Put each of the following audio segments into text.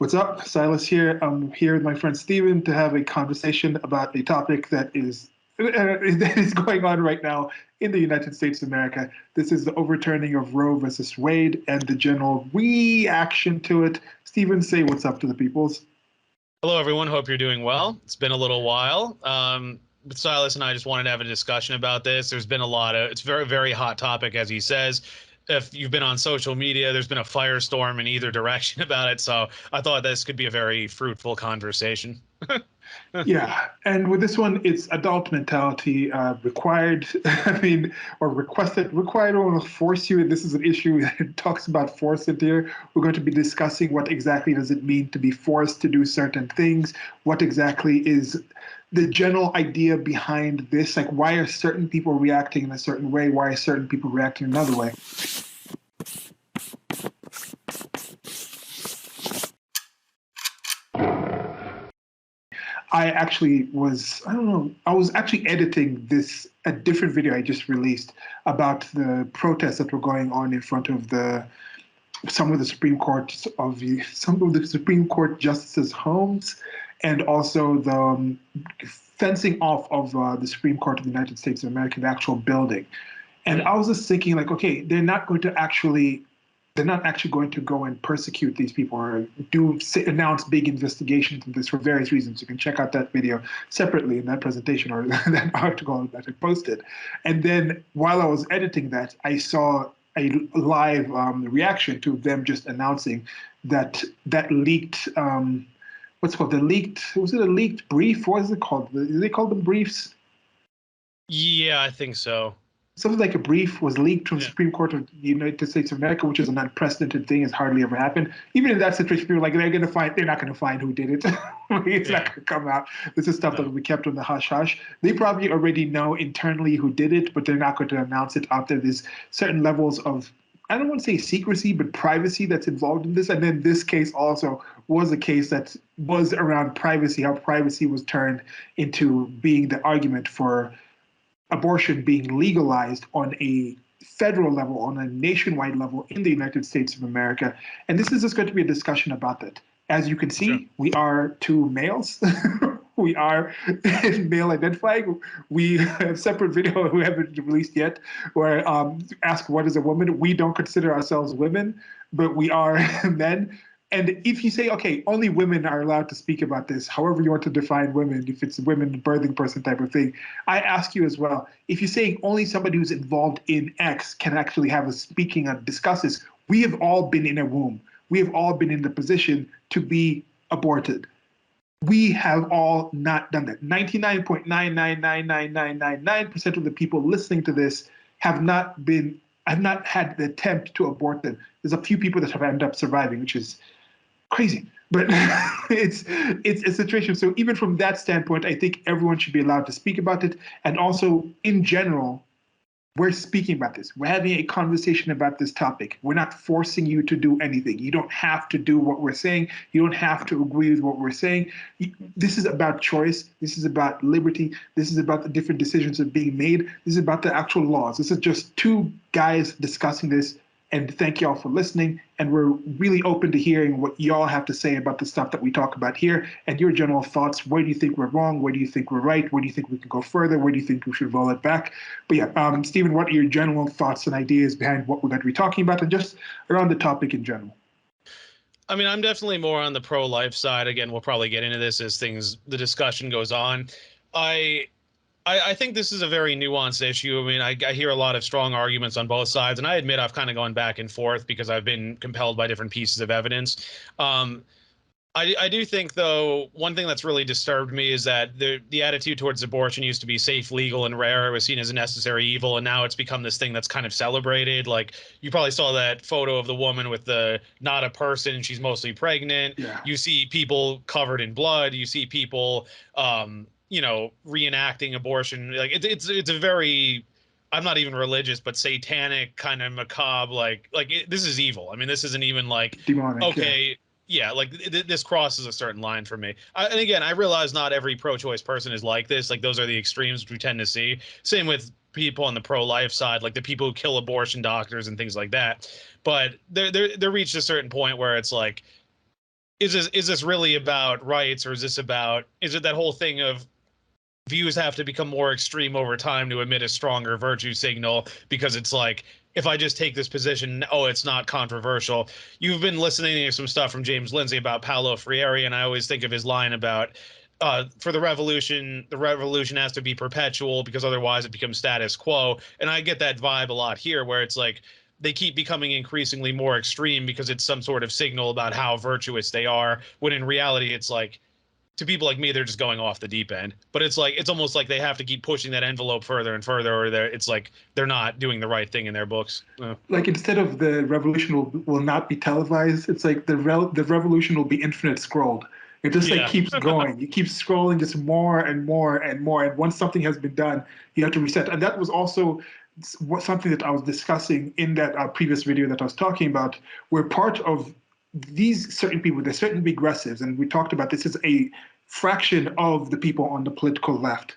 What's up? Silas here. I'm here with my friend Steven to have a conversation about a topic that is going on right now in the United States of America. This is the overturning of Roe versus Wade and the general reaction to it. Steven, say what's up to the peoples. Hello, everyone. Hope you're doing well. It's been a little while. But Silas and I just wanted to have a discussion about this. There's been it's very, very hot topic, as he says. If you've been on social media, there's been a firestorm in either direction about it. So I thought this could be a very fruitful conversation. Yeah, and with this one, it's adult mentality required. I mean, or requested. Required. I don't want to force you. This is an issue that talks about force in here. We're going to be discussing what exactly does it mean to be forced to do certain things. What exactly is the general idea behind this? Like, why are certain people reacting in a certain way? Why are certain people reacting another way? I was actually editing a different video I just released about the protests that were going on in front of some of the some of the Supreme Court justices' homes, and also the fencing off of the Supreme Court of the United States of America, the actual building. And I was just thinking, like, okay, they're not actually going to go and persecute these people or announce big investigations into this for various reasons. You can check out that video separately in that presentation or that article that I posted. And then while I was editing that, I saw a live reaction to them just announcing that leaked, what's it called? Was it a leaked brief? What is it called? Do they call them briefs? Yeah, I think so. Something like a brief was leaked from the Supreme Court of the United States of America, which is an unprecedented thing. It's hardly ever happened. Even in that situation, people are like, they're not going to find who did it. It's not going to come out. This is stuff that will be kept on the hush hush. They probably already know internally who did it, but they're not going to announce it out there. There's certain levels of, I don't want to say secrecy, but privacy that's involved in this. And then this case also was a case that was around privacy, how privacy was turned into being the argument for abortion being legalized on a federal level, on a nationwide level in the United States of America. And this is just going to be a discussion about that. As you can see, we are two males. We are male identifying. We have a separate video we haven't released yet where ask what is a woman. We don't consider ourselves women, but we are men. And if you say, okay, only women are allowed to speak about this, however you want to define women, if it's a women birthing person type of thing, I ask you as well, if you're saying only somebody who's involved in X can actually have a speaking and discuss this, we have all been in a womb. We have all been in the position to be aborted. We have all not done that. 99.9999999% of the people listening to this have not had the attempt to abort them. There's a few people that have ended up surviving, which is crazy, but it's a situation. So even from that standpoint, I think everyone should be allowed to speak about it. And also, in general, we're speaking about this. We're having a conversation about this topic. We're not forcing you to do anything. You don't have to do what we're saying. You don't have to agree with what we're saying. This is about choice. This is about liberty. This is about the different decisions that are being made. This is about the actual laws. This is just two guys discussing this. And thank y'all for listening. And we're really open to hearing what y'all have to say about the stuff that we talk about here and your general thoughts. Where do you think we're wrong? Where do you think we're right? Where do you think we can go further? Where do you think we should roll it back? But yeah, Stephen, what are your general thoughts and ideas behind what we're going to be talking about and just around the topic in general? I mean, I'm definitely more on the pro-life side. Again, we'll probably get into this as the discussion goes on. I think this is a very nuanced issue. I mean, I hear a lot of strong arguments on both sides, and I admit I've kind of gone back and forth because I've been compelled by different pieces of evidence. I do think, though, one thing that's really disturbed me is that the attitude towards abortion used to be safe, legal, and rare. It was seen as a necessary evil, and now it's become this thing that's kind of celebrated. Like, you probably saw that photo of the woman with the not a person, she's mostly pregnant. Yeah. You see people covered in blood. You see people reenacting abortion. Like it's a very, I'm not even religious, but satanic kind of macabre. This is evil. I mean, this isn't even like Demonic, okay, yeah, like this crosses a certain line for me. And again, I realize not every pro-choice person is like this. Like those are the extremes which we tend to see. Same with people on the pro-life side, like the people who kill abortion doctors and things like that. But they're reached a certain point where it's like, is this really about rights, or is it that whole thing of views have to become more extreme over time to emit a stronger virtue signal, because it's like, if I just take this position, oh, it's not controversial. You've been listening to some stuff from James Lindsay about Paulo Freire, and I always think of his line about for the revolution has to be perpetual because otherwise it becomes status quo. And I get that vibe a lot here, where it's like they keep becoming increasingly more extreme because it's some sort of signal about how virtuous they are, when in reality it's like, to people like me, they're just going off the deep end. But it's like, it's almost like they have to keep pushing that envelope further and further, or it's like they're not doing the right thing in their books. Like, instead of the revolution will not be televised, it's like the revolution will be infinite scrolled. It just like Yeah. keeps going. You keep scrolling just more and more and more. And once something has been done, you have to reset. And that was also something that I was discussing in that previous video that I was talking about, where part of these certain people, there's certain regressives, and we talked about this is a fraction of the people on the political left.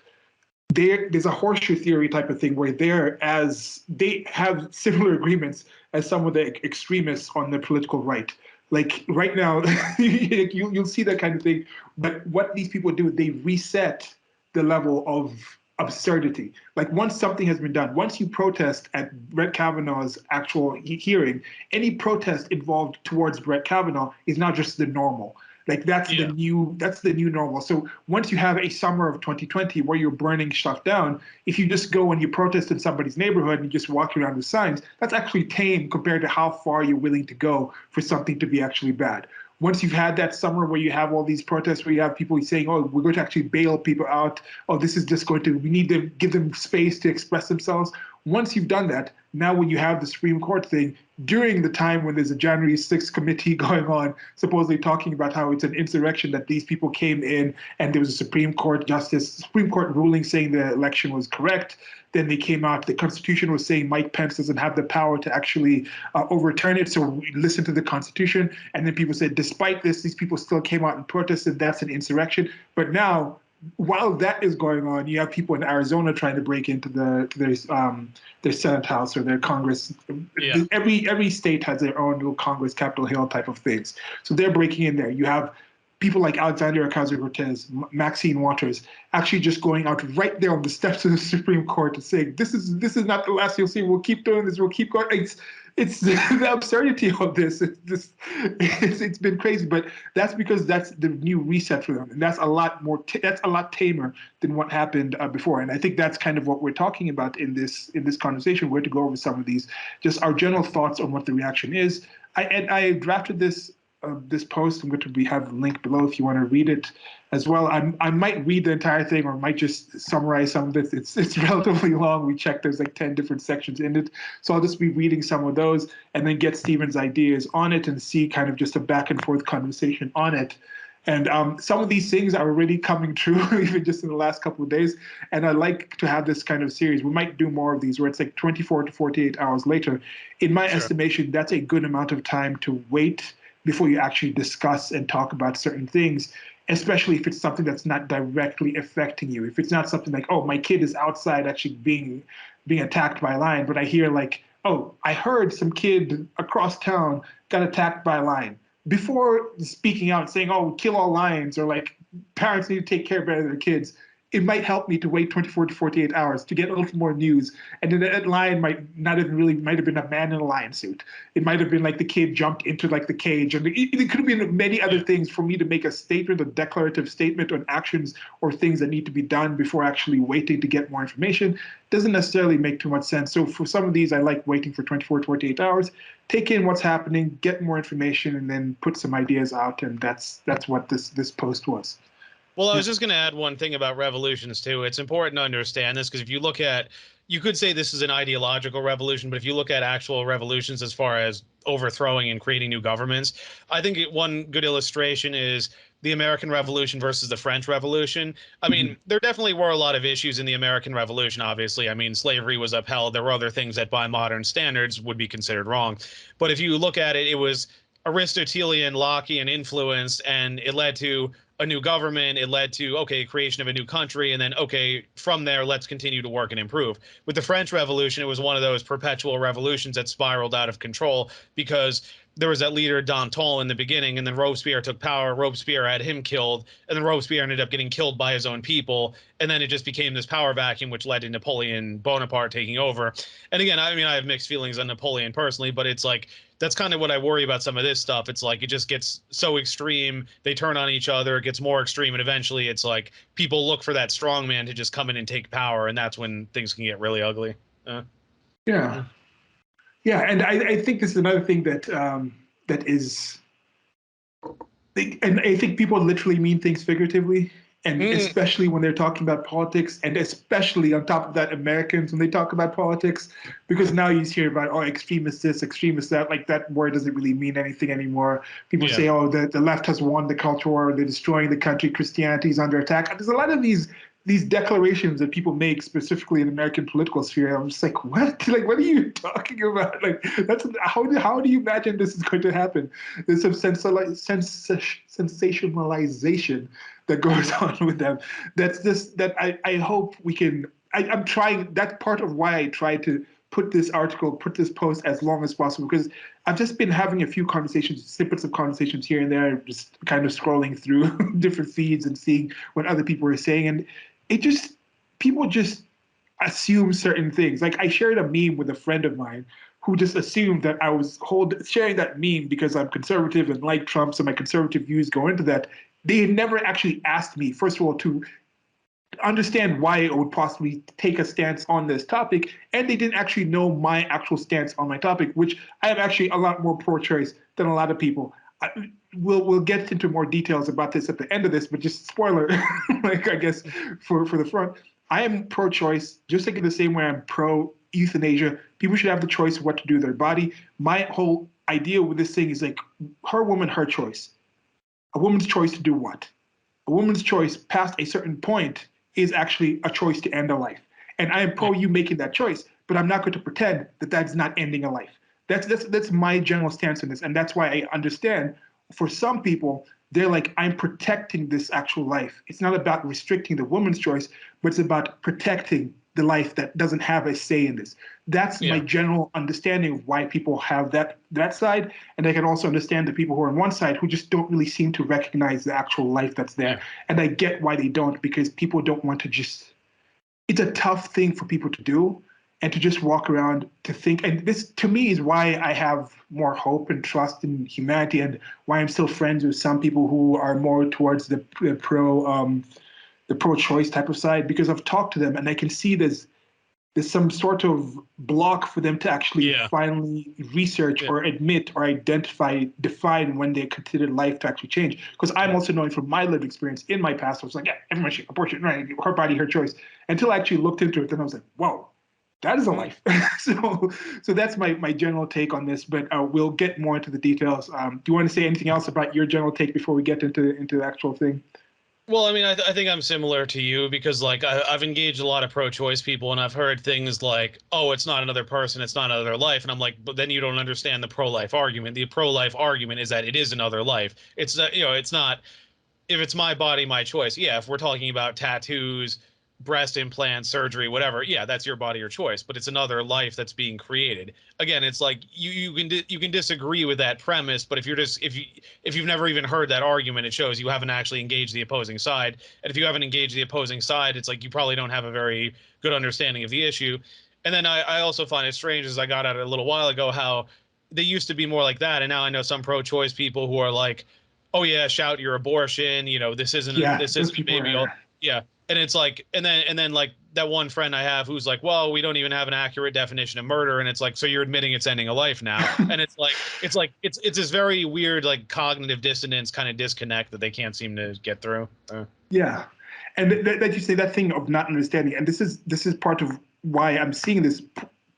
There's a horseshoe theory type of thing where they have similar agreements as some of the extremists on the political right. Like right now, you'll see that kind of thing. But what these people do, they reset the level of absurdity. Like, once something has been done, once you protest at Brett Kavanaugh's actual hearing, any protest involved towards Brett Kavanaugh is now just the normal. Like, that's the new normal. So once you have a summer of 2020 where you're burning stuff down, if you just go and you protest in somebody's neighborhood and you just walk around with signs, that's actually tame compared to how far you're willing to go for something to be actually bad. Once you've had that summer where you have all these protests, where you have people saying, oh, we're going to actually bail people out, oh, this is just going to, we need to give them space to express themselves. Once you've done that, now when you have the Supreme Court thing, during the time when there's a January 6th committee going on, supposedly talking about how it's an insurrection, that these people came in and there was a Supreme Court ruling saying the election was correct. Then they came out, the Constitution was saying Mike Pence doesn't have the power to actually overturn it, so listen to the Constitution. And then people said, despite this, these people still came out and protested, that's an insurrection. But now, while that is going on, you have people in Arizona trying to break into their Senate House or their Congress. Yeah. Every state has their own little Congress, Capitol Hill type of things. So they're breaking in there. You have people like Alexandria Ocasio-Cortez, Maxine Waters, actually just going out right there on the steps of the Supreme Court and saying, this is not the last you'll see. We'll keep doing this. We'll keep going. It's the absurdity of this. It's been crazy, but that's because that's the new reset for them, and that's a lot more. That's a lot tamer than what happened before. And I think that's kind of what we're talking about in this conversation. We're to go over some of these, just our general thoughts on what the reaction is. I drafted this post. I'm going to have a link below if you want to read it as well. I might read the entire thing, or might just summarize some of it. It's relatively long. We checked, there's like 10 different sections in it. So I'll just be reading some of those and then get Stephen's ideas on it and see kind of just a back and forth conversation on it. And some of these things are already coming true, even just in the last couple of days. And I like to have this kind of series. We might do more of these where it's like 24 to 48 hours later. In my estimation, that's a good amount of time to wait before you actually discuss and talk about certain things, especially if it's something that's not directly affecting you. If it's not something like, oh, my kid is outside actually being attacked by a lion, but I hear like, oh, I heard some kid across town got attacked by a lion. Before speaking out and saying, oh, kill all lions, or like parents need to take care better of their kids, it might help me to wait 24 to 48 hours to get a little more news. And then that lion might have been a man in a lion suit. It might have been like the kid jumped into like the cage. And it could have been many other things for me to make a statement, a declarative statement on actions or things that need to be done before actually waiting to get more information. Doesn't necessarily make too much sense. So for some of these, I like waiting for 24 to 48 hours, take in what's happening, get more information, and then put some ideas out. And that's what this post was. Well, I was just going to add one thing about revolutions, too. It's important to understand this, because if you look at, you could say this is an ideological revolution, but if you look at actual revolutions as far as overthrowing and creating new governments, I think one good illustration is the American Revolution versus the French Revolution. I mean, there definitely were a lot of issues in the American Revolution, obviously. I mean, slavery was upheld. There were other things that by modern standards would be considered wrong. But if you look at it, it was Aristotelian, Lockean influenced, and it led to a new government. It led to, okay, creation of a new country. And then, okay, from there, let's continue to work and improve. With the French Revolution, it was one of those perpetual revolutions that spiraled out of control because there was that leader, Don Toll, in the beginning, and then Robespierre took power. Robespierre had him killed, and then Robespierre ended up getting killed by his own people. And then it just became this power vacuum, which led to Napoleon Bonaparte taking over. And again, I mean, I have mixed feelings on Napoleon personally, but it's like, that's kind of what I worry about some of this stuff. It's like, it just gets so extreme. They turn on each other. It gets more extreme. And eventually it's like people look for that strong man to just come in and take power. And that's when things can get really ugly. Yeah. Yeah, and I think this is another thing that that is, and I think people literally mean things figuratively, and especially when they're talking about politics, and especially on top of that, Americans when they talk about politics, because now you hear about, oh, extremist this, extremist that, like that word doesn't really mean anything anymore. People say, oh, the left has won the culture war, they're destroying the country, Christianity is under attack. And there's a lot of these declarations that people make specifically in the American political sphere. I'm just like, what? Like, what are you talking about? Like, that's how do you imagine this is going to happen? There's some sensationalization that goes on with them. That's just that I hope we can. I'm trying. That's part of why I try to put this post as long as possible, because I've just been having a few conversations, snippets of conversations here and there, just kind of scrolling through different feeds and seeing what other people are saying, and people just assume certain things. Like, I shared a meme with a friend of mine who just assumed that I was sharing that meme because I'm conservative and like Trump, so my conservative views go into that. They had never actually asked me, first of all, to understand why I would possibly take a stance on this topic, and they didn't actually know my actual stance on my topic, which I am actually a lot more pro-choice than a lot of people. We'll get into more details about this at the end of this, but just spoiler, like, I guess for the front, I am pro-choice, just like in the same way I'm pro-euthanasia. People should have the choice of what to do with their body. My whole idea with this thing is like, her woman, her choice. A woman's choice to do what? A woman's choice past a certain point is actually a choice to end a life. And I am pro you making that choice, but I'm not going to pretend that that's not ending a life. That's my general stance on this. And that's why I understand for some people, they're like, I'm protecting this actual life. It's not about restricting the woman's choice, but it's about protecting the life that doesn't have a say in this. That's my general understanding of why people have that side. And I can also understand the people who are on one side who just don't really seem to recognize the actual life that's there. And I get why they don't, because people don't want to just, it's a tough thing for people to do, and to just walk around to think. And this, to me, is why I have more hope and trust in humanity, and why I'm still friends with some people who are more towards the pro-choice type of side, because I've talked to them and I can see there's some sort of block for them to actually finally research or admit or define when they consider life to actually change. Because I'm also knowing from my lived experience in my past, I was like, yeah, everyone should abortion, right? Her body, her choice. Until I actually looked into it, then I was like, whoa, that is a life. So that's my general take on this, but we'll get more into the details. Do you want to say anything else about your general take before we get into the actual thing? Well, I mean, I think I'm similar to you, because like I've engaged a lot of pro-choice people, and I've heard things like, oh, it's not another person, it's not another life. And I'm like, but then you don't understand the pro-life argument. The pro-life argument is that it is another life. It's not, it's not, if it's my body, my choice. Yeah, if we're talking about tattoos, breast implants, surgery, whatever, yeah, that's your body, your choice. But it's another life that's being created. Again, it's like you can disagree with that premise, but if you've never even heard that argument, it shows you haven't actually engaged the opposing side. And if you haven't engaged the opposing side, it's like you probably don't have a very good understanding of the issue. And then I also find it strange, as I got at it a little while ago, how they used to be more like that, and now I know some pro-choice people who are like, oh yeah, shout your abortion, this isn't maybe all, yeah. And it's like, and then like that one friend I have who's like, well, we don't even have an accurate definition of murder. And it's like, so you're admitting it's ending a life now. And it's this very weird, like, cognitive dissonance kind of disconnect that they can't seem to get through. Yeah. And that you say that thing of not understanding. And this is part of why I'm seeing this.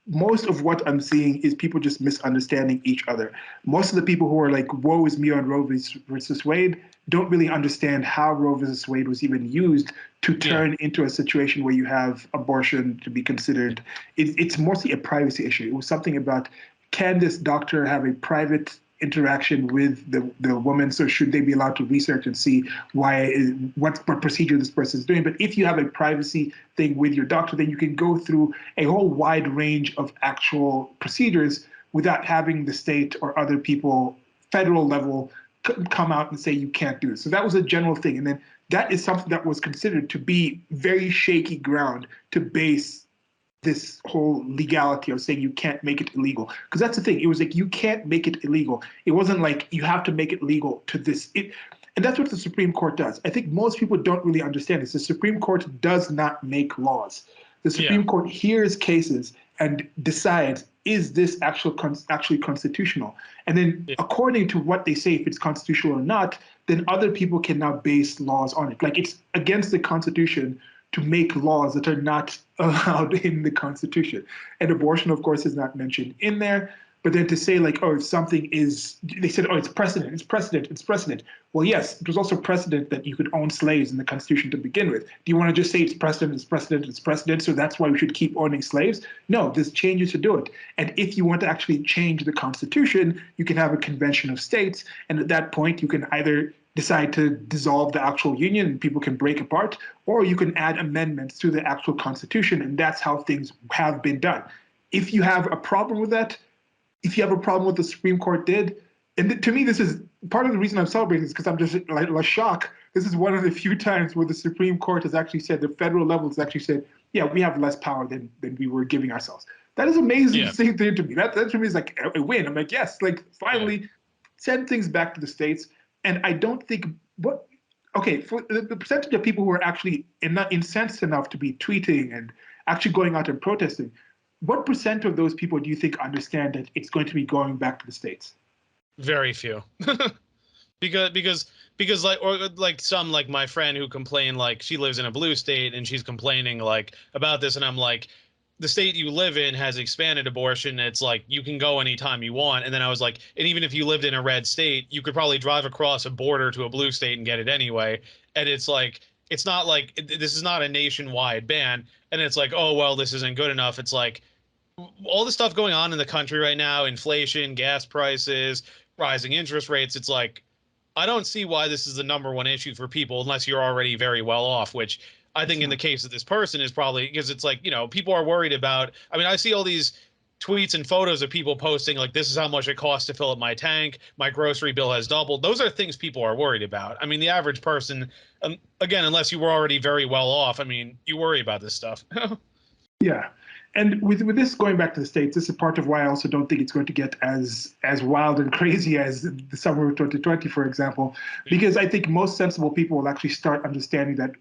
Most of what I'm seeing is people just misunderstanding each other. Most of the people who are like, woe is me on Roe versus Wade, don't really understand how Roe versus Wade was even used to turn into a situation where you have abortion to be considered. It's mostly a privacy issue. It was something about, can this doctor have a private interaction with the woman? So should they be allowed to research and see what procedure this person is doing? But if you have a privacy thing with your doctor, then you can go through a whole wide range of actual procedures without having the state or other people, federal level, come out and say you can't do it. So that was a general thing. And then that is something that was considered to be very shaky ground to base this whole legality of saying you can't make it illegal. Because that's the thing. It was like you can't make it illegal. It wasn't like you have to make it legal to this. And that's what the Supreme Court does. I think most people don't really understand this. The Supreme Court does not make laws. The Supreme Court hears cases and decides, is this actually constitutional? And then according to what they say, if it's constitutional or not, then other people can now base laws on it. Like it's against the Constitution to make laws that are not allowed in the Constitution. And abortion, of course, is not mentioned in there. But then to say like, oh, if something is, they said, oh, it's precedent, it's precedent, it's precedent. Well, yes, it was also precedent that you could own slaves in the Constitution to begin with. Do you want to just say it's precedent, it's precedent, it's precedent, so that's why we should keep owning slaves? No, there's changes to do it. And if you want to actually change the Constitution, you can have a convention of states. And at that point, you can either decide to dissolve the actual union and people can break apart, or you can add amendments to the actual Constitution. And that's how things have been done. If you have a problem with that, if you have a problem with what the Supreme Court did, and to me, this is part of the reason I'm celebrating this because I'm just like shocked. This is one of the few times where the Supreme Court has actually said, the federal level has actually said, yeah, we have less power than we were giving ourselves. That is amazing thing to me. That to me is like a win. I'm like, yes, like finally send things back to the states. And I don't think for the percentage of people who are actually not incensed enough to be tweeting and actually going out and protesting, what percent of those people do you think understand that it's going to be going back to the states? Very few. because like some, like my friend who complained, like she lives in a blue state and she's complaining like about this, and I'm like, the state you live in has expanded abortion. It's like you can go anytime you want. And then I was like, and even if you lived in a red state, you could probably drive across a border to a blue state and get it anyway. And it's like, it's not like this is not a nationwide ban. And it's like, oh, well, this isn't good enough. It's like all the stuff going on in the country right now, inflation, gas prices, rising interest rates. It's like, I don't see why this is the #1 issue for people unless you're already very well off, which I think in the case of this person is probably because it's like, you know, people are worried about, I mean, I see all these tweets and photos of people posting like, this is how much it costs to fill up my tank. My grocery bill has doubled. Those are things people are worried about. I mean, the average person, again, unless you were already very well off, I mean, you worry about this stuff. Yeah. And with this going back to the states, this is part of why I also don't think it's going to get as wild and crazy as the summer of 2020, for example, because I think most sensible people will actually start understanding that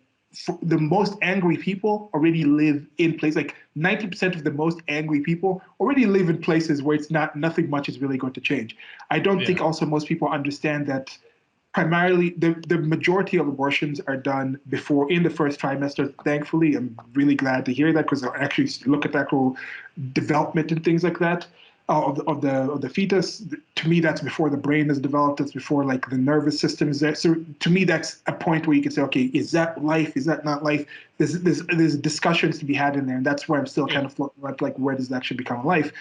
the most angry people already live in places, like 90% of the most angry people already live in places where it's nothing much is really going to change. I don't think also most people understand that primarily the majority of abortions are done in the first trimester. Thankfully, I'm really glad to hear that because I'll actually look at that whole development and things like that of the fetus. To me, that's before the brain is developed. That's before like the nervous system is there. So to me, that's a point where you can say, okay, is that life? Is that not life? There's discussions to be had in there, and that's where I'm still kind of floating around, like where does that actually become life?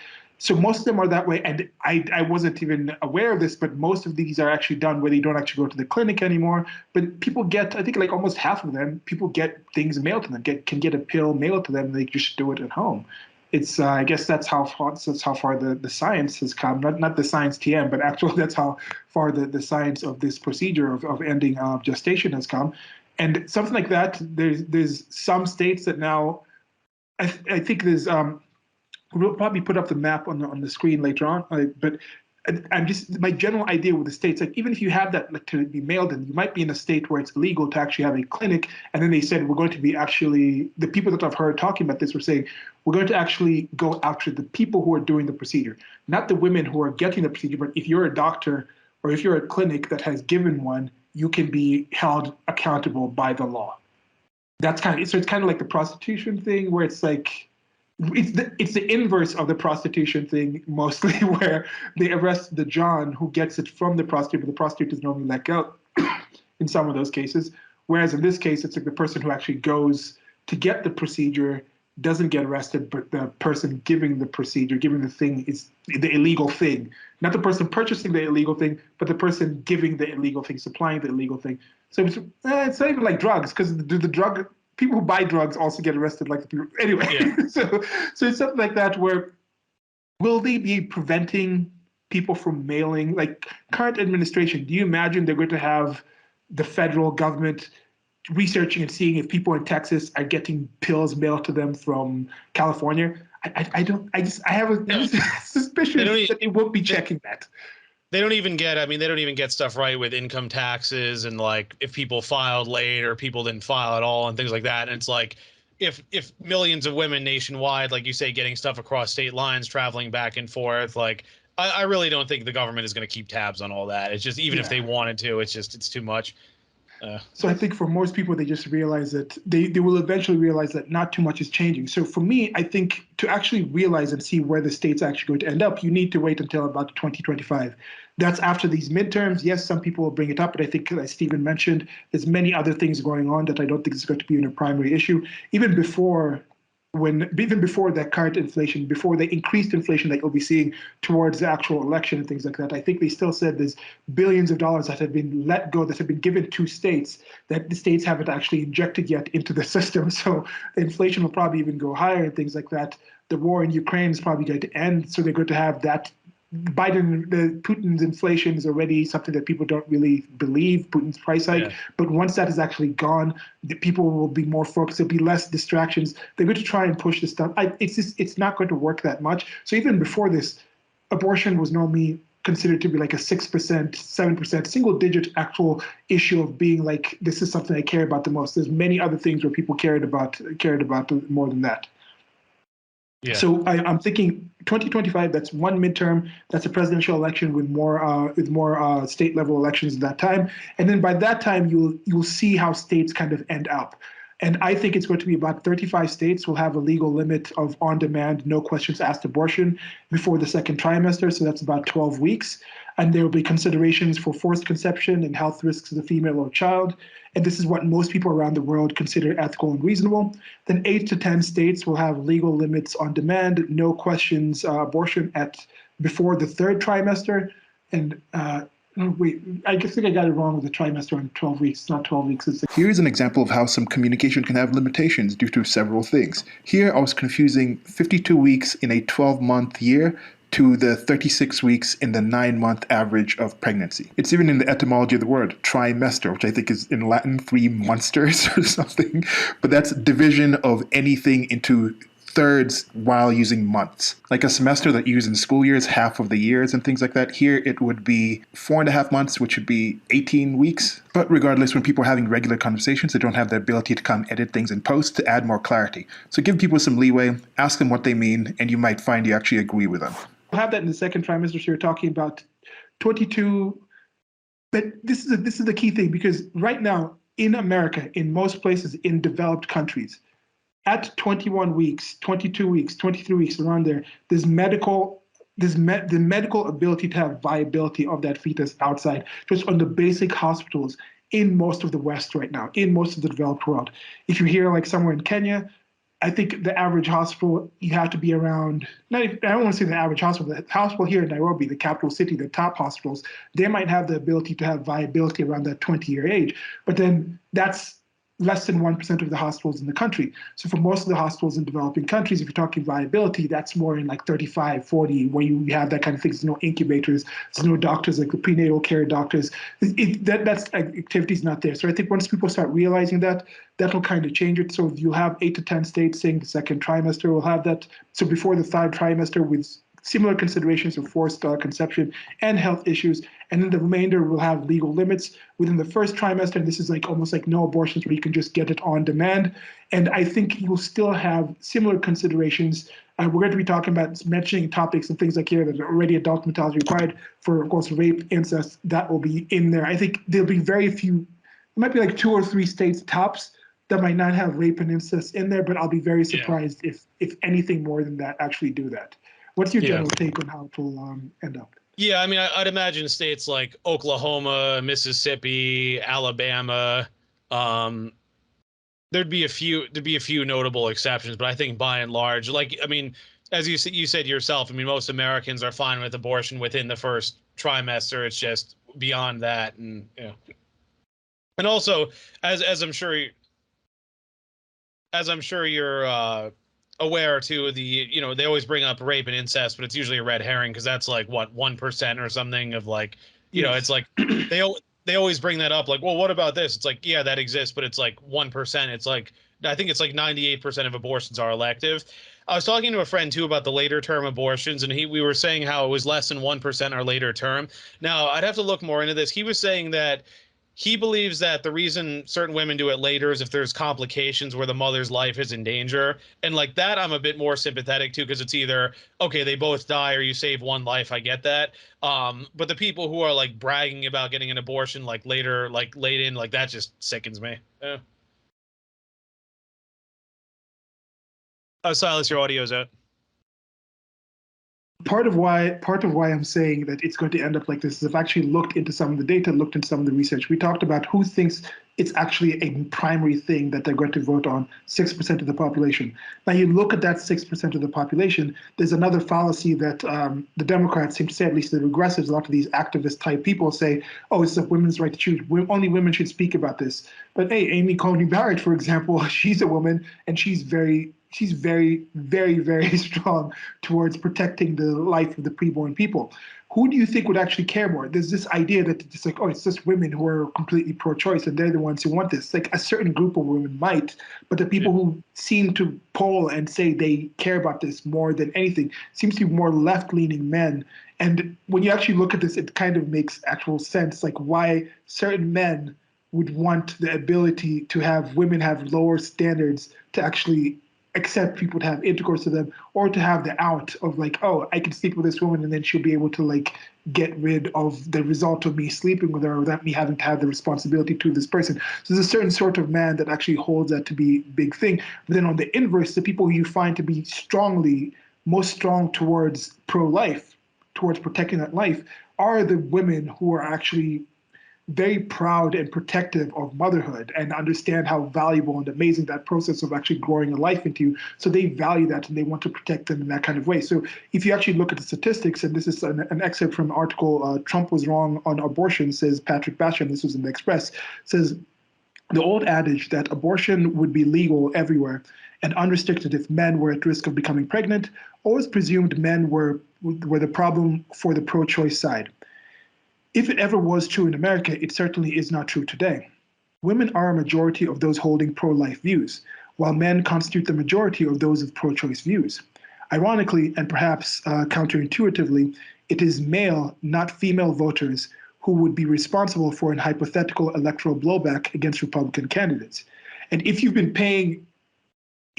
So most of them are that way, and I wasn't even aware of this, but most of these are actually done where they don't actually go to the clinic anymore. But people get, I think like almost half of them, people get things mailed to them, can get a pill mailed to them, and they just do it at home. It's I guess that's how far the science has come. Not the science TM, but actually that's how far the science of this procedure of ending gestation has come. And something like that, there's some states that now, I think there's we'll probably put up the map on the screen later on, but I'm just, my general idea with the states, like even if you have that like, to be mailed in, you might be in a state where it's illegal to actually have a clinic, and then they said we're going to be actually, the people that I've heard talking about this were saying we're going to actually go after the people who are doing the procedure, not the women who are getting the procedure, but if you're a doctor or if you're a clinic that has given one, you can be held accountable by the law. That's kind of, so it's kind of like the prostitution thing where it's like, it's the inverse of the prostitution thing mostly, where they arrest the John who gets it from the prostitute, but the prostitute is normally let go in some of those cases. Whereas in this case, it's like the person who actually goes to get the procedure doesn't get arrested, but the person giving the procedure, giving the thing, is the illegal thing. Not the person purchasing the illegal thing, but the person giving the illegal thing, supplying the illegal thing. So it's not even like drugs, because the drug, people who buy drugs also get arrested like the people. Anyway, so it's something like that where will they be preventing people from mailing, like current administration? Do you imagine they're going to have the federal government researching and seeing if people in Texas are getting pills mailed to them from California? I don't, I have No, a suspicion that they won't be checking that. They don't even get, I mean, they don't even get stuff right with income taxes and like if people filed late or people didn't file at all and things like that. And it's like if millions of women nationwide, like you say, getting stuff across state lines, traveling back and forth, like I really don't think the government is going to keep tabs on all that. It's just, even if they wanted to, it's too much. So I think for most people, they just realize that they will eventually realize that not too much is changing. So for me, I think to actually realize and see where the state's actually going to end up, you need to wait until about 2025. That's after these midterms. Yes, some people will bring it up, but I think, as Stephen mentioned, there's many other things going on that I don't think is going to be a primary issue. Even before that current inflation, before the increased inflation that you'll be seeing towards the actual election and things like that, I think they still said there's billions of dollars that have been let go, that have been given to states that the states haven't actually injected yet into the system. So the inflation will probably even go higher and things like that. The war in Ukraine is probably going to end, so they're going to have that. Putin's inflation is already something that people don't really believe, Putin's price hike. Yeah. But once that is actually gone, the people will be more focused. There'll be less distractions. They're going to try and push this stuff. It's not going to work that much. So even before this, abortion was normally considered to be like a 6%, 7%, single digit actual issue of being like, this is something I care about the most. There's many other things where people cared about more than that. Yeah. So I'm thinking 2025. That's one midterm. That's a presidential election with more state level elections at that time. And then by that time, you'll see how states kind of end up. And I think it's going to be about 35 states will have a legal limit of on-demand, no questions asked abortion before the second trimester. So that's about 12 weeks. And there will be considerations for forced conception and health risks of the female or child. And this is what most people around the world consider ethical and reasonable. Then 8 to 10 states will have legal limits on demand, no questions abortion before the third trimester. And wait, I think I got it wrong with the trimester on 12 weeks. It's not 12 weeks. Here's an example of how some communication can have limitations due to several things. Here I was confusing 52 weeks in a 12-month year to the 36 weeks in the 9-month average of pregnancy. It's even in the etymology of the word, trimester, which I think is in Latin 3 monsters or something. But that's division of anything into thirds while using months. Like a semester that you use in school years, half of the years and things like that. Here it would be 4.5 months, which would be 18 weeks. But regardless, when people are having regular conversations, they don't have the ability to come edit things in post to add more clarity. So give people some leeway, ask them what they mean, and you might find you actually agree with them. We'll have that in the second trimester. So you're talking about 22. But this is the key thing, because right now in America, in most places, in developed countries, at 21 weeks, 22 weeks, 23 weeks, around there, there's the medical ability to have viability of that fetus outside, just on the basic hospitals in most of the West right now, in most of the developed world. If you're here, like somewhere in Kenya, I think the average hospital, you have to be around, I don't want to say the average hospital, the hospital here in Nairobi, the capital city, the top hospitals, they might have the ability to have viability around that 20-year age. But then that's less than 1% of the hospitals in the country. So for most of the hospitals in developing countries, if you're talking viability, that's more in like 35, 40, where you have that kind of thing. There's no incubators, there's no doctors, like the prenatal care doctors. That's activity's not there. So I think once people start realizing that, that'll kind of change it. So you'll have 8 to 10 states saying the second trimester will have that. So before the third trimester, with similar considerations of forced conception and health issues. And then the remainder will have legal limits within the first trimester. And this is like almost like no abortions, where you can just get it on demand. And I think you will still have similar considerations. We're going to be talking about mentioning topics and things like here that are already adult mentality required for, of course, rape, incest. That will be in there. I think there'll be very few, it might be like 2 or 3 states tops that might not have rape and incest in there, but I'll be very surprised if anything more than that actually do that. What's your general take on how it will end up? Yeah, I mean, I'd imagine states like Oklahoma, Mississippi, Alabama, there'd be a few notable exceptions, but I think by and large, like, I mean, as you said yourself, I mean, most Americans are fine with abortion within the first trimester. It's just beyond that, and and also as I'm sure you're aware too of the, you know, they always bring up rape and incest, but it's usually a red herring because that's like what 1% or something of like, you know, it's like they always bring that up like, well, what about this? It's like, yeah, that exists, but it's like 1%. It's like I think it's like 98% of abortions are elective. I was talking to a friend too about the later term abortions, and we were saying how it was less than 1% are later term. Now, I'd have to look more into this. He was saying that he believes that the reason certain women do it later is if there's complications where the mother's life is in danger. And like that, I'm a bit more sympathetic to, because it's either, okay, they both die or you save one life. I get that. But the people who are like bragging about getting an abortion like later, like late in, like that just sickens me. Yeah. Oh, Silas, your audio's out. Part of why I'm saying that it's going to end up like this is I've actually looked into some of the data, looked into some of the research. We talked about who thinks it's actually a primary thing that they're going to vote on, 6% of the population. Now you look at that 6% of the population, there's another fallacy that the Democrats seem to say, at least the regressives, a lot of these activist type people say, oh, it's a women's right to choose. Only women should speak about this. But hey, Amy Coney Barrett, for example, she's a woman and she's very, very strong towards protecting the life of the preborn people. Who do you think would actually care more? There's this idea that it's like, oh, it's just women who are completely pro-choice and they're the ones who want this. Like a certain group of women might, but the people who seem to poll and say they care about this more than anything seems to be more left-leaning men. And when you actually look at this, it kind of makes actual sense, like why certain men would want the ability to have women have lower standards to actually accept people to have intercourse with them, or to have the out of like, oh, I can sleep with this woman and then she'll be able to like get rid of the result of me sleeping with her without me having to have the responsibility to this person. So there's a certain sort of man that actually holds that to be a big thing. But then on the inverse, the people who you find to be most strong towards pro-life, towards protecting that life, are the women who are actually very proud and protective of motherhood and understand how valuable and amazing that process of actually growing a life into you. So they value that and they want to protect them in that kind of way. So if you actually look at the statistics, and this is an excerpt from an article, Trump Was Wrong on Abortion, says Patrick Basham, this was in the Express, says the old adage that abortion would be legal everywhere and unrestricted if men were at risk of becoming pregnant always presumed men were the problem for the pro-choice side. If it ever was true in America, it certainly is not true today. Women are a majority of those holding pro-life views, while men constitute the majority of those of pro-choice views. Ironically, and perhaps counterintuitively, it is male, not female voters who would be responsible for an hypothetical electoral blowback against Republican candidates. And if you've been paying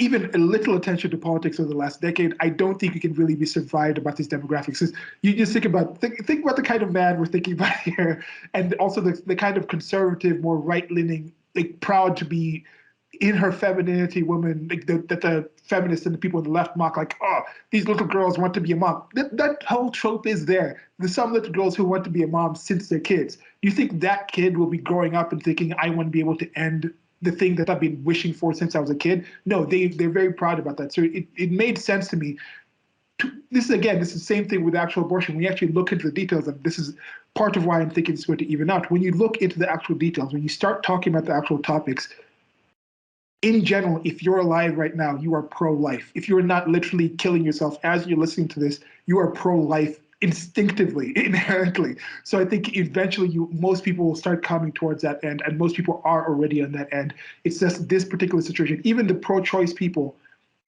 even a little attention to politics over the last decade, I don't think you can really be surprised about these demographics. You just think about the kind of man we're thinking about here, and also the kind of conservative, more right-leaning, like proud to be in her femininity woman, like that the feminists and the people on the left mock, like, oh, these little girls want to be a mom. That whole trope is there. There's some little girls who want to be a mom since they're kids. You think that kid will be growing up and thinking, I want to be able to end the thing that I've been wishing for since I was a kid? No, they're very proud about that. So it made sense to me. This is the same thing with actual abortion. When you actually look into the details, and this is part of why I'm thinking it's going to even out. When you look into the actual details, when you start talking about the actual topics, in general, if you're alive right now, you are pro-life. If you're not literally killing yourself as you're listening to this, you are pro-life instinctively, inherently. So I think eventually most people will start coming towards that end, and most people are already on that end. It's just this particular situation. Even the pro-choice people,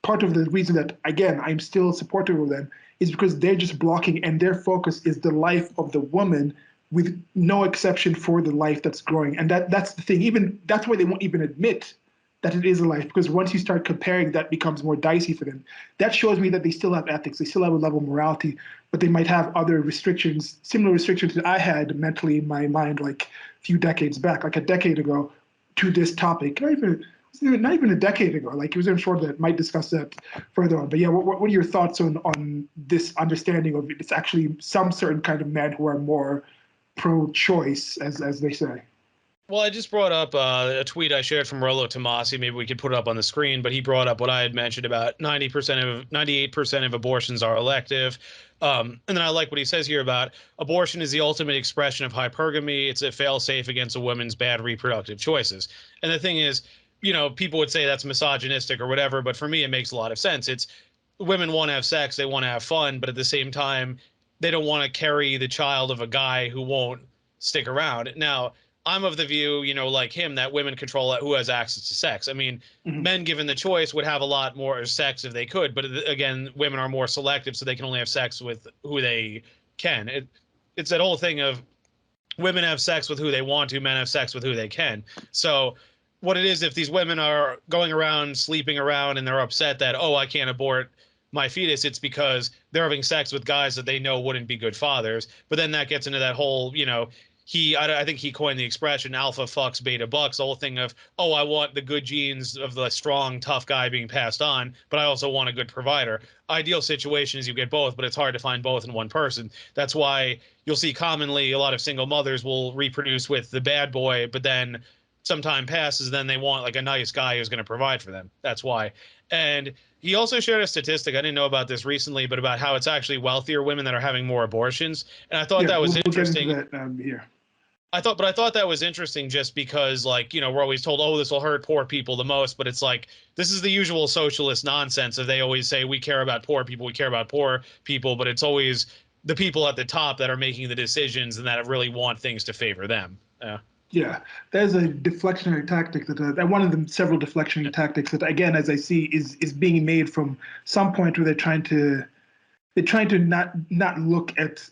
part of the reason that, again, I'm still supportive of them is because they're just blocking, and their focus is the life of the woman with no exception for the life that's growing. And that's the thing. That's why they won't even admit that it is a life, because once you start comparing, that becomes more dicey for them. That shows me that they still have ethics, they still have a level of morality, but they might have other restrictions, similar restrictions that I had mentally in my mind like a few decades back, like a decade ago, to this topic. Not even a decade ago. Like, it was sure that might discuss that further on. But yeah, what are your thoughts on this understanding of it's actually some certain kind of men who are more pro-choice, as they say? Well, I just brought up a tweet I shared from Rollo Tomasi. Maybe we could put it up on the screen, but he brought up what I had mentioned about 98% of abortions are elective. And then I like what he says here about abortion is the ultimate expression of hypergamy. It's a fail-safe against a woman's bad reproductive choices. And the thing is, you know, people would say that's misogynistic or whatever, but for me, it makes a lot of sense. It's women want to have sex, they want to have fun, but at the same time, they don't want to carry the child of a guy who won't stick around. Now, I'm of the view, you know, like him, that women control who has access to sex. I mean, men given the choice would have a lot more sex if they could, but again, women are more selective, so they can only have sex with who they can. It's that whole thing of women have sex with who they want to, men have sex with who they can. So what it is, if these women are going around sleeping around and they're upset that, oh, I can't abort my fetus, it's because they're having sex with guys that they know wouldn't be good fathers. But then that gets into that whole, you know, I think he coined the expression alpha fucks beta bucks, the whole thing of, oh, I want the good genes of the strong, tough guy being passed on, but I also want a good provider. Ideal situation is you get both, but it's hard to find both in one person. That's why you'll see commonly a lot of single mothers will reproduce with the bad boy, but then some time passes, then they want like a nice guy who's going to provide for them. That's why. And he also shared a statistic, I didn't know about this recently, but about how it's actually wealthier women that are having more abortions. And I thought that was interesting. We'll get into that here. I thought that was interesting just because, like, you know, we're always told, oh, this will hurt poor people the most, but it's like, this is the usual socialist nonsense of they always say, we care about poor people, but it's always the people at the top that are making the decisions and that really want things to favor them. Yeah, there's a deflectionary tactic that one of the several deflectionary tactics that, again, as I see, is being made from some point where they're trying to not look at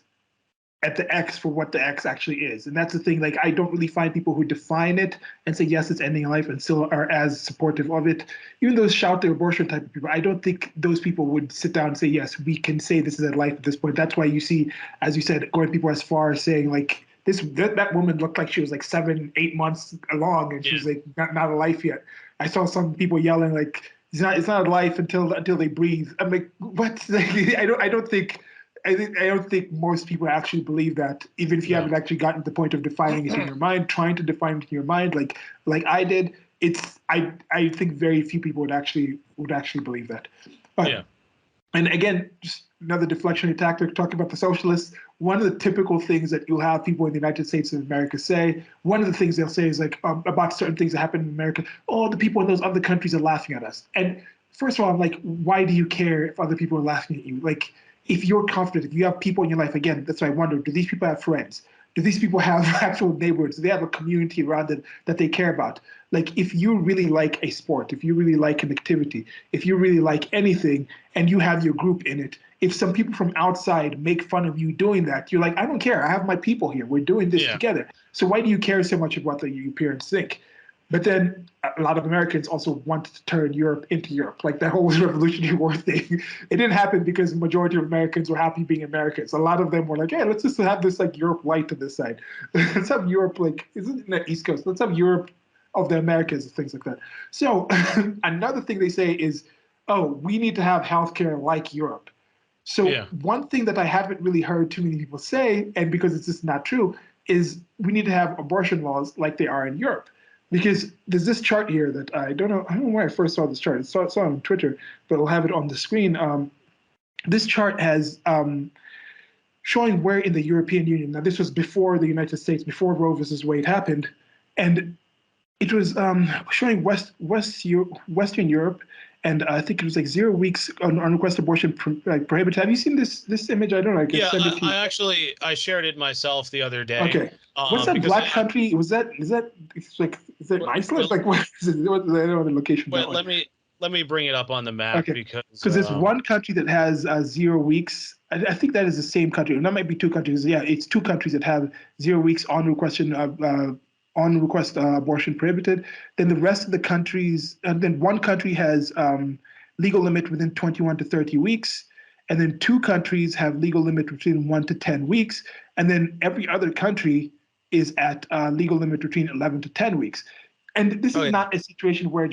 the X for what the X actually is. And that's the thing, like, I don't really find people who define it and say, yes, it's ending life, and still are as supportive of it. Even those shout the abortion type of people, I don't think those people would sit down and say, yes, we can say this is a life at this point. That's why you see, as you said, going people as far as saying, like, that woman looked like she was like 7-8 months along, and she was like not a life yet. I saw some people yelling like, it's not a life until they breathe. I'm like, what? I don't think most people actually believe that, even if you haven't actually gotten to the point of defining it in your mind, trying to define it in your mind, like I did. I think very few people would actually believe that. But, and again, just another deflectionary tactic, talking about the socialists. One of the typical things that you'll have people in the United States of America say, one of the things they'll say is like about certain things that happen in America, oh, the people in those other countries are laughing at us. And first of all, I'm like, why do you care if other people are laughing at you? Like, if you're confident, if you have people in your life, again, that's why I wonder, do these people have friends? Do these people have actual neighborhoods? Do they have a community around them that they care about? Like, if you really like a sport, if you really like an activity, if you really like anything, and you have your group in it, if some people from outside make fun of you doing that, you're like, I don't care. I have my people here. We're doing this together. So why do you care so much about what your parents think? But then a lot of Americans also wanted to turn Europe into Europe, like that whole Revolutionary War thing. It didn't happen because the majority of Americans were happy being Americans. A lot of them were like, hey, let's just have this like Europe light to this side. Let's have Europe like, isn't it East Coast? Let's have Europe of the Americas and things like that. So another thing they say is, oh, we need to have healthcare like Europe. So one thing that I haven't really heard too many people say, and because it's just not true, is we need to have abortion laws like they are in Europe. Because there's this chart here that I don't know where I first saw this chart. I saw it on Twitter, but I'll have it on the screen. This chart has showing where in the European Union, now this was before the United States, before Roe vs. Wade happened, and it was showing Western Europe, and I think it was like 0 weeks on request abortion prohibited. Have you seen this image? I don't know. I shared it myself the other day. Okay. What's that black country? Is that Iceland? Like, what is it? I don't know the location. Wait, let me bring it up on the map, because there's one country that has 0 weeks. I think that is the same country. And that might be two countries. Yeah, it's two countries that have 0 weeks on request abortion prohibited. Then the rest of the countries, and then one country has legal limit within 21 to 30 weeks. And then two countries have legal limit between 1 to 10 weeks. And then every other country is at legal limit between 11 to 10 weeks. And this is not a situation where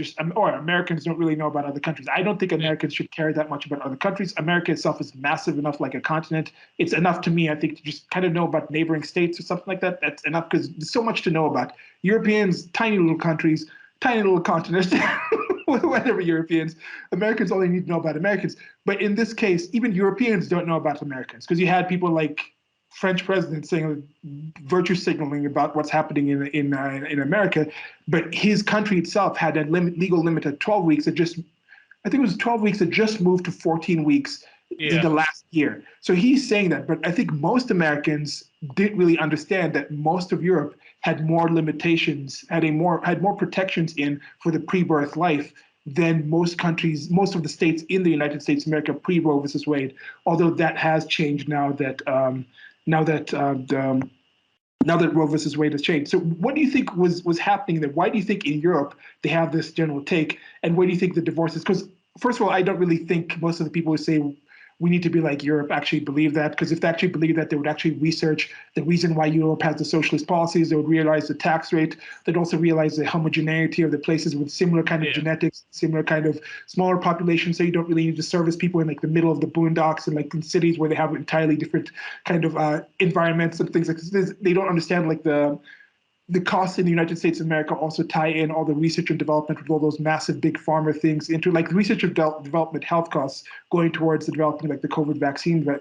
Americans don't really know about other countries. I don't think Americans should care that much about other countries. America itself is massive enough, like a continent. It's enough to me, I think, to just kind of know about neighboring states or something like that. That's enough, because there's so much to know about. Europeans, tiny little countries, tiny little continents, whatever Europeans. Americans only need to know about Americans. But in this case, even Europeans don't know about Americans, because you had people like French president saying virtue signaling about what's happening in America, but his country itself had a legal limit at 12 weeks. I think it was 12 weeks. It just moved to 14 weeks in the last year. So he's saying that, but I think most Americans didn't really understand that most of Europe had more limitations, had more protections in for the pre-birth life than most countries, most of the states in the United States of America pre-Roe versus Wade. Although that has changed now that Roe versus Wade has changed. So what do you think was happening there? Why do you think in Europe they have this general take? And where do you think the divorce is? Because first of all, I don't really think most of the people who say we need to be like Europe actually believe that, because if they actually believe that, they would actually research the reason why Europe has the socialist policies. They would realize the tax rate. They'd also realize the homogeneity of the places with similar kind of genetics, similar kind of smaller population. So you don't really need to service people in like the middle of the boondocks and like in cities where they have entirely different kind of environments and things like this. They don't understand like the costs in the United States of America also tie in all the research and development with all those massive big pharma things into like research and development health costs going towards the developing like the COVID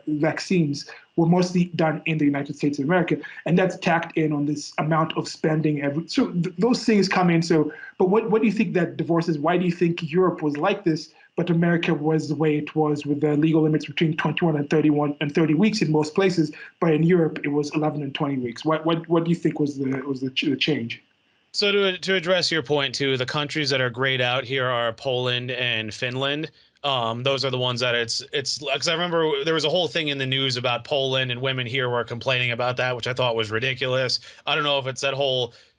vaccines were mostly done in the United States of America. And that's tacked in on this amount of spending. So those things come in. So, but what do you think that divorce is? Why do you think Europe was like this, but America was the way it was with the legal limits between 21 and 30 weeks in most places, but in Europe it was 11 and 20 weeks. What do you think was the change? So to address your point too, the countries that are grayed out here are Poland and Finland. Those are the ones that it's because I remember there was a whole thing in the news about Poland, and women here were complaining about that, which I thought was ridiculous. I don't know if it's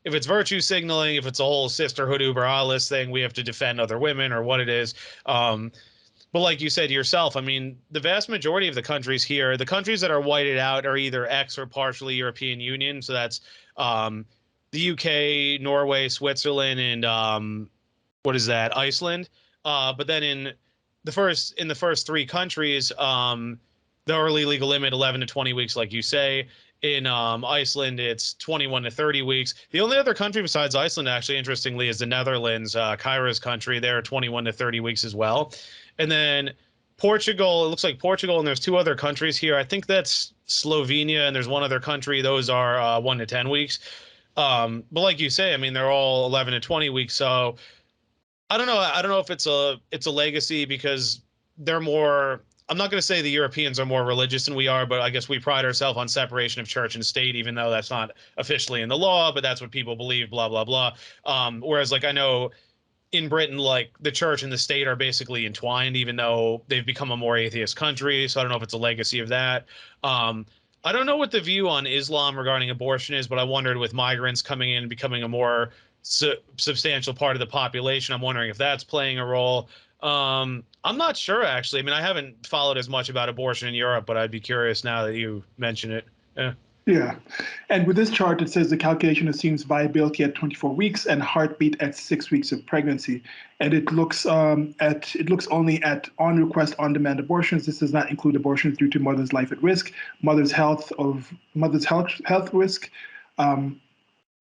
if it's virtue signaling, if it's a whole sisterhood uber alles thing, we have to defend other women, or what it is. But like you said yourself, I mean, the vast majority of the countries here, the countries that are whited out are either ex or partially European Union. So that's the UK, Norway, Switzerland, and Iceland. But then in the first three countries, the early legal limit 11 to 20 weeks, like you say. In Iceland, it's 21 to 30 weeks. The only other country besides Iceland, actually, interestingly, is the Netherlands, Kyra's country. They're 21 to 30 weeks as well. And then Portugal, it looks like Portugal, and there's two other countries here. I think that's Slovenia, and there's one other country. Those are 1 to 10 weeks. But like you say, I mean, they're all 11 to 20 weeks. So I don't know. I don't know if it's a legacy because they're more. I'm not going to say the Europeans are more religious than we are, but I guess we pride ourselves on separation of church and state, even though that's not officially in the law, but that's what people believe, blah, blah, blah. Whereas like I know in Britain, like the church and the state are basically entwined, even though they've become a more atheist country. So I don't know if it's a legacy of that. I don't know what the view on Islam regarding abortion is, but I wondered with migrants coming in and becoming a more substantial part of the population, I'm wondering if that's playing a role. I'm not sure, actually. I mean, I haven't followed as much about abortion in Europe, but I'd be curious now that you mention it. Yeah. And with this chart, it says the calculation assumes viability at 24 weeks and heartbeat at 6 weeks of pregnancy. And it looks only at on-request, on-demand abortions. This does not include abortions due to mother's life at risk, mother's health risk,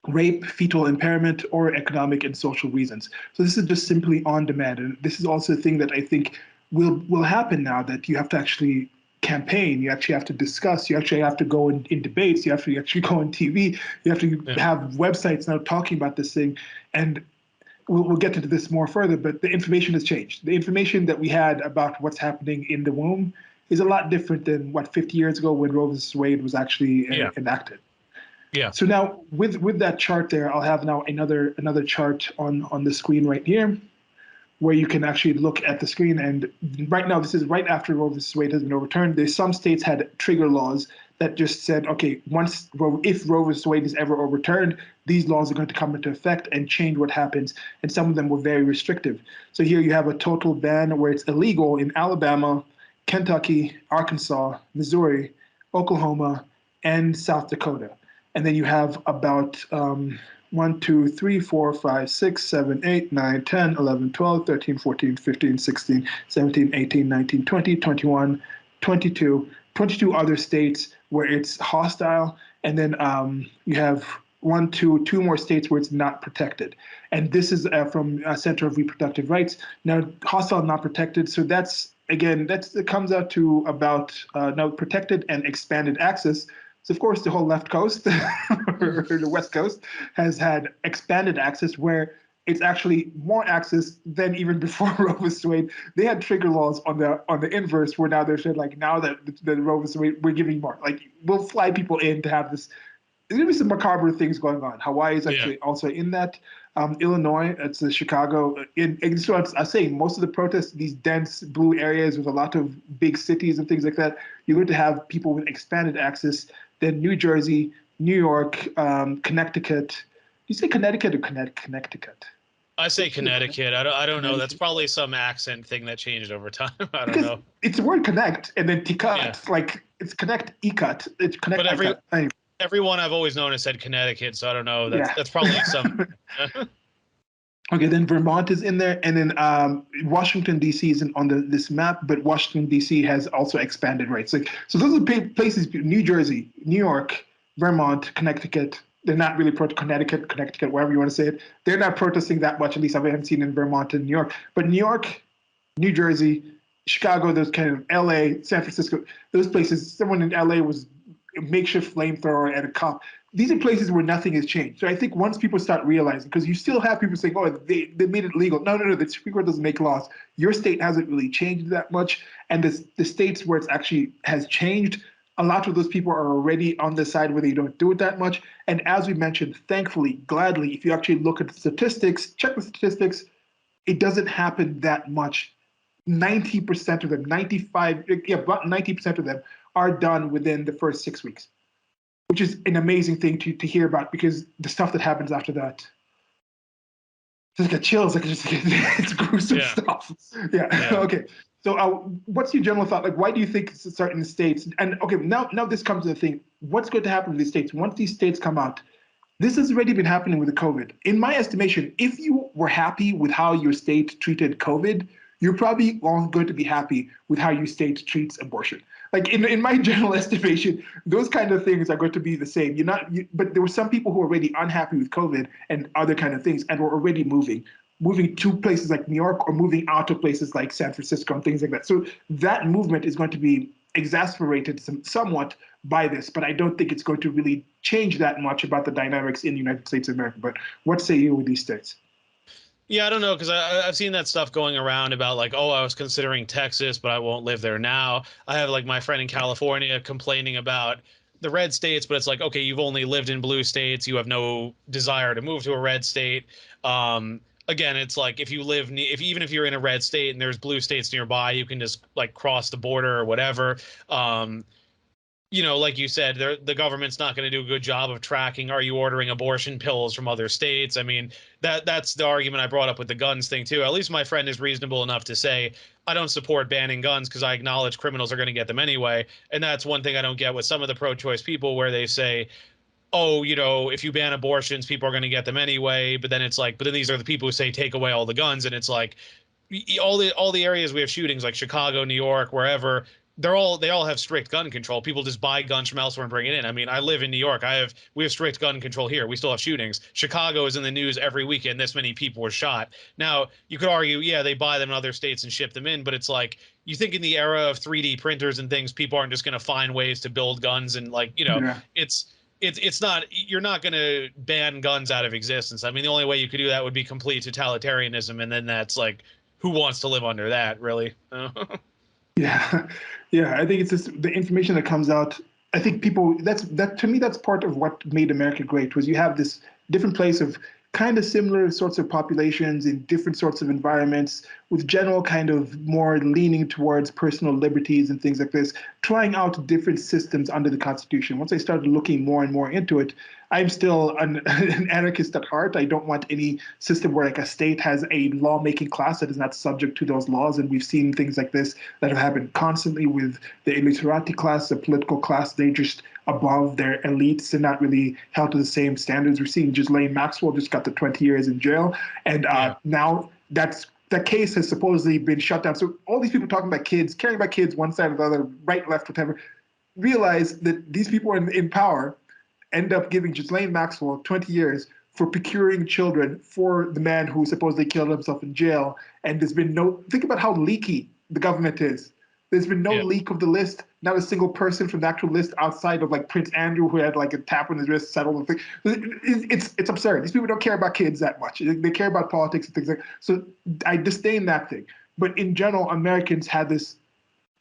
rape, fetal impairment, or economic and social reasons. So this is just simply on demand. And this is also a thing that I think will happen now, that you have to actually campaign, you actually have to discuss, you actually have to go in debates, you have to actually go on TV, you have to have websites now talking about this thing. And we'll get into this more further, but the information has changed. The information that we had about what's happening in the womb is a lot different than what 50 years ago when Roe vs. Wade was actually enacted. Yeah. So now with that chart there, I'll have now another chart on the screen right here, where you can actually look at the screen. And right now, this is right after Roe vs. Wade has been overturned. There's some states had trigger laws that just said, okay, if Roe vs. Wade is ever overturned, these laws are going to come into effect and change what happens. And some of them were very restrictive. So here you have a total ban where it's illegal in Alabama, Kentucky, Arkansas, Missouri, Oklahoma, and South Dakota. And then you have about 1, 2, 3, 4, 5, 6, 7, 8, 9, 10, 11, 12, 13, 14, 15, 16, 17, 18, 19, 20, 21, 22 other states where it's hostile. And then you have two more states where it's not protected. And this is from Center of Reproductive Rights. Now, hostile, not protected. So it comes out to about now protected and expanded access. So of course, the whole left coast or the west coast has had expanded access where it's actually more access than even before Roe vs. Wade. They had trigger laws on the inverse, where now they're saying like, now that the Roe vs. Wade, we're giving more. Like, we'll fly people in to have this. There's gonna be some macabre things going on. Hawaii is actually also in that. Illinois, it's Chicago. And so I'm saying most of the protests, these dense blue areas with a lot of big cities and things like that, you're going to have people with expanded access. Then New Jersey, New York, Connecticut. You say Connecticut or Connecticut? I say Connecticut. I don't know. That's probably some accent thing that changed over time. I don't know. It's the word connect and then ticut. Like, it's connect, icut. It's connect, but everyone I've always known has said Connecticut, so I don't know. That's probably some. Okay, then Vermont is in there, and then Washington D.C. isn't on this map, but Washington D.C. has also expanded rights. So those are the places: New Jersey, New York, Vermont, Connecticut. They're not really Connecticut, wherever you want to say it. They're not protesting that much. At least I haven't seen in Vermont and New York. But New York, New Jersey, Chicago, those kind of L.A., San Francisco, those places. Someone in L.A. was a makeshift flamethrower and a cop. These are places where nothing has changed. So I think once people start realizing, because you still have people saying, oh, they made it legal. No, the Supreme Court doesn't make laws. Your state hasn't really changed that much. And the states where it's actually has changed, a lot of those people are already on the side where they don't do it that much. And as we mentioned, thankfully, gladly, if you actually look at the statistics, check the statistics, it doesn't happen that much. 90% of them, about 90% of them are done within the first 6 weeks, which is an amazing thing to hear about, because the stuff that happens after that, just get chills. Like, it's gruesome stuff. Yeah. Okay. So what's your general thought? Like, why do you think it's certain states? And okay, now this comes to the thing. What's going to happen to these states? Once these states come out, this has already been happening with the COVID. In my estimation, if you were happy with how your state treated COVID, you're probably all going to be happy with how your state treats abortion. Like, in my general estimation, those kind of things are going to be the same. But there were some people who were already unhappy with COVID and other kind of things, and were already moving to places like New York, or moving out to places like San Francisco and things like that. So that movement is going to be exacerbated somewhat by this, but I don't think it's going to really change that much about the dynamics in the United States of America. But what say you with these states? Yeah, I don't know, because I've seen that stuff going around about like, oh, I was considering Texas, but I won't live there now. I have like my friend in California complaining about the red states, but it's like, okay, you've only lived in blue states. You have no desire to move to a red state. Again, it's like if even if you're in a red state and there's blue states nearby, you can just like cross the border or whatever. Like you said, the government's not going to do a good job of tracking. Are you ordering abortion pills from other states? I mean, that's the argument I brought up with the guns thing too. At least my friend is reasonable enough to say, I don't support banning guns because I acknowledge criminals are going to get them anyway. And that's one thing I don't get with some of the pro-choice people, where they say, oh, if you ban abortions, people are going to get them anyway. But then it's like, but then these are the people who say take away all the guns, and it's like all the areas we have shootings, like Chicago, New York, wherever. They all have strict gun control. People just buy guns from elsewhere and bring it in. I mean, I live in New York. We have strict gun control here. We still have shootings. Chicago is in the news every weekend. This many people were shot. Now, you could argue, yeah, they buy them in other states and ship them in, but it's like, you think in the era of 3D printers and things, people aren't just going to find ways to build guns, and like, it's not, you're not going to ban guns out of existence. I mean, the only way you could do that would be complete totalitarianism, and then that's like, who wants to live under that, really? Yeah. I think it's just the information that comes out. I think to me, that's part of what made America great, was you have this different place of kind of similar sorts of populations in different sorts of environments, with general kind of more leaning towards personal liberties and things like this, trying out different systems under the Constitution. Once I started looking more and more into it, I'm still an anarchist at heart. I don't want any system where like a state has a lawmaking class that is not subject to those laws. And we've seen things like this that have happened constantly with the illiterati class, the political class. They're just above their elites and not really held to the same standards. We're seeing Ghislaine Maxwell just got the 20 years in jail. And now that case has supposedly been shut down. So all these people talking about kids, caring about kids, one side or the other, right, left, whatever, realize that these people in power end up giving Ghislaine Maxwell 20 years for procuring children for the man who supposedly killed himself in jail. And there's been think about how leaky the government is. There's been no Yeah. leak of the list. Not a single person from the actual list outside of like Prince Andrew, who had like a tap on his wrist, settled the thing. It's absurd. These people don't care about kids that much. They care about politics and things like that. So I disdain that thing. But in general, Americans had this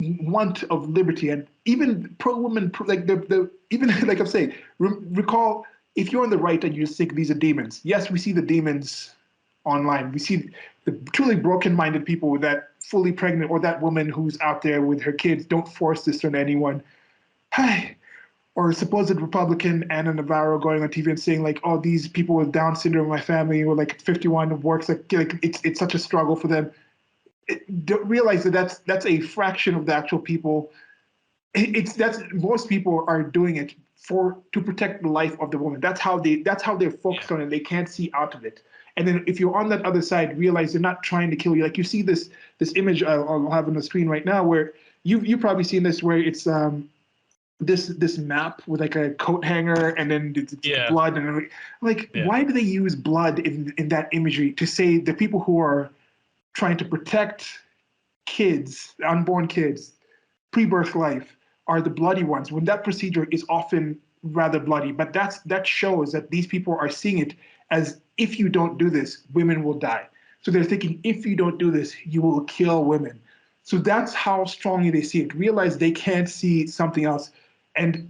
want of liberty, and even pro-women, like the even like I'm saying, recall if you're on the right and you just think these are demons. Yes, we see the demons online. We see the truly broken-minded people that fully pregnant, or that woman who's out there with her kids. Don't force this on anyone. Hi. Or a supposed Republican Anna Navarro going on TV and saying like, "Oh, these people with Down syndrome in my family were like 51 works like it's such a struggle for them." Don't realize that that's a fraction of the actual people. That's most people are doing it to protect the life of the woman. That's how they're focused on it. They can't see out of it. And then if you're on that other side, realize they're not trying to kill you. Like you see this image I'll have on the screen right now, where you've probably seen this, where it's this map with like a coat hanger and then it's blood and like why do they use blood in that imagery to say the people who are trying to protect kids, unborn kids, pre-birth life, are the bloody ones, when that procedure is often rather bloody. But that shows that these people are seeing it as, if you don't do this, women will die. So they're thinking, if you don't do this, you will kill women. So that's how strongly they see it. Realize they can't see something else. And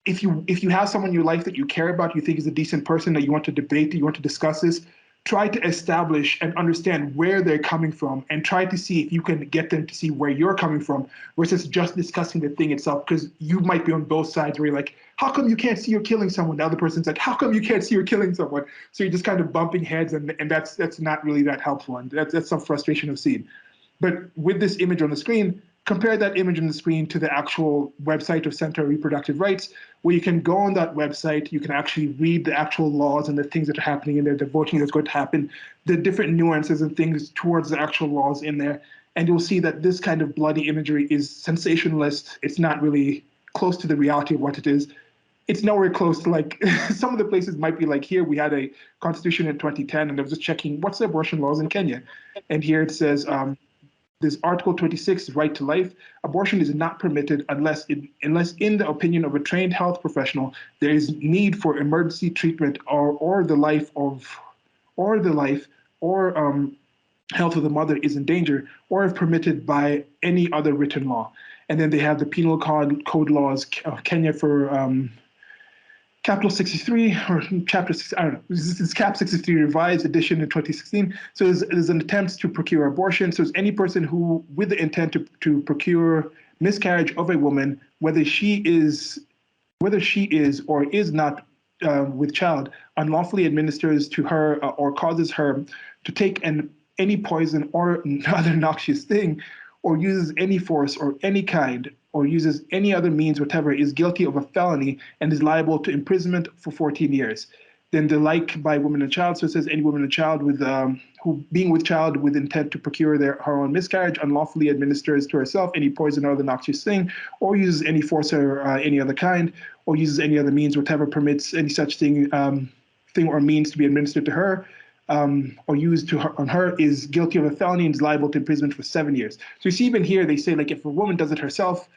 if you have someone in your life that you care about, you think is a decent person, that you want to debate, that you want to discuss this, try to establish and understand where they're coming from, and try to see if you can get them to see where you're coming from, versus just discussing the thing itself. Because you might be on both sides where you're like, how come you can't see you're killing someone? The other person's like, how come you can't see you're killing someone? So you're just kind of bumping heads, and that's not really that helpful, and that's some frustration I've seen. But with this image on the screen, compare that image on the screen to the actual website of Center for Reproductive Rights, where you can go on that website, you can actually read the actual laws and the things that are happening in there, the voting that's going to happen, the different nuances and things towards the actual laws in there. And you'll see that this kind of bloody imagery is sensationalist. It's not really close to the reality of what it is. It's nowhere close to like, some of the places might be like, here we had a constitution in 2010, and I was just checking what's the abortion laws in Kenya. And here it says, this Article 26, right to life. Abortion is not permitted unless in the opinion of a trained health professional, there is need for emergency treatment or the life or health of the mother is in danger, or if permitted by any other written law. And then they have the penal code laws of Kenya for Capital 63 or Chapter 6, I don't know. This is Cap 63 revised edition in 2016. So there's an attempt to procure abortion. So it's any person who, with the intent to procure miscarriage of a woman, whether she is or is not with child, unlawfully administers to her or causes her to take any poison or other noxious thing, or uses any force or any kind, or uses any other means whatever, is guilty of a felony and is liable to imprisonment for 14 years. Then the like by woman and child, so it says any woman and child with who being with child with intent to procure her own miscarriage unlawfully administers to herself any poison or other noxious thing, or uses any force or any other kind, or uses any other means whatever permits any such thing or means to be administered to her, or used on her, is guilty of a felony and is liable to imprisonment for 7 years. So you see, even here they say, like, if a woman does it herself,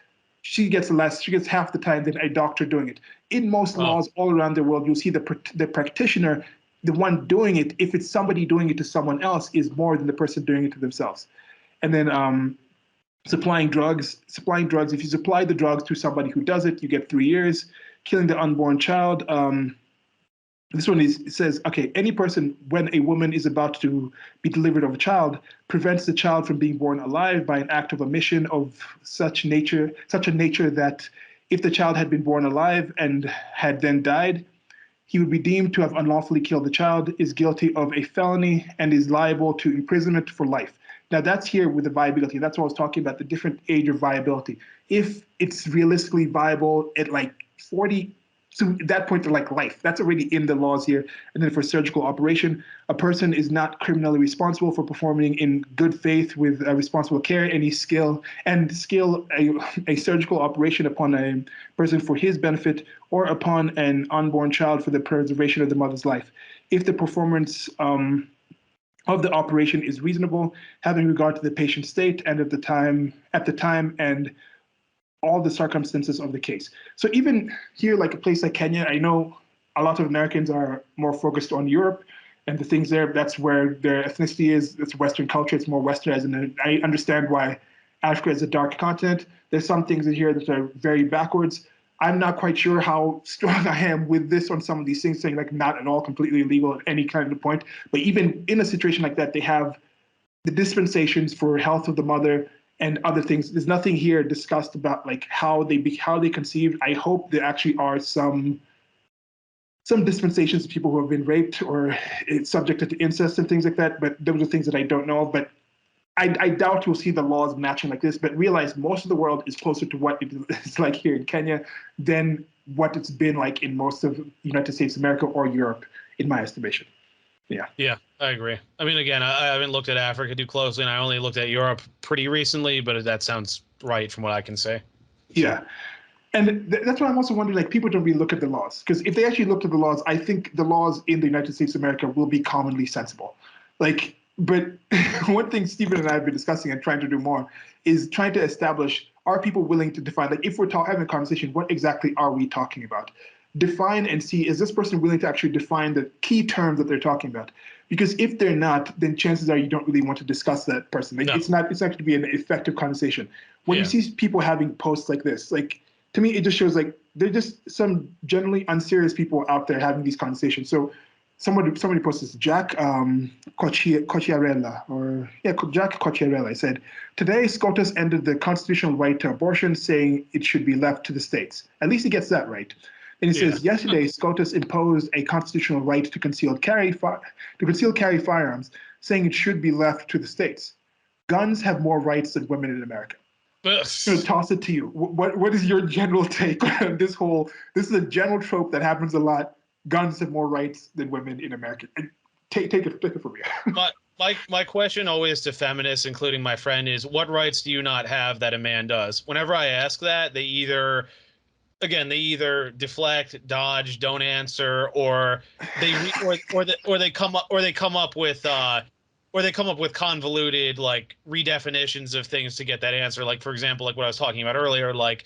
she gets half the time than a doctor doing it. In most laws all around the world, you'll see the practitioner, the one doing it, if it's somebody doing it to someone else, is more than the person doing it to themselves. And then supplying drugs. If you supply the drugs to somebody who does it, you get 3 years. Killing the unborn child. This one it says, okay, any person, when a woman is about to be delivered of a child, prevents the child from being born alive by an act of omission of such a nature that if the child had been born alive and had then died, he would be deemed to have unlawfully killed the child, is guilty of a felony, and is liable to imprisonment for life. Now that's here with the viability. That's what I was talking about, the different age of viability. If it's realistically viable at like 40, so at that point, they're like life. That's already in the laws here. And then for surgical operation, a person is not criminally responsible for performing in good faith with responsible care any skill a surgical operation upon a person for his benefit or upon an unborn child for the preservation of the mother's life. If the performance of the operation is reasonable, having regard to the patient's state and at the time and all the circumstances of the case. So even here, like a place like Kenya, I know a lot of Americans are more focused on Europe and the things there. That's where their ethnicity is. It's Western culture. It's more Westernized. And I understand why Africa is a dark continent. There's some things in here that are very backwards. I'm not quite sure how strong I am with this on some of these things, saying like not at all completely illegal at any kind of point. But even in a situation like that, they have the dispensations for health of the mother and other things. There's nothing here discussed about like how they conceived. I hope there actually are some dispensations of people who have been raped or subjected to incest and things like that. But those are things that I don't know of. But I doubt you'll see the laws matching like this, but realize most of the world is closer to what it is like here in Kenya than what it's been like in most of United States of America or Europe, in my estimation. Yeah. Yeah, I agree. I mean, again, I haven't looked at Africa too closely, and I only looked at Europe pretty recently, but that sounds right from what I can say. Yeah. And that's why I'm also wondering, like, people don't really look at the laws. Because if they actually looked at the laws, I think the laws in the United States of America will be commonly sensible. Like, but one thing Stephen and I have been discussing and trying to do more is trying to establish, are people willing to define, like if we're having a conversation, what exactly are we talking about? Define and see, is this person willing to actually define the key terms that they're talking about? Because if they're not, then chances are you don't really want to discuss that person. Like, no. It's not going to be an effective conversation. When you see people having posts like this, like, to me, it just shows like they're just some generally unserious people out there having these conversations. So somebody posted this, Jack Cocchiarella, Jack Cocchiarella said, today SCOTUS ended the constitutional right to abortion, saying it should be left to the states. At least he gets that right. And he says, yesterday SCOTUS imposed a constitutional right to conceal carry firearms, saying it should be left to the states. Guns have more rights than women in America. I'm going to toss it to you. What is your general take on this whole? This is a general trope that happens a lot. Guns have more rights than women in America. Take it from me. My question always to feminists, including my friend, is what rights do you not have that a man does? Whenever I ask that, they either deflect, dodge, don't answer, or they come up with convoluted like redefinitions of things to get that answer. Like, for example, like what I was talking about earlier, like,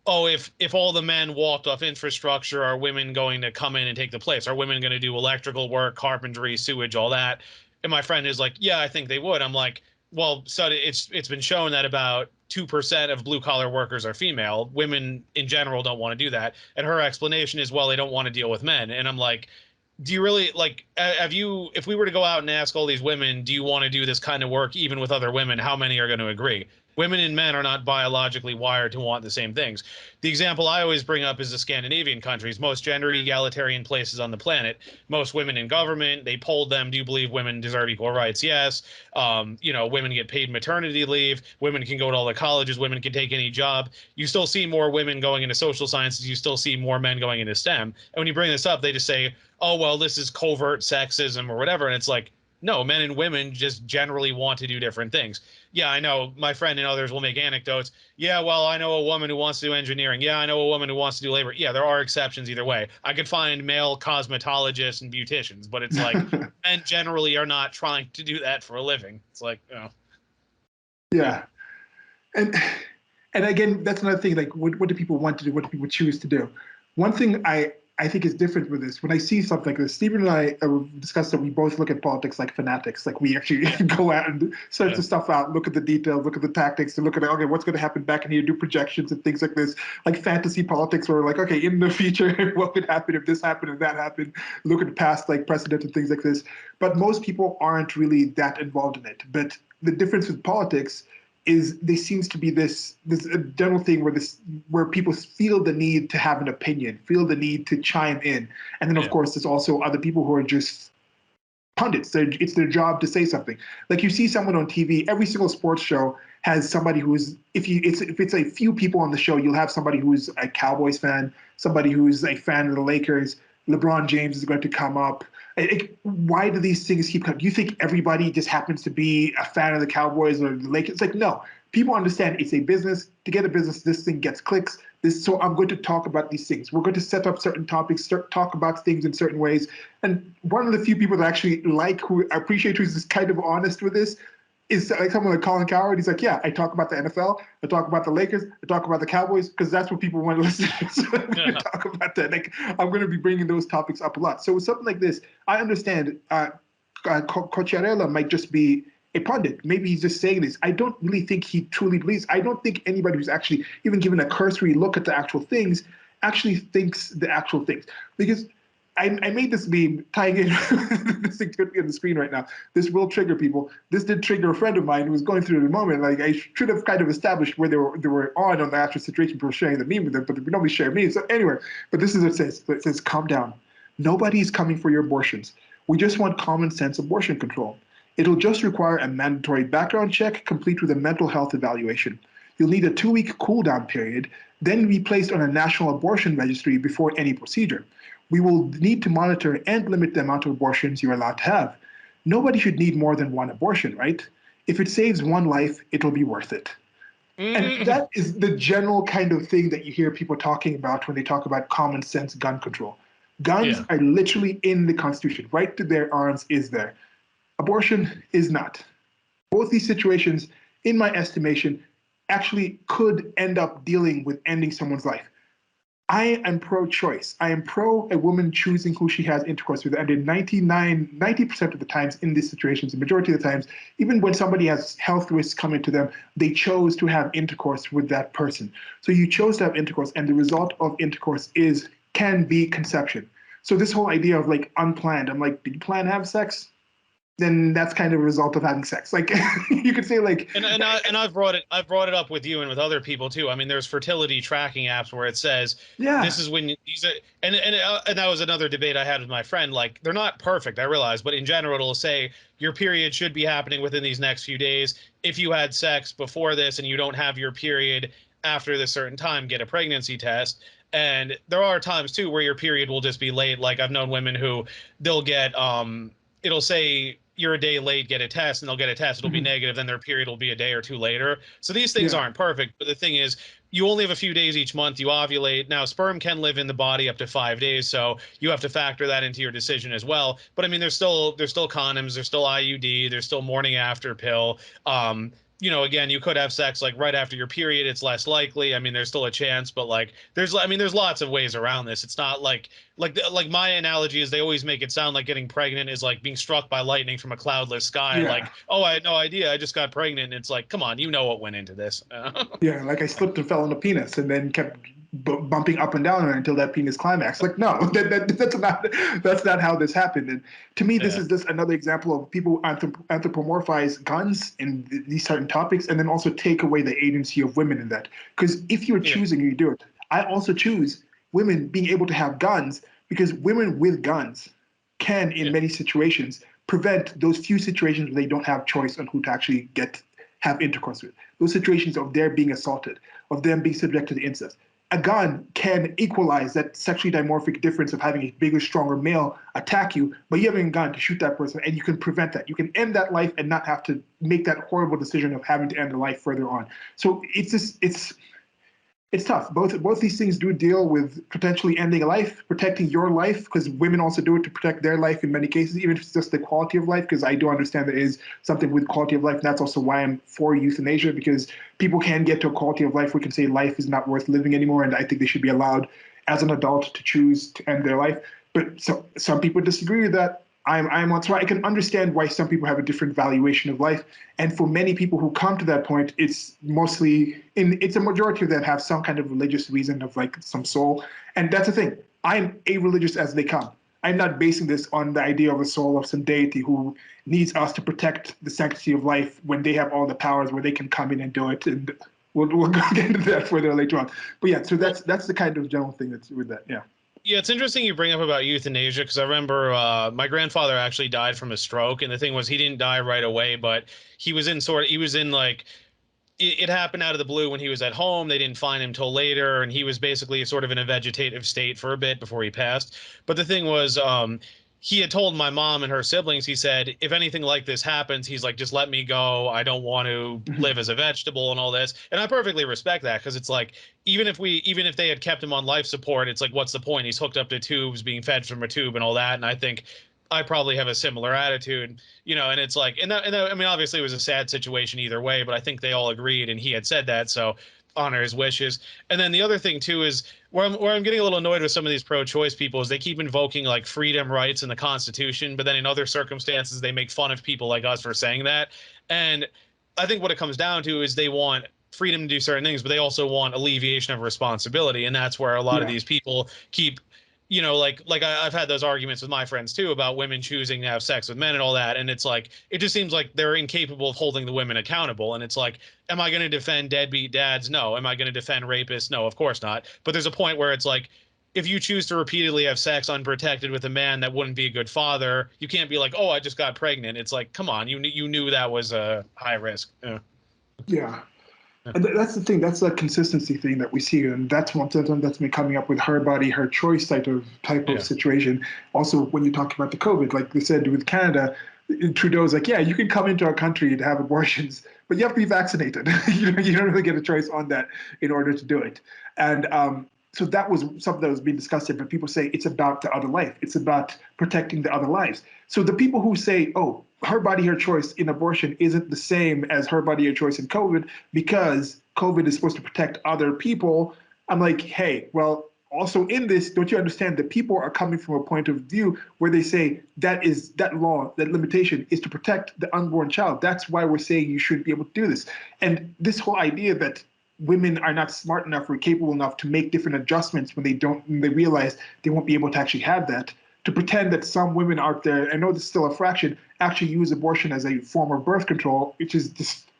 oh, if all the men walked off infrastructure, are women going to come in and take the place? Are women going to do electrical work, carpentry, sewage, all that? And my friend is like, yeah, I think they would. I'm like, well, so it's been shown that about 2% of blue collar workers are female. Women in general don't want to do that. And her explanation is, well, they don't want to deal with men. And I'm like, do you really, like, if we were to go out and ask all these women, do you want to do this kind of work even with other women, how many are going to agree? Women and men are not biologically wired to want the same things. The example I always bring up is the Scandinavian countries, most gender egalitarian places on the planet, most women in government. They polled them. Do you believe women deserve equal rights? Yes. Women get paid maternity leave. Women can go to all the colleges. Women can take any job. You still see more women going into social sciences. You still see more men going into STEM. And when you bring this up, they just say, oh, well, this is covert sexism or whatever. And it's like, no, men and women just generally want to do different things. Yeah, I know my friend and others will make anecdotes. Yeah, well, I know a woman who wants to do engineering. Yeah, I know a woman who wants to do labor. Yeah, there are exceptions either way. I could find male cosmetologists and beauticians, but it's like men generally are not trying to do that for a living. It's like, Yeah. And again, that's another thing. Like, what do people want to do? What do people choose to do? One thing I think is different with this. When I see something like this, Stephen and I discussed that we both look at politics like fanatics. Like, we actually go out and search the stuff out, look at the details, look at the tactics, and look at, okay, what's going to happen back in here, do projections and things like this. Like fantasy politics, where like, okay, in the future, what could happen if this happened and that happened? Look at the past, like precedent and things like this. But most people aren't really that involved in it. But the difference with politics is there seems to be this general thing where people feel the need to have an opinion, feel the need to chime in. And then, of course, there's also other people who are just pundits. It's their job to say something. Like, you see someone on TV, every single sports show has somebody who's, if it's a few people on the show, you'll have somebody who's a Cowboys fan, somebody who's a fan of the Lakers. LeBron James is going to come up. Why do these things keep coming? Do you think everybody just happens to be a fan of the Cowboys or the Lakers? It's like, no. People understand it's a business. To get a business, this thing gets clicks. So I'm going to talk about these things. We're going to set up certain topics, talk about things in certain ways. And one of the few people that actually who I appreciate, who's just kind of honest with this, is like someone like Colin Coward. He's like, yeah, I talk about the NFL, I talk about the Lakers, I talk about the Cowboys, because that's what people want to listen to. So I'm going to talk about that. Like, I'm going to be bringing those topics up a lot. So with something like this, I understand Cocciarella might just be a pundit. Maybe he's just saying this. I don't really think he truly believes. I don't think anybody who's actually even given a cursory look at the actual things actually thinks the actual things. Because I made this meme tying in this thing could be on the screen right now. This will trigger people. This did trigger a friend of mine who was going through the moment. Like, I should have kind of established where they were on the actual situation. People sharing the meme with them, but we normally share memes. So anyway, but this is what it says. It says, calm down. Nobody's coming for your abortions. We just want common sense abortion control. It'll just require a mandatory background check complete with a mental health evaluation. You'll need a 2-week cool-down period, then be placed on a national abortion registry before any procedure. We will need to monitor and limit the amount of abortions you're allowed to have. Nobody should need more than one abortion, right? If it saves one life, it'll be worth it. And that is the general kind of thing that you hear people talking about when they talk about common sense gun control. Guns are literally in the Constitution. Right to bear arms is there. Abortion is not. Both these situations, in my estimation, actually could end up dealing with ending someone's life. I am pro-choice. I am pro a woman choosing who she has intercourse with. And in 90% of the times in these situations, the majority of the times, even when somebody has health risks coming to them, they chose to have intercourse with that person. So you chose to have intercourse, and the result of intercourse can be conception. So this whole idea of like unplanned, I'm like, did you plan to have sex? Then that's kind of a result of having sex. Like, you could say like, and I've brought it up with you and with other people too. I mean, there's fertility tracking apps where it says, this is when these are, and that was another debate I had with my friend. Like, they're not perfect, I realize, but in general, it'll say your period should be happening within these next few days. If you had sex before this and you don't have your period after this certain time, get a pregnancy test. And there are times too where your period will just be late. Like, I've known women who they'll get it'll say you're a day late, get a test, and they'll get a test. It'll be negative, then their period will be a day or two later. So these things aren't perfect, but the thing is, you only have a few days each month. You ovulate. Now, sperm can live in the body up to 5 days, so you have to factor that into your decision as well. But I mean, there's still condoms, there's still IUD, there's still morning after pill. You know, again, you could have sex like right after your period. It's less likely. I mean, there's still a chance, but like, there's lots of ways around this. It's not like my analogy is they always make it sound like getting pregnant is like being struck by lightning from a cloudless sky. Like, oh, I had no idea, I just got pregnant. And it's like, come on, you know what went into this. Like I slipped and fell on a penis and then kept bumping up and down until that penis climax. Like, no, that's not how this happened. And to me, this is just another example of people anthropomorphize guns in these certain topics, and then also take away the agency of women in that. Because if you're choosing, you do it. I also choose women being able to have guns, because women with guns can, in many situations, prevent those few situations where they don't have choice on who to actually have intercourse with. Those situations of their being assaulted, of them being subjected to incest. A gun can equalize that sexually dimorphic difference of having a bigger, stronger male attack you, but you having a gun to shoot that person, and you can prevent that. You can end that life and not have to make that horrible decision of having to end the life further on. So it's tough. Both these things do deal with potentially ending a life, protecting your life, because women also do it to protect their life in many cases, even if it's just the quality of life, because I do understand there is something with quality of life. And that's also why I'm for euthanasia, because people can get to a quality of life where we can say life is not worth living anymore, and I think they should be allowed as an adult to choose to end their life. But some people disagree with that. So I can understand why some people have a different valuation of life. And for many people who come to that point, it's a majority of them have some kind of religious reason of like some soul. And that's the thing. I'm a-religious as they come. I'm not basing this on the idea of a soul of some deity who needs us to protect the sanctity of life when they have all the powers where they can come in and do it. And we'll get into that further later on. But yeah, so that's the kind of general thing that's with that. Yeah. Yeah, it's interesting you bring up about euthanasia, because I remember my grandfather actually died from a stroke, and the thing was he didn't die right away, but he was in like, it happened out of the blue when he was at home. They didn't find him till later, and he was basically sort of in a vegetative state for a bit before he passed. But the thing was, he had told my mom and her siblings, he said, if anything like this happens, he's like, just let me go. I don't want to live as a vegetable and all this. And I perfectly respect that, because it's like, even if they had kept him on life support, it's like, what's the point? He's hooked up to tubes, being fed from a tube and all that. And I think I probably have a similar attitude, and it's like, and that, I mean, obviously it was a sad situation either way, but I think they all agreed, and he had said that. So honor his wishes. And then the other thing too is where I'm getting a little annoyed with some of these pro-choice people is they keep invoking like freedom, rights, in the Constitution, but then in other circumstances they make fun of people like us for saying that. And I think what it comes down to is they want freedom to do certain things, but they also want alleviation of responsibility, and that's where a lot of these people keep, I've had those arguments with my friends too about women choosing to have sex with men and all that, and it's like, it just seems like they're incapable of holding the women accountable. And it's like, am I going to defend deadbeat dads? No. Am I going to defend rapists? No, of course not. But there's a point where it's like, if you choose to repeatedly have sex unprotected with a man that wouldn't be a good father, you can't be like, oh, I just got pregnant. It's like, come on, you knew that was a high risk. Yeah. And that's the thing. That's a consistency thing that we see, and that's one thing that's been coming up with her body, her choice type of situation. Also, when you talk about the COVID, like they said with Canada, Trudeau's like, yeah, you can come into our country and have abortions, but you have to be vaccinated. You don't really get a choice on that in order to do it. And so that was something that was being discussed here, but people say it's about the other life. It's about protecting the other lives. So the people who say, oh, her body, her choice in abortion isn't the same as her body, her choice in COVID because COVID is supposed to protect other people. I'm like, hey, well, also in this, don't you understand that people are coming from a point of view where they say that law, that limitation is to protect the unborn child. That's why we're saying you shouldn't be able to do this. And this whole idea that women are not smart enough or capable enough to make different adjustments when they realize they won't be able to actually have that, to pretend that some women out there, I know this is still a fraction, actually use abortion as a form of birth control, which is just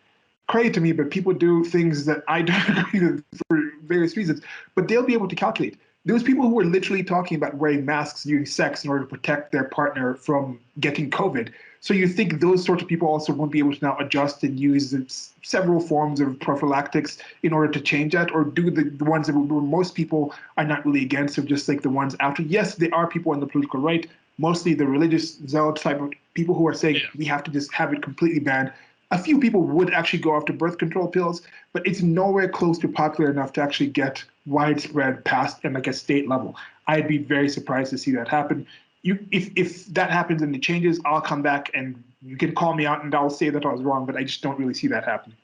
crazy to me, but people do things that I don't agree with for various reasons, but they'll be able to calculate. Those people who are literally talking about wearing masks during sex in order to protect their partner from getting COVID. So you think those sorts of people also won't be able to now adjust and use several forms of prophylactics in order to change that, or do the ones that most people are not really against, or just like the ones after? Yes, there are people on the political right, mostly the religious zealot type of people who are saying we have to just have it completely banned. A few people would actually go after birth control pills, but it's nowhere close to popular enough to actually get widespread passed at like a state level. I'd be very surprised to see that happen. If that happens and it changes, I'll come back and you can call me out and I'll say that I was wrong, but I just don't really see that happening.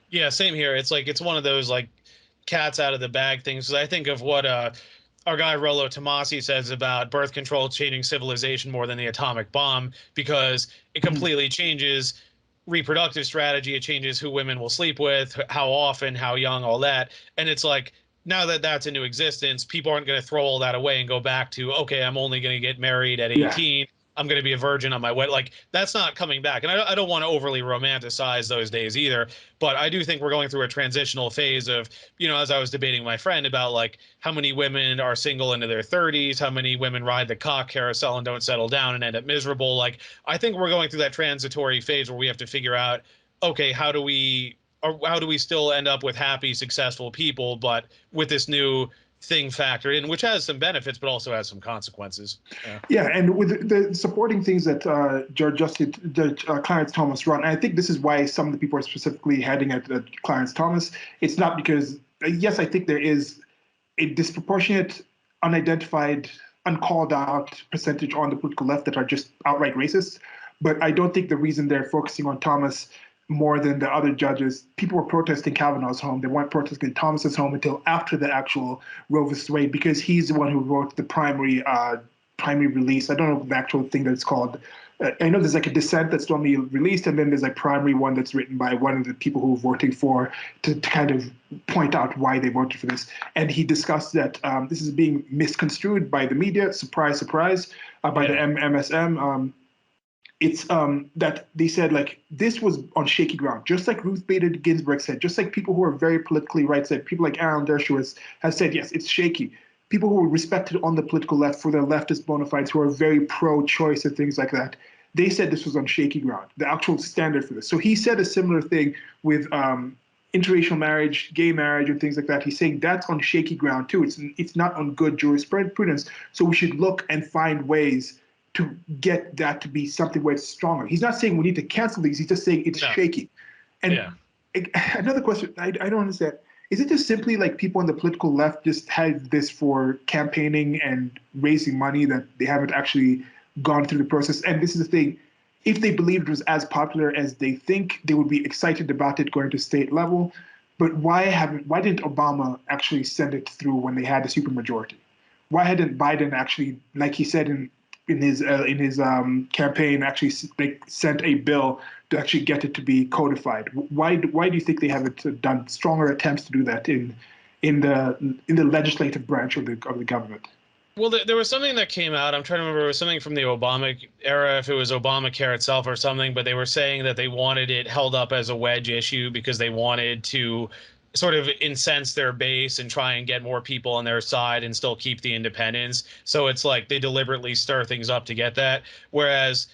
Yeah, same here. It's like, it's one of those like cats out of the bag things. I think of what our guy Rollo Tomasi says about birth control changing civilization more than the atomic bomb, because it completely changes reproductive strategy. It changes who women will sleep with, how often, how young, all that. And it's like, now that that's into existence, people aren't going to throw all that away and go back to, okay, I'm only going to get married at 18. Yeah. I'm going to be a virgin on my wedding. Like, that's not coming back. And I don't want to overly romanticize those days either, but I do think we're going through a transitional phase of, as I was debating with my friend about like how many women are single into their 30s, how many women ride the cock carousel and don't settle down and end up miserable. Like, I think we're going through that transitory phase where we have to figure out, okay, how do we still end up with happy, successful people, but with this new thing factored in, which has some benefits, but also has some consequences. Yeah, and with the supporting things that Judge Clarence Thomas run, and I think this is why some of the people are specifically heading at Clarence Thomas. It's not because, yes, I think there is a disproportionate, unidentified, uncalled out percentage on the political left that are just outright racist, but I don't think the reason they're focusing on Thomas more than the other judges. People were protesting Kavanaugh's home. They weren't protesting Thomas's home until after the actual Roe vs. Wade, because he's the one who wrote the primary release. I don't know the actual thing that it's called. I know there's like a dissent that's only released, and then there's a primary one that's written by one of the people who were voting for to kind of point out why they voted for this. And he discussed that this is being misconstrued by the media. Surprise, surprise, by the MSM. It's that they said like this was on shaky ground, just like Ruth Bader Ginsburg said, just like people who are very politically right said, people like Aaron Dershowitz has said, yes, it's shaky. People who are respected on the political left for their leftist bona fides, who are very pro-choice and things like that, they said this was on shaky ground, the actual standard for this. So he said a similar thing with interracial marriage, gay marriage, and things like that. He's saying that's on shaky ground too. It's not on good jurisprudence. So we should look and find ways to get that to be something where it's stronger. He's not saying we need to cancel these. He's just saying it's shaky. And another question I don't understand. Is it just simply like people on the political left just had this for campaigning and raising money that they haven't actually gone through the process? And this is the thing. If they believed it was as popular as they think, they would be excited about it going to state level. But why didn't Obama actually send it through when they had the supermajority? Why hadn't Biden actually, like he said in his campaign, actually sent a bill to actually get it to be codified? Why do you think they haven't done stronger attempts to do that in the legislative branch of the government? Well, there was something that came out. I'm trying to remember. It was something from the Obama era, if it was Obamacare itself or something. But they were saying that they wanted it held up as a wedge issue because they wanted to sort of incense their base and try and get more people on their side and still keep the independents. So it's like they deliberately stir things up to get that. Whereas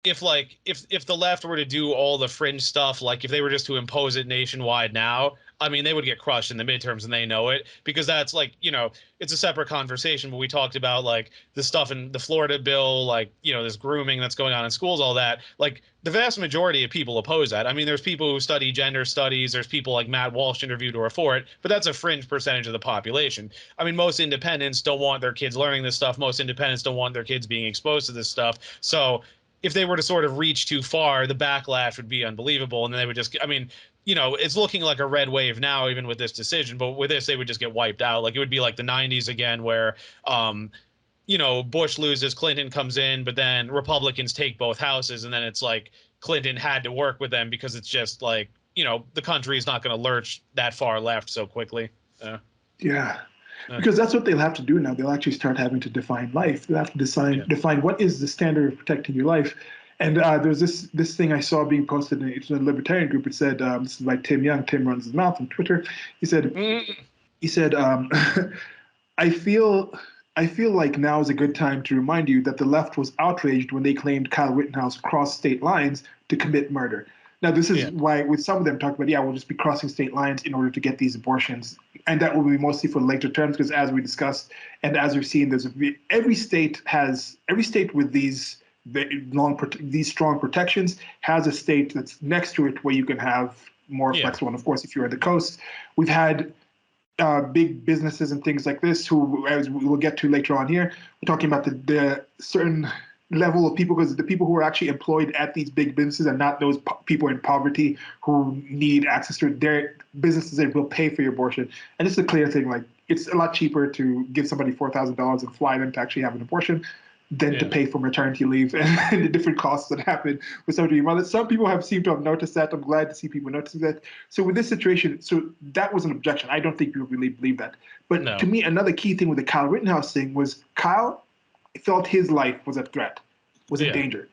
if the left were to do all the fringe stuff, like if they were just to impose it nationwide now, I mean, they would get crushed in the midterms and they know it, because that's like, it's a separate conversation. But we talked about like the stuff in the Florida bill, like, this grooming that's going on in schools, all that. Like the vast majority of people oppose that. I mean, there's people who study gender studies. There's people like Matt Walsh interviewed who are for it, but that's a fringe percentage of the population. I mean, most independents don't want their kids learning this stuff. Most independents don't want their kids being exposed to this stuff. So if they were to sort of reach too far, the backlash would be unbelievable. And then they would just, I mean, it's looking like a red wave now, even with this decision. But with this, they would just get wiped out. Like it would be like the 90s again, where, Bush loses, Clinton comes in, but then Republicans take both houses. And then it's like Clinton had to work with them because it's just like, the country is not going to lurch that far left so quickly. Yeah. Because that's what they'll have to do now. They'll actually start having to define life. They'll have to define what is the standard of protecting your life. And there's this thing I saw being posted in a libertarian group. It said, this is by Tim Young. Tim runs his mouth on Twitter. He said, I feel like now is a good time to remind you that the left was outraged when they claimed Kyle Rittenhouse crossed state lines to commit murder. Now, this is why with some of them talk about, we'll just be crossing state lines in order to get these abortions. And that will be mostly for later terms, because as we discussed, and as we've seen, every state with these strong protections has a state that's next to it where you can have more flexible. And of course, if you're at the coast, we've had big businesses and things like this who, as we'll get to later on here, we're talking about the certain level of people, because the people who are actually employed at these big businesses are not those people in poverty who need access to their businesses that will pay for your abortion. And it's a clear thing, like it's a lot cheaper to give somebody $4,000 and fly them to actually have an abortion than to pay for maternity leave and the different costs that happen with some of your mothers. Some people have seemed to have noticed that. I'm glad to see people noticing that. So with this situation, so that was an objection. I don't think people really believe that. But to me, another key thing with the Kyle Rittenhouse thing was Kyle felt his life was a threat, was in danger.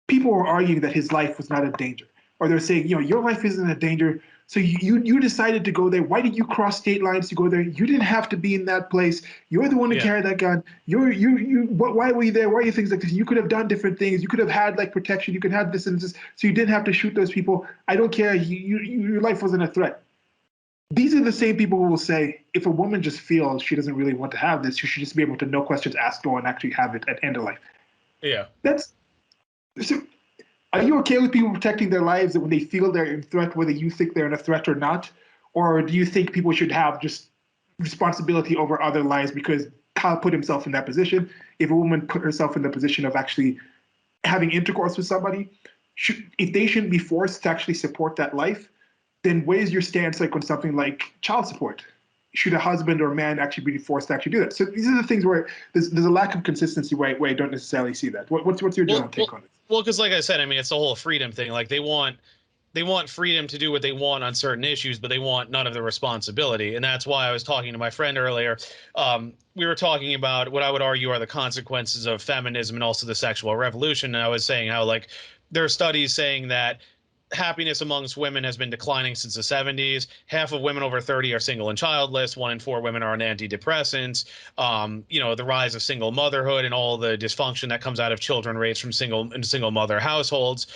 People were arguing that his life was not in danger. Or they're saying, your life isn't in danger, so you decided to go there. Why did you cross state lines to go there? You didn't have to be in that place. You're the one who carried that gun. Why were you there? Why are you things like this? You could have done different things. You could have had like protection. You could have this and this, so you didn't have to shoot those people. I don't care. Your life wasn't a threat. These are the same people who will say, if a woman just feels she doesn't really want to have this, she should just be able to, no questions asked, go and actually have it at end of life. Yeah. So, are you okay with people protecting their lives when they feel they're in threat, whether you think they're in a threat or not? Or do you think people should have just responsibility over other lives because Kyle put himself in that position? If a woman put herself in the position of actually having intercourse with somebody, if they shouldn't be forced to actually support that life, then where's your stance like on something like child support? Should a husband or a man actually be forced to actually do that? So these are the things where there's a lack of consistency where I don't necessarily see that. What's your general take on it? Well, because like I said, I mean, it's the whole freedom thing. Like they want freedom to do what they want on certain issues, but they want none of the responsibility. And that's why I was talking to my friend earlier. We were talking about what I would argue are the consequences of feminism and also the sexual revolution. And I was saying how like there are studies saying that happiness amongst women has been declining since the 70s. Half of women over 30 are single and childless. 1 in 4 women are on antidepressants. The rise of single motherhood and all the dysfunction that comes out of children raised from single mother households.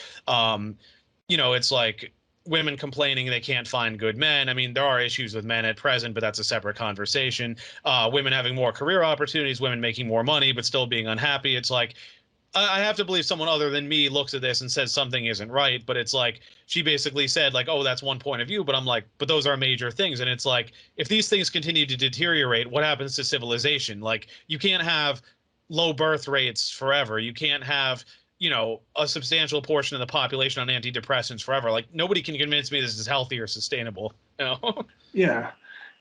It's like women complaining they can't find good men. I mean, there are issues with men at present, but that's a separate conversation. Women having more career opportunities, women making more money, but still being unhappy. It's like, I have to believe someone other than me looks at this and says something isn't right. But it's like, she basically said like, oh, that's one point of view. But I'm like, but those are major things. And it's like, if these things continue to deteriorate, what happens to civilization? Like, you can't have low birth rates forever. You can't have, a substantial portion of the population on antidepressants forever. Like, nobody can convince me this is healthy or sustainable. Yeah.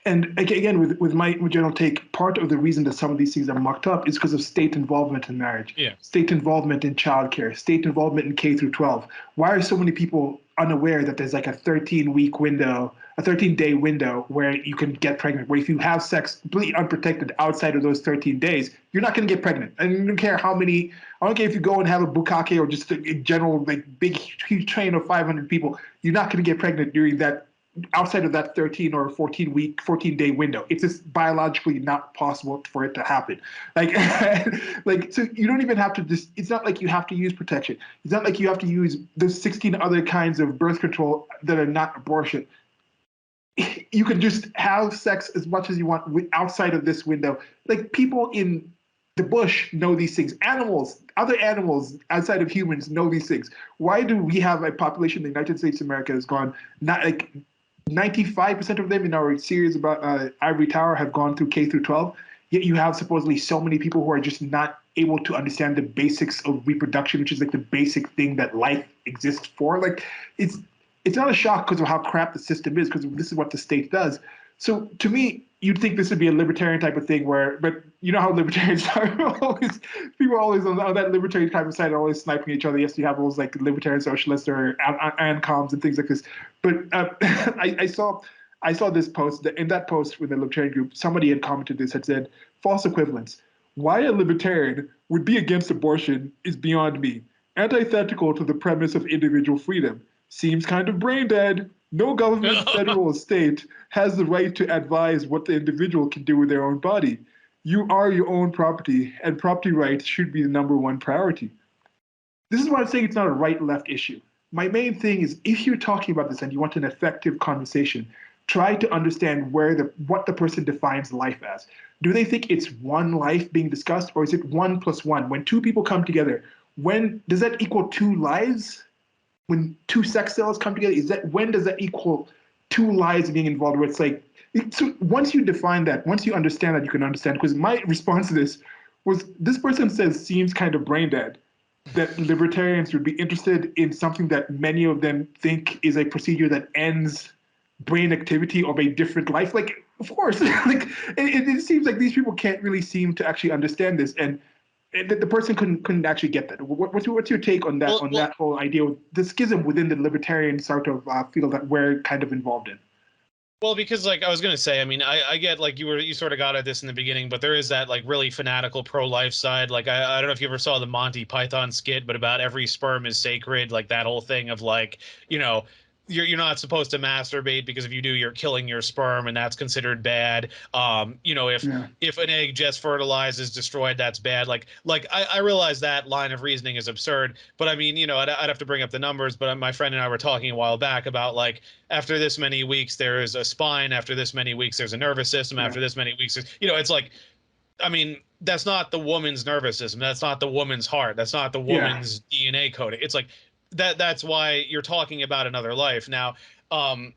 And again, with my general take, part of the reason that some of these things are mucked up is because of state involvement in marriage, state involvement in childcare, state involvement in K through 12. Why are so many people unaware that there's like a 13-week window, a 13-day window where you can get pregnant, where if you have sex completely unprotected outside of those 13 days, you're not going to get pregnant. And I don't care how many, I don't care if you go and have a bukkake or just a general like big, huge train of 500 people, you're not going to get pregnant during that, outside of that 13 or 14-day window. It's just biologically not possible for it to happen. Like, so you don't even have to just, it's not like you have to use protection. It's not like you have to use those 16 other kinds of birth control that are not abortion. You can just have sex as much as you want outside of this window. Like, people in the bush know these things. Animals, other animals outside of humans know these things. Why do we have a population in the United States of America has gone, not like 95% of them in our series about Ivory Tower have gone through K through 12, yet you have supposedly so many people who are just not able to understand the basics of reproduction, which is like the basic thing that life exists for. Like, it's not a shock because of how crap the system is, because this is what the state does. So to me, you'd think this would be a libertarian type of thing but you know how libertarians are. People are always on that libertarian type of side are always sniping each other. Yes, you have those like libertarian socialists or ANCOMs and things like this. But I saw this post. In that post with the libertarian group, somebody had commented this, had said, false equivalence. Why a libertarian would be against abortion is beyond me. Antithetical to the premise of individual freedom. Seems kind of brain dead. No government, federal or state, has the right to advise what the individual can do with their own body. You are your own property, and property rights should be the #1 priority. This is why I'm saying it's not a right-left issue. My main thing is, if you're talking about this and you want an effective conversation, try to understand what the person defines life as. Do they think it's one life being discussed, or is it 1 + 1? When two people come together, does that equal 2 lives? When 2 sex cells come together, when does that equal 2 lives being involved? Where it's like, so once you define that, once you understand that, you can understand. Because my response to this was, this person says seems kind of brain dead, that libertarians would be interested in something that many of them think is a procedure that ends brain activity of a different life. Like, of course, like it seems like these people can't really seem to actually understand this, and the person couldn't actually get that. What's your take on that, that whole idea of the schism within the libertarian sort of field that we're kind of involved in? Well, because like I was gonna say, I mean, I get like you sort of got at this in the beginning, but there is that like really fanatical pro-life side. Like I don't know if you ever saw the Monty Python skit, but about every sperm is sacred, like that whole thing of like, you're not supposed to masturbate because if you do, you're killing your sperm, and that's considered bad. If an egg just fertilizes destroyed, that's bad. Like I realize that line of reasoning is absurd, but I mean, I'd have to bring up the numbers. But my friend and I were talking a while back about like, after this many weeks there is a spine, after this many weeks there's a nervous system, after this many weeks, it's like, I mean, that's not the woman's nervous system, that's not the woman's heart, that's not the woman's DNA coding. It's like that's why you're talking about another life. Now, then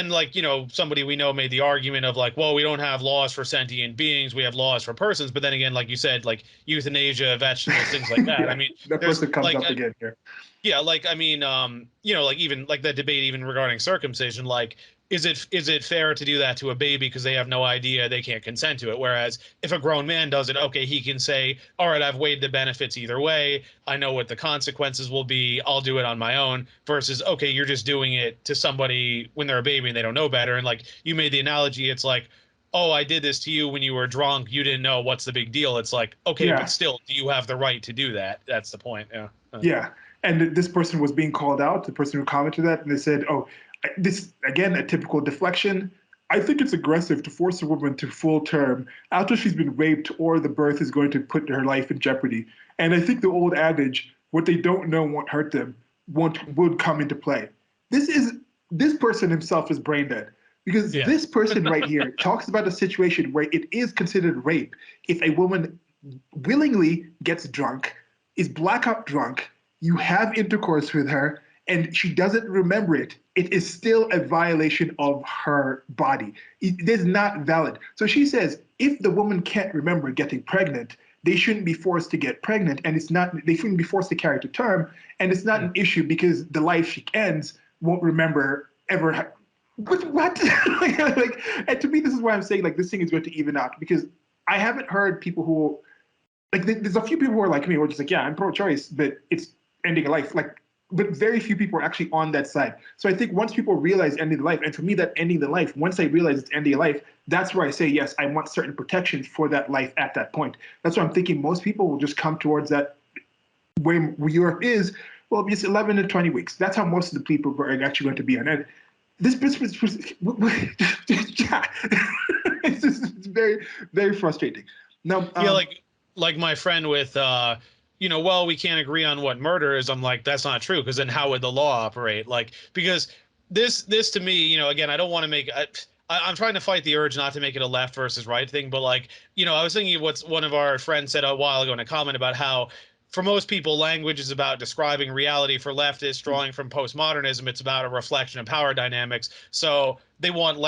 like, somebody we know made the argument of like, well, we don't have laws for sentient beings, we have laws for persons. But then again, like you said, like euthanasia, vegetables, things like that. I mean, that person comes up again here. Yeah, like I mean, like even like that debate even regarding circumcision, like is it fair to do that to a baby because they have no idea, they can't consent to it? Whereas if a grown man does it, okay, he can say, all right, I've weighed the benefits either way, I know what the consequences will be, I'll do it on my own. Versus, okay, you're just doing it to somebody when they're a baby and they don't know better. And like you made the analogy, it's like, oh, I did this to you when you were drunk, you didn't know, what's the big deal? It's like, okay, but still, do you have the right to do that? That's the point. Yeah. And this person was being called out, the person who commented that, and they said, oh, this, again, a typical deflection. I think it's aggressive to force a woman to full term after she's been raped or the birth is going to put her life in jeopardy. And I think the old adage, what they don't know won't hurt them, would come into play. This person himself is brain dead, because this person right here talks about a situation where it is considered rape if a woman willingly gets drunk, is blackout drunk, you have intercourse with her, and she doesn't remember it. It is still a violation of her body. It is not valid. So she says, if the woman can't remember getting pregnant, they shouldn't be forced to get pregnant, and they shouldn't be forced to carry to term, and it's not an issue because the life she ends won't remember ever. What? And to me, this is why I'm saying this thing is going to even out, because I haven't heard people who there's a few people who are like me who are just yeah, I'm pro-choice, but it's ending a life. But very few people are actually on that side. So I think once people realize ending the life, and for me that ending the life, once I realize it's ending a life, that's where I say, yes, I want certain protections for that life at that point. That's why I'm thinking most people will just come towards that where Europe is, well, it's 11 to 20 weeks. That's how most of the people are actually going to be on it. This it's very, very frustrating. Now, like my friend with, well, we can't agree on what murder is. I'm like, that's not true, because then how would the law operate? Because this to me, again, I don't want to make I'm trying to fight the urge not to make it a left versus right thing, but I was thinking of what one of our friends said a while ago in a comment about how for most people, language is about describing reality. For leftists, drawing from postmodernism, it's about a reflection of power dynamics. So they want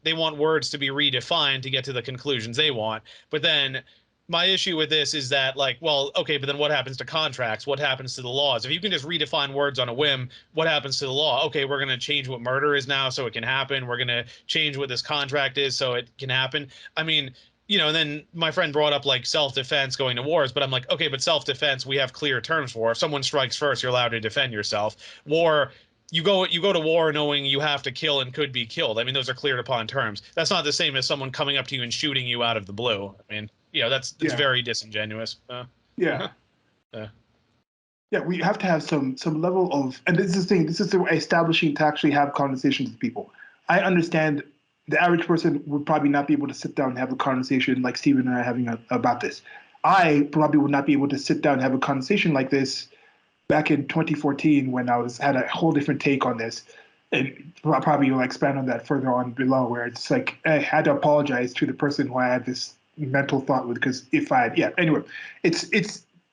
they want words to be redefined to get to the conclusions they want. But then my issue with this is that well, okay, but then what happens to contracts? What happens to the laws? If you can just redefine words on a whim, what happens to the law? Okay, we're going to change what murder is now so it can happen. We're going to change what this contract is so it can happen. I mean, and then my friend brought up self-defense going to wars, but I'm like, okay, but self-defense, we have clear terms for. If someone strikes first, you're allowed to defend yourself. War, you go to war knowing you have to kill and could be killed. I mean, those are cleared upon terms. That's not the same as someone coming up to you and shooting you out of the blue. I mean, that's very disingenuous. Yeah, we have to have some level of, and this is the thing, this is the establishing to actually have conversations with people. I understand the average person would probably not be able to sit down and have a conversation like Stephen and I are having about this. I probably would not be able to sit down and have a conversation like this back in 2014 when I had a whole different take on this. And I'll probably expand on that further on below, where it's I had to apologize to the person who I had this mental thought with, because if I had, anyway, it's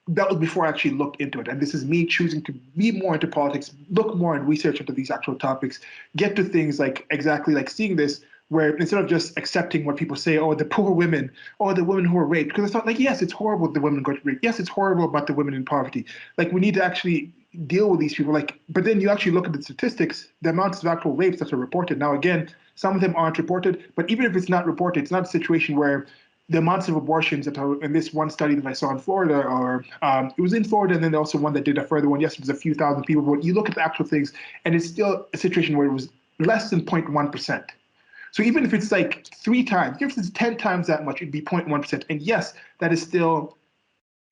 that was before I actually looked into it. And this is me choosing to be more into politics, look more and research into these actual topics, get to things exactly seeing this, where instead of just accepting what people say, oh, the poor women, oh, the women who are raped, because I thought yes, it's horrible the women go to rape. Yes, it's horrible about the women in poverty. We need to actually deal with these people. But then you actually look at the statistics, the amounts of actual rapes that are reported. Now, again, some of them aren't reported, but even if it's not reported, it's not a situation where the amounts of abortions that are in this one study that I saw in Florida, or it was in Florida, and then also one that did a further one. Yes, it was a few thousand people, but you look at the actual things, and it's still a situation where it was less than 0.1%. So even if it's 3 times, if it's 10 times that much, it'd be 0.1%. And yes, that is still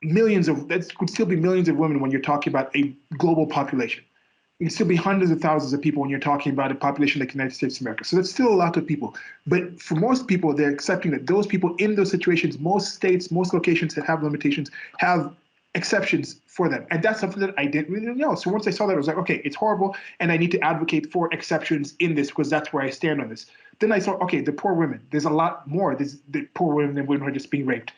that could still be millions of women when you're talking about a global population. It can still be hundreds of thousands of people when you're talking about a population like the United States of America. So that's still a lot of people. But for most people, they're accepting that those people in those situations, most states, most locations that have limitations, have exceptions for them. And that's something that I didn't really know. So once I saw that, I was like, okay, it's horrible, and I need to advocate for exceptions in this, because that's where I stand on this. Then I saw, okay, the poor women, there's a lot more. There's the poor women than women who are just being raped.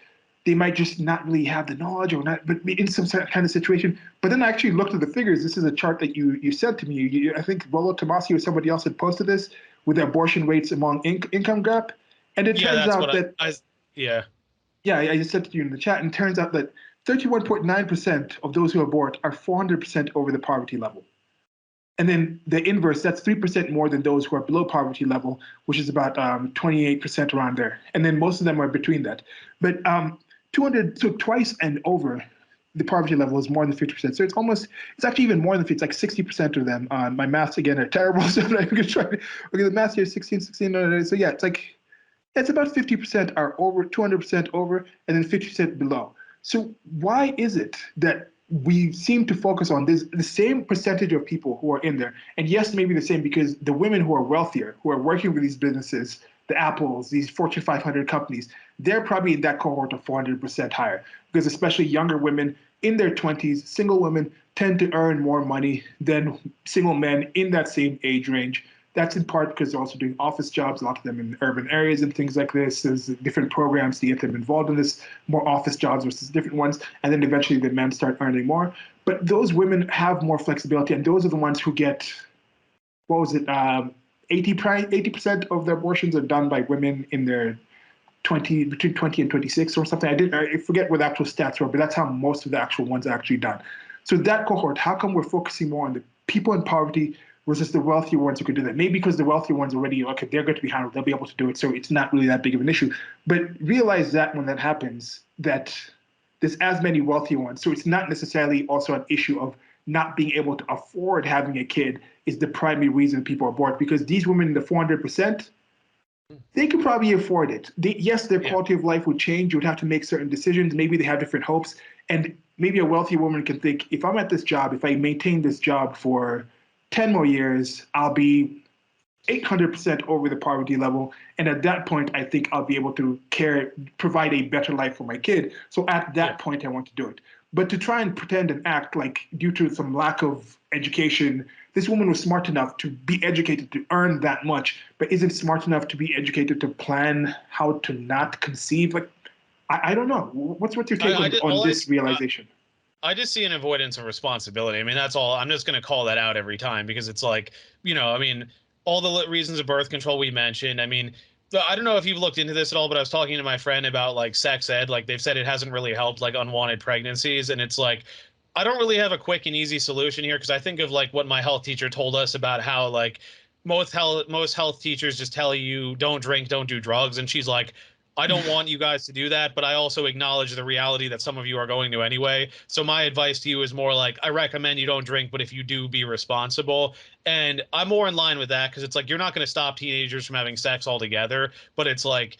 They might just not really have the knowledge, or not, but in some kind of situation. But then I actually looked at the figures. This is a chart that you sent to me. I think Rollo Tomassi or somebody else had posted this with the abortion rates among income gap. And it turns out that I just sent it to you in the chat, and it turns out that 31.9% of those who abort are 400% over the poverty level. And then the inverse, that's 3% more than those who are below poverty level, which is about 28% around there. And then most of them are between that. But 200, so twice and over the poverty level is more than 50%. So it's actually even more than 50%. It's 60% of them. My maths again are terrible, so I'm going to try. Okay, the maths here is 16. So yeah, it's about 50% are over, 200% over, and then 50% below. So why is it that we seem to focus on the same percentage of people who are in there? And yes, maybe the same, because the women who are wealthier, who are working with these businesses, the Apples, these Fortune 500 companies, they're probably in that cohort of 400% higher, because especially younger women in their 20s, single women, tend to earn more money than single men in that same age range. That's in part because they're also doing office jobs, a lot of them in urban areas and things like this. There's different programs to get them involved in this, more office jobs versus different ones. And then eventually the men start earning more. But those women have more flexibility, and those are the ones who get, 80% of their abortions are done by women in their between 20 and 26 or something. I forget what the actual stats were, but that's how most of the actual ones are actually done. So that cohort, how come we're focusing more on the people in poverty versus the wealthier ones who could do that? Maybe because the wealthier ones already, okay, they're going to be handled, they'll be able to do it, so it's not really that big of an issue. But realize that when that happens, that there's as many wealthier ones. So it's not necessarily also an issue of not being able to afford having a kid is the primary reason people abort, because these women in the 400%, they could probably afford it. Yes, their quality of life would change. You would have to make certain decisions. Maybe they have different hopes. And maybe a wealthy woman can think, if I'm at this job, if I maintain this job for 10 more years, I'll be 800% over the poverty level. And at that point, I think I'll be able to provide a better life for my kid. So at that point, I want to do it. But to try and pretend and act like due to some lack of education, this woman was smart enough to be educated to earn that much, but isn't smart enough to be educated to plan how to not conceive. Like, I don't know. What's your take on this realization? I just see an avoidance of responsibility. I mean, that's all. I'm just going to call that out every time because it's like, I mean, all the reasons of birth control we mentioned. I mean, I don't know if you've looked into this at all, but I was talking to my friend about like sex ed. Like they've said it hasn't really helped like unwanted pregnancies. And it's like, I don't really have a quick and easy solution here because I think of like what my health teacher told us about how like most health teachers just tell you don't drink, don't do drugs. And she's like, I don't want you guys to do that, but I also acknowledge the reality that some of you are going to anyway. So my advice to you is more like, I recommend you don't drink, but if you do, be responsible. And I'm more in line with that because it's like, you're not going to stop teenagers from having sex altogether, but it's like,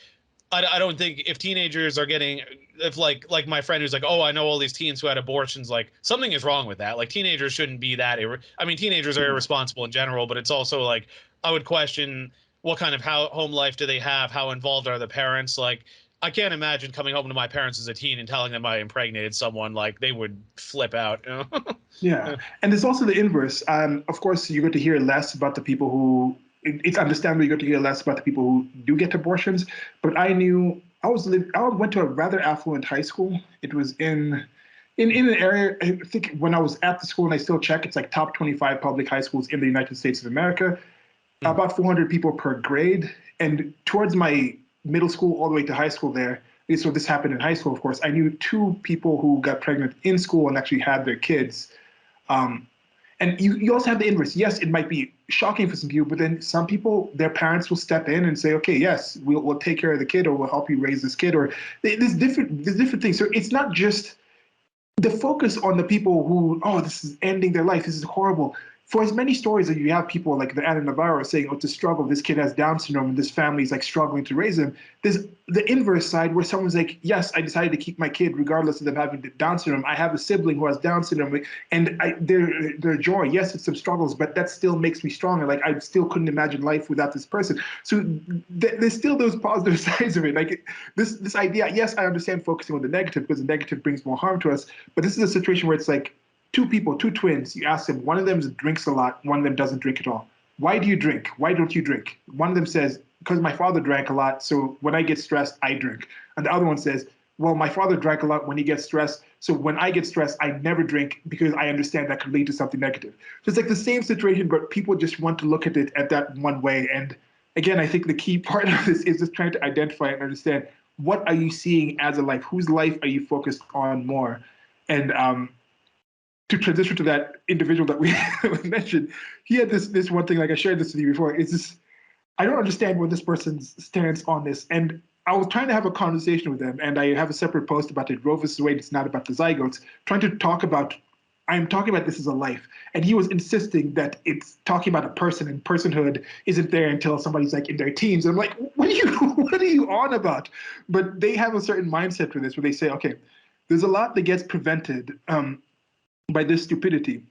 I don't think if teenagers are getting, if like my friend who's like, oh, I know all these teens who had abortions, like something is wrong with that. Like teenagers shouldn't be that. I mean, teenagers are irresponsible in general, but it's also like, I would question what kind of home life do they have? How involved are the parents? Like, I can't imagine coming home to my parents as a teen and telling them I impregnated someone. Like, they would flip out. Yeah. And there's also the inverse. Of course, you get to hear less about the people who, it's understandable you get to hear less about the people who do get abortions. But I went to a rather affluent high school. It was in an area, I think when I was at the school, and I still check, it's like top 25 public high schools in the United States of America. About 400 people per grade. And towards my middle school all the way to high school there, so this happened in high school, of course, I knew 2 people who got pregnant in school and actually had their kids. And you also have the inverse. Yes, it might be shocking for some people, but then some people, their parents will step in and say, okay, yes, we'll take care of the kid, or we'll help you raise this kid, or there's different things. So it's not just the focus on the people who, oh, this is ending their life, this is horrible. For as many stories that you have people like the Anna Navarro saying, oh, it's a struggle, this kid has Down syndrome and this family is like struggling to raise him. There's the inverse side where someone's like, yes, I decided to keep my kid regardless of them having Down syndrome. I have a sibling who has Down syndrome and their joy, yes, it's some struggles, but that still makes me stronger. Like I still couldn't imagine life without this person. So there's still those positive sides of it. Like this idea, yes, I understand focusing on the negative because the negative brings more harm to us, but this is a situation where it's like, 2 people, 2 twins, you ask them, one of them drinks a lot, one of them doesn't drink at all. Why do you drink? Why don't you drink? One of them says, because my father drank a lot, so when I get stressed, I drink. And the other one says, well, my father drank a lot when he gets stressed, so when I get stressed, I never drink because I understand that could lead to something negative. So it's like the same situation, but people just want to look at it at that one way. And again, I think the key part of this is just trying to identify and understand, what are you seeing as a life? Whose life are you focused on more? And to transition to that individual that we mentioned, he had this one thing, like I shared this with you before, it's just, I don't understand where this person's stance on this. And I was trying to have a conversation with them, and I have a separate post about it, Roe vs Wade, it's not about the zygotes, trying to talk about, I'm talking about this as a life. And he was insisting that it's talking about a person, and personhood isn't there until somebody's like in their teens. And I'm like, what are you on about? But they have a certain mindset for this where they say, okay, there's a lot that gets prevented by this stupidity,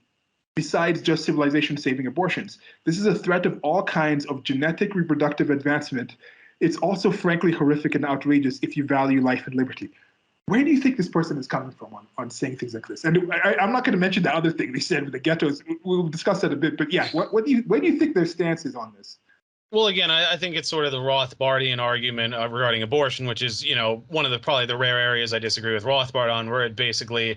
besides just civilization saving abortions. This is a threat of all kinds of genetic reproductive advancement. It's also frankly horrific and outrageous if you value life and liberty. where do you think this person is coming from on saying things like this? And I'm not going to mention the other thing they said with the ghettos. We'll discuss that a bit. But yeah, where do you think their stance is on this? Well, again, I think it's sort of the Rothbardian argument regarding abortion, which is, one of probably the rare areas I disagree with Rothbard on, where it basically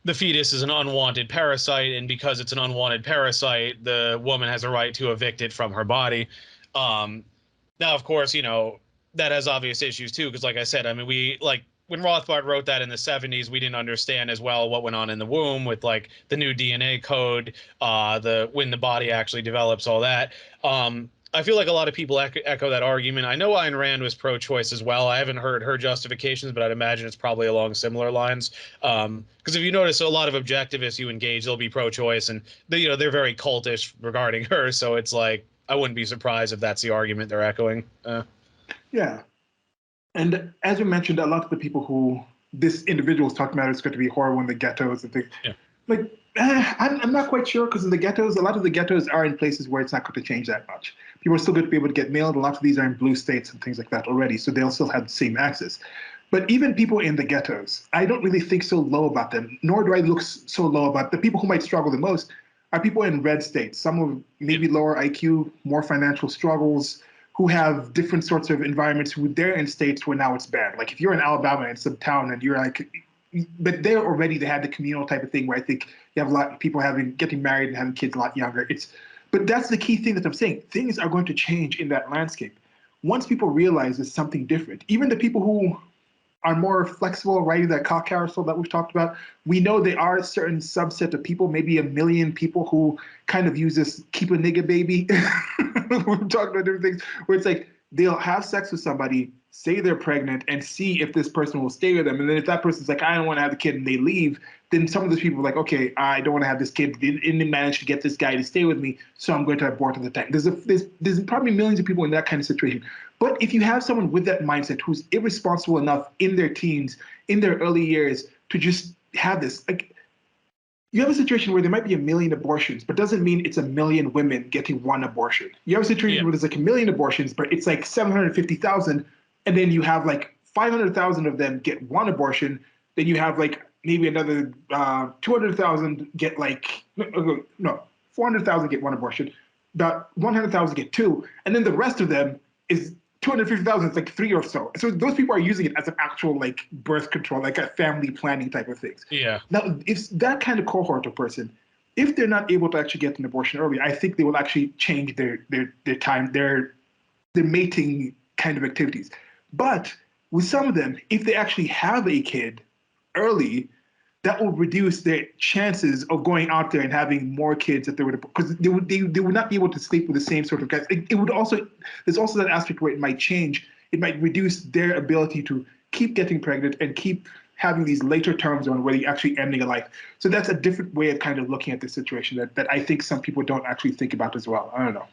the fetus is an unwanted parasite, and because it's an unwanted parasite, the woman has a right to evict it from her body. Now, of course, that has obvious issues too, because like I said, I mean, when Rothbard wrote that in the 70s, we didn't understand as well what went on in the womb with like the new DNA code, when the body actually develops, all that. I feel like a lot of people echo that argument. I know Ayn Rand was pro-choice as well. I haven't heard her justifications, but I'd imagine it's probably along similar lines. Because if you notice, a lot of objectivists you engage, they'll be pro-choice, and they're very cultish regarding her. So it's like I wouldn't be surprised if that's the argument they're echoing. Yeah, and as we mentioned, a lot of the people who this individual is talking about is going to be horrible in the ghettos and things. Yeah. Like, I'm not quite sure, because in the ghettos, a lot of the ghettos are in places where it's not going to change that much. People are still going to be able to get mail. A lot of these are in blue states and things like that already, so they'll still have the same access. But even people in the ghettos, I don't really think so low about them, nor do I look so low about the people who might struggle the most are people in red states, some of maybe lower IQ, more financial struggles, who have different sorts of environments, who they're in states where now it's bad. Like if you're in Alabama in some town and you're like, but there already they had the communal type of thing where I think you have a lot of people getting married and having kids a lot younger. But that's the key thing that I'm saying. Things are going to change in that landscape. Once people realize there's something different, even the people who are more flexible, riding that cock carousel that we've talked about, we know there are a certain subset of people, maybe 1 million people who kind of use this keep a nigga baby. We've talked about different things where it's like they'll have sex with somebody, say they're pregnant, and see if this person will stay with them. And then if that person's like, I don't want to have the kid, and they leave, then some of those people are like, okay, I don't want to have this kid. Didn't manage to get this guy to stay with me, so I'm going to abort at the time. There's probably millions of people in that kind of situation. But if you have someone with that mindset who's irresponsible enough in their teens, in their early years, to just have this, like, you have a situation where there might be 1 million abortions, but doesn't mean it's 1 million women getting one abortion. You have a situation where there's like 1 million abortions, but it's like 750,000, and then you have like 500,000 of them get one abortion. Then you have like maybe another 200,000 get like, no, 400,000 get one abortion, about 100,000 get two, and then the rest of them is 250,000, it's like 3 or so. So those people are using it as an actual like birth control, like a family planning type of things. Yeah. Now, if that kind of cohort of person, if they're not able to actually get an abortion early, I think they will actually change their time, their mating kind of activities. But with some of them, if they actually have a kid early, that will reduce their chances of going out there and having more kids that they would, because they would not be able to sleep with the same sort of guys. It would also, there's also that aspect where it might change. It might reduce their ability to keep getting pregnant and keep having these later terms on where you're actually ending a life. So that's a different way of kind of looking at this situation that I think some people don't actually think about as well. I don't know.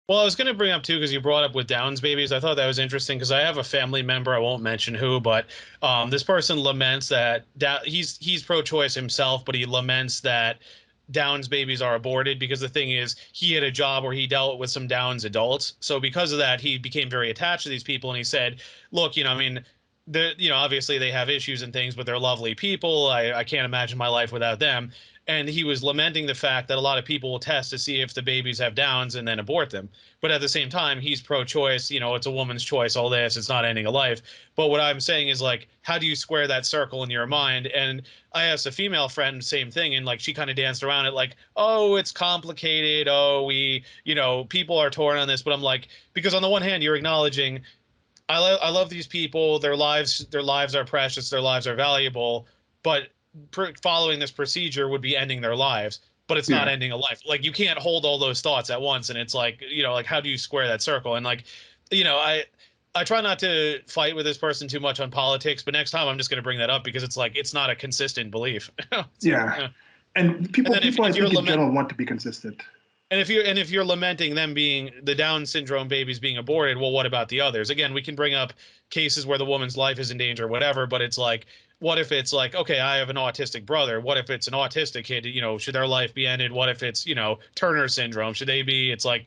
Well, I was going to bring up, too, because you brought up with Downs babies. I thought that was interesting because I have a family member, I won't mention who, but this person laments that he's pro-choice himself, but he laments that Downs babies are aborted because the thing is he had a job where he dealt with some Downs adults. So because of that, he became very attached to these people. And he said, look, I mean, obviously they have issues and things, but they're lovely people. I can't imagine my life without them. And he was lamenting the fact that a lot of people will test to see if the babies have Downs and then abort them. But at the same time, he's pro-choice. It's a woman's choice, all this. It's not ending a life. But what I'm saying is, like, how do you square that circle in your mind? And I asked a female friend, same thing. And, like, she kind of danced around it like, oh, it's complicated. Oh, people are torn on this. But I'm like, because on the one hand, you're acknowledging, I love these people. Their lives are precious. Their lives are valuable. But following this procedure would be ending their lives, but it's not ending a life. Like, you can't hold all those thoughts at once. And it's like, like, how do you square that circle? And like, I try not to fight with this person too much on politics, but next time I'm just going to bring that up because it's like, it's not a consistent belief. And people I think in general want to be consistent. And if you're lamenting them being the Down syndrome babies being aborted, well, what about the others? Again, we can bring up cases where the woman's life is in danger or whatever, but it's like, what if it's like, okay, I have an autistic brother. What if it's an autistic kid? Should their life be ended? What if it's, Turner syndrome? Should they be? It's like,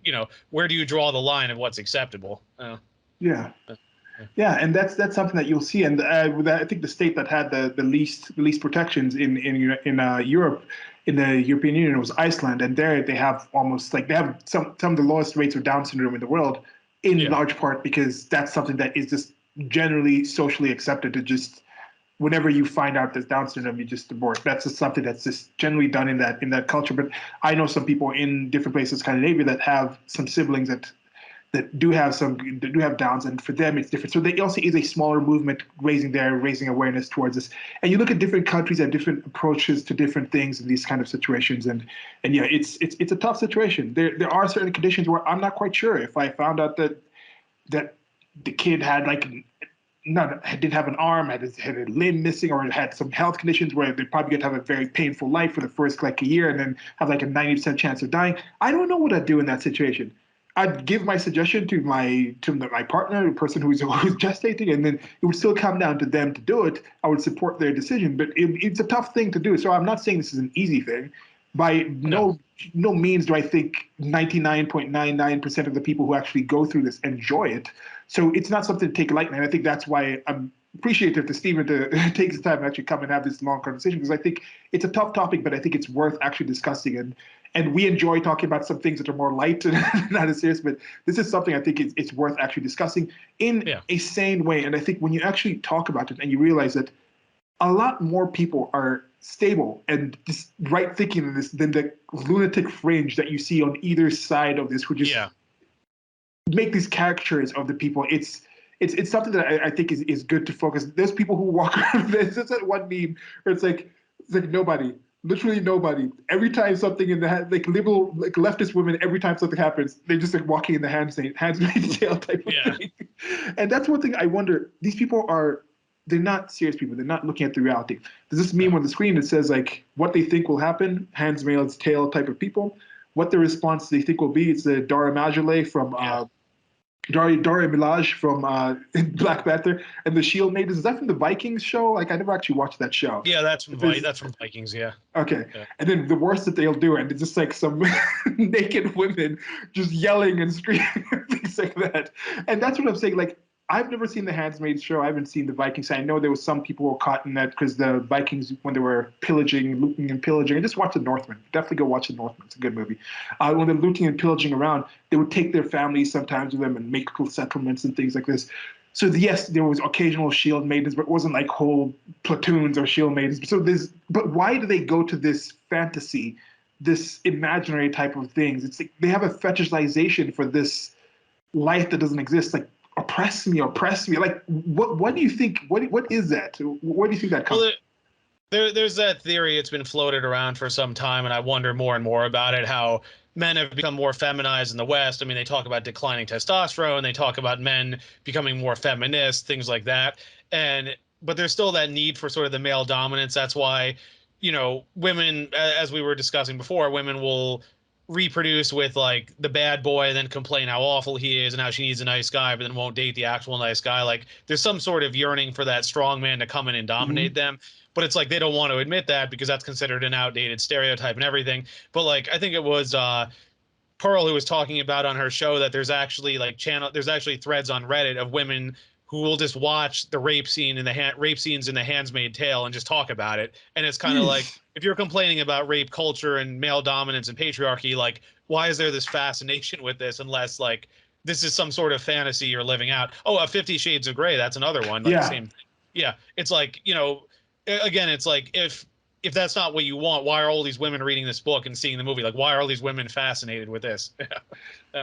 where do you draw the line of what's acceptable? Yeah. Yeah, and that's something that you'll see, and I think the state that had the least protections in Europe, in the European Union, was Iceland, and there they have almost like they have some of the lowest rates of Down syndrome in the world, in large part because that's something that is just generally socially accepted to just whenever you find out there's Down syndrome, you just abort. That's just something that's just generally done in that culture. But I know some people in different places, Scandinavia, that have some siblings that do have Downs, and for them it's different. So there also is a smaller movement raising awareness towards this. And you look at different countries have different approaches to different things in these kind of situations, and yeah, it's a tough situation. There are certain conditions where I'm not quite sure if I found out that the kid had didn't have an arm, had a limb missing, or had some health conditions where they're probably going to have a very painful life for the first a year, and then have a 90% chance of dying. I don't know what I'd do in that situation. I'd give my suggestion to my partner, the person who's gestating, and then it would still come down to them to do it. I would support their decision, but it's a tough thing to do. So I'm not saying this is an easy thing. By no means do I think 99.99% of the people who actually go through this enjoy it. So it's not something to take lightly. And I think that's why I'm appreciative to Stephen to take his time and actually come and have this long conversation, because I think it's a tough topic, but I think it's worth actually discussing. And we enjoy talking about some things that are more light and not as serious, but this is something I think it's worth actually discussing in a sane way. And I think when you actually talk about it and you realize that a lot more people are stable and just right thinking in this than the lunatic fringe that you see on either side of this, who just make these caricatures of the people. It's something that I think is good to focus. There's people who walk around. There's that one meme where it's like nobody. Literally nobody. Every time something in the liberal, leftist women, every time something happens, they're just walking in the handsmaid's tale type of thing. And that's one thing I wonder. These people they're not serious people. They're not looking at the reality. There's this meme on the screen that says what they think will happen, handsmaid's tale type of people. What the response they think will be. It's the Dora Milaje from Dora Milaje from Black Panther, and the Shield Maidens. Is that from the Vikings show? I never actually watched that show. Yeah, that's from Vikings. Yeah. Okay. Yeah. And then the worst that they'll do, and it's just some naked women just yelling and screaming and things like that. And that's what I'm saying. I've never seen the Handmaid's show. I haven't seen the Vikings. I know there was some people who were caught in that because the Vikings, when they were looting and pillaging, and just watch The Northman. Definitely go watch The Northman. It's a good movie. When they're looting and pillaging around, they would take their families sometimes with them and make cool settlements and things like this. So yes, there was occasional shield maidens, but it wasn't like whole platoons or shield maidens. But why do they go to this fantasy, this imaginary type of things? It's they have a fetishization for this life that doesn't exist. Oppress me. What do you think? What is that? Where do you think that comes? Well, there's that theory. It's been floated around for some time, and I wonder more and more about it. How men have become more feminized in the West. I mean, they talk about declining testosterone. They talk about men becoming more feminist, things like that. But there's still that need for sort of the male dominance. That's why, women, as we were discussing before, women will reproduce with the bad boy and then complain how awful he is and how she needs a nice guy, but then won't date the actual nice guy. There's some sort of yearning for that strong man to come in and dominate them, but it's they don't want to admit that because that's considered an outdated stereotype and everything. But I think it was Pearl who was talking about on her show that there's actually there's actually threads on Reddit of women who will just watch the rape scenes in the Handmaid's Tale and just talk about it. And it's kind of if you're complaining about rape culture and male dominance and patriarchy, why is there this fascination with this unless this is some sort of fantasy you're living out? Oh, 50 Shades of Grey, that's another one. Same thing. Yeah. It's again, it's if that's not what you want, why are all these women reading this book and seeing the movie? Why are all these women fascinated with this?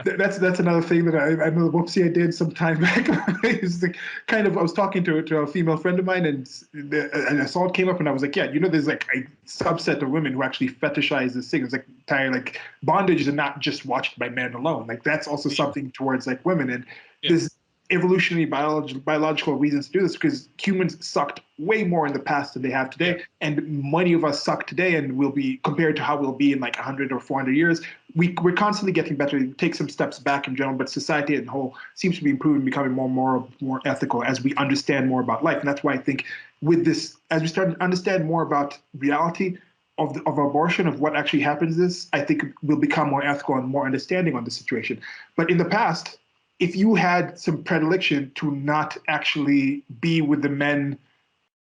That's another thing that I know the whoopsie I did some time back. It's I was talking to a female friend of mine, and an assault came up, and I was like, yeah, there's a subset of women who actually fetishize this thing. It's entire bondage is not just watched by men alone. That's also something towards women, and there's evolutionary biological reasons to do this because humans sucked way more in the past than they have today, and many of us suck today and will be compared to how we'll be in 100 or 400 years. We're constantly getting better. We take some steps back in general, but society as a whole seems to be improving, becoming more ethical as we understand more about life. And that's why I think with this, as we start to understand more about reality of abortion, of what actually happens, I think we'll become more ethical and more understanding on the situation. But in the past, if you had some predilection to not actually be with the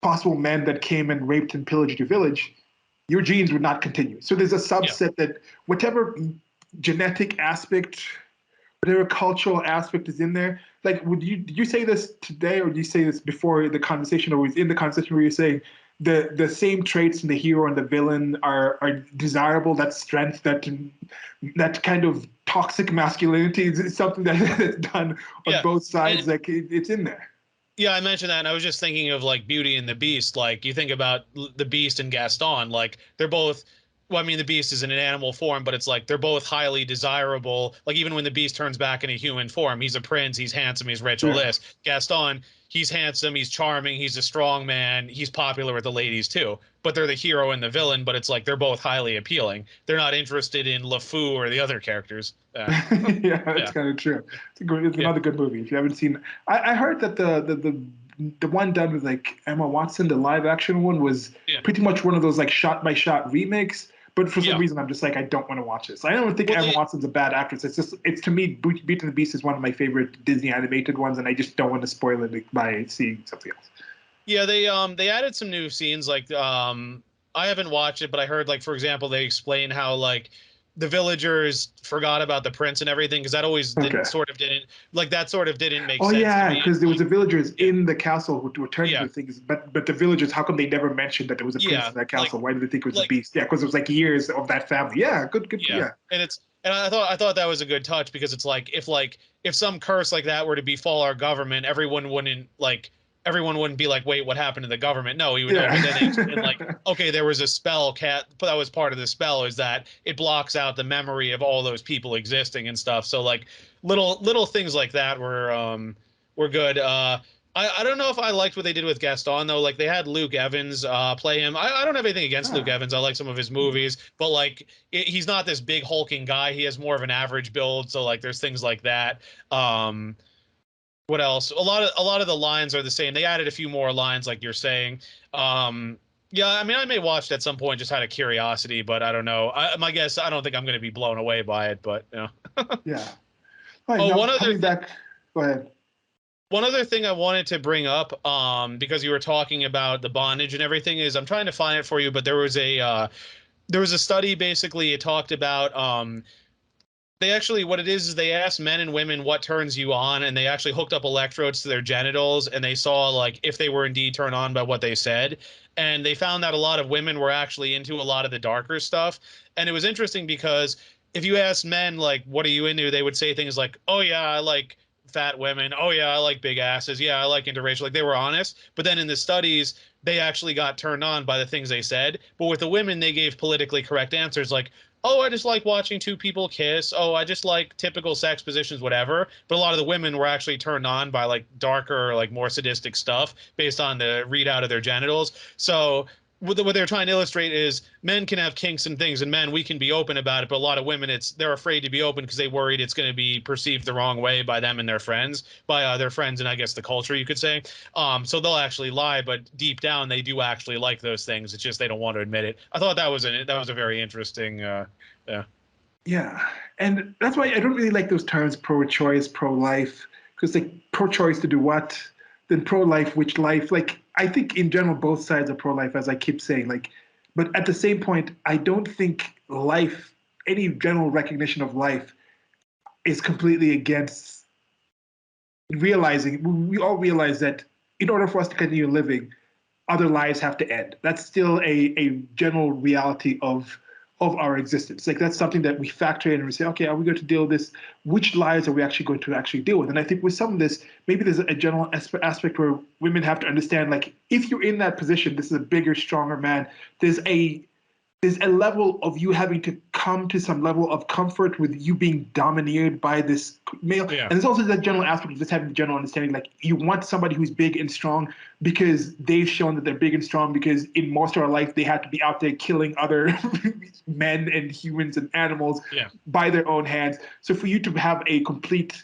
possible men that came and raped and pillaged your village, your genes would not continue. So there's a subset that whatever genetic aspect, whatever cultural aspect is in there, like did you say this today, or did you say this before the conversation, or was in the conversation where you're saying the same traits in the hero and the villain are desirable, that strength, that kind of toxic masculinity is something that's done on both sides, like it's in there. Yeah, I mentioned that, and I was just thinking of like Beauty and the Beast. Like you think about the Beast and Gaston, like they're both. Well, I mean, the Beast is in an animal form, but it's like they're both highly desirable. Like even when the Beast turns back in a human form, he's a prince, he's handsome, he's rich, all this. Gaston, he's handsome, he's charming, he's a strong man, he's popular with the ladies too. But they're the hero and the villain, but it's like they're both highly appealing. They're not interested in LeFou or the other characters. Yeah, that's kind of true. It's another good movie. If you haven't seen, I heard that the one done with like Emma Watson, the live action one, was pretty much one of those like shot by shot remakes. But for some reason, I'm just like, I don't want to watch this. I don't think Emma Watson's a bad actress. It's to me, Beauty and the Beast is one of my favorite Disney animated ones, and I just don't want to spoil it by seeing something else. Yeah, they added some new scenes. Like I haven't watched it, but I heard, like, for example, they explain how like the villagers forgot about the prince and everything, because that always didn't make sense to me. Yeah, because there was the villagers in the castle who were turning into things, but the villagers, how come they never mentioned that there was a prince in that castle? Why did they think it was a beast? Yeah, because it was like years of that family. Yeah, good. Yeah. And I thought that was a good touch, because it's like if some curse like that were to befall our government, everyone wouldn't be like, wait, what happened to the government? No, he would know. But then they explain, like, okay, there was a spell, that was part of the spell, is that it blocks out the memory of all those people existing and stuff. So like little things like that were good. I don't know if I liked what they did with Gaston though. Like they had Luke Evans play him. I don't have anything against Luke Evans. I like some of his movies, but like he's not this big hulking guy. He has more of an average build. So like there's things like that. What else? A lot of the lines are the same. They added a few more lines, like you're saying. Yeah, I mean, I may watch it at some point just out of curiosity, but I don't know. My guess, I don't think I'm going to be blown away by it, but you know. Yeah. Right, go ahead. One other thing I wanted to bring up, because you were talking about the bondage and everything, is I'm trying to find it for you, but there was a study. Basically, it talked about what it is they asked men and women what turns you on, and they actually hooked up electrodes to their genitals, and they saw like if they were indeed turned on by what they said. And they found that a lot of women were actually into a lot of the darker stuff. And it was interesting because if you asked men, like, what are you into? They would say things like, oh yeah, I like fat women. Oh yeah, I like big asses. Yeah, I like interracial. Like they were honest. But then in the studies, they actually got turned on by the things they said. But with the women, they gave politically correct answers like, oh, I just like watching two people kiss. Oh, I just like typical sex positions, whatever. But a lot of the women were actually turned on by like darker, like more sadistic stuff based on the readout of their genitals. So what they're trying to illustrate is men can have kinks and things, and men, we can be open about it. But a lot of women, they're afraid to be open because they worried it's going to be perceived the wrong way by them and their friends, and I guess the culture, you could say. So they'll actually lie, but deep down they do actually like those things. It's just they don't want to admit it. I thought that was a very interesting. Yeah, and that's why I don't really like those terms pro-choice, pro-life, because like pro-choice to do what? Then pro-life, which life? Like I think in general both sides are pro-life, as I keep saying. Like, but at the same point, I don't think life, any general recognition of life, is completely against realizing. We all realize that in order for us to continue living, other lives have to end. That's still a general reality of our existence. Like that's something that we factor in and we say, okay, are we going to deal with this? Which lives are we actually going to actually deal with? And I think with some of this, maybe there's a general aspect where women have to understand, like, if you're in that position, this is a bigger, stronger man, there's a level of you having to come to some level of comfort with you being domineered by this male. Yeah. And there's also that general aspect of just having the general understanding, like you want somebody who's big and strong because they've shown that they're big and strong, because in most of our life, they had to be out there killing other men and humans and animals by their own hands. So for you to have a complete,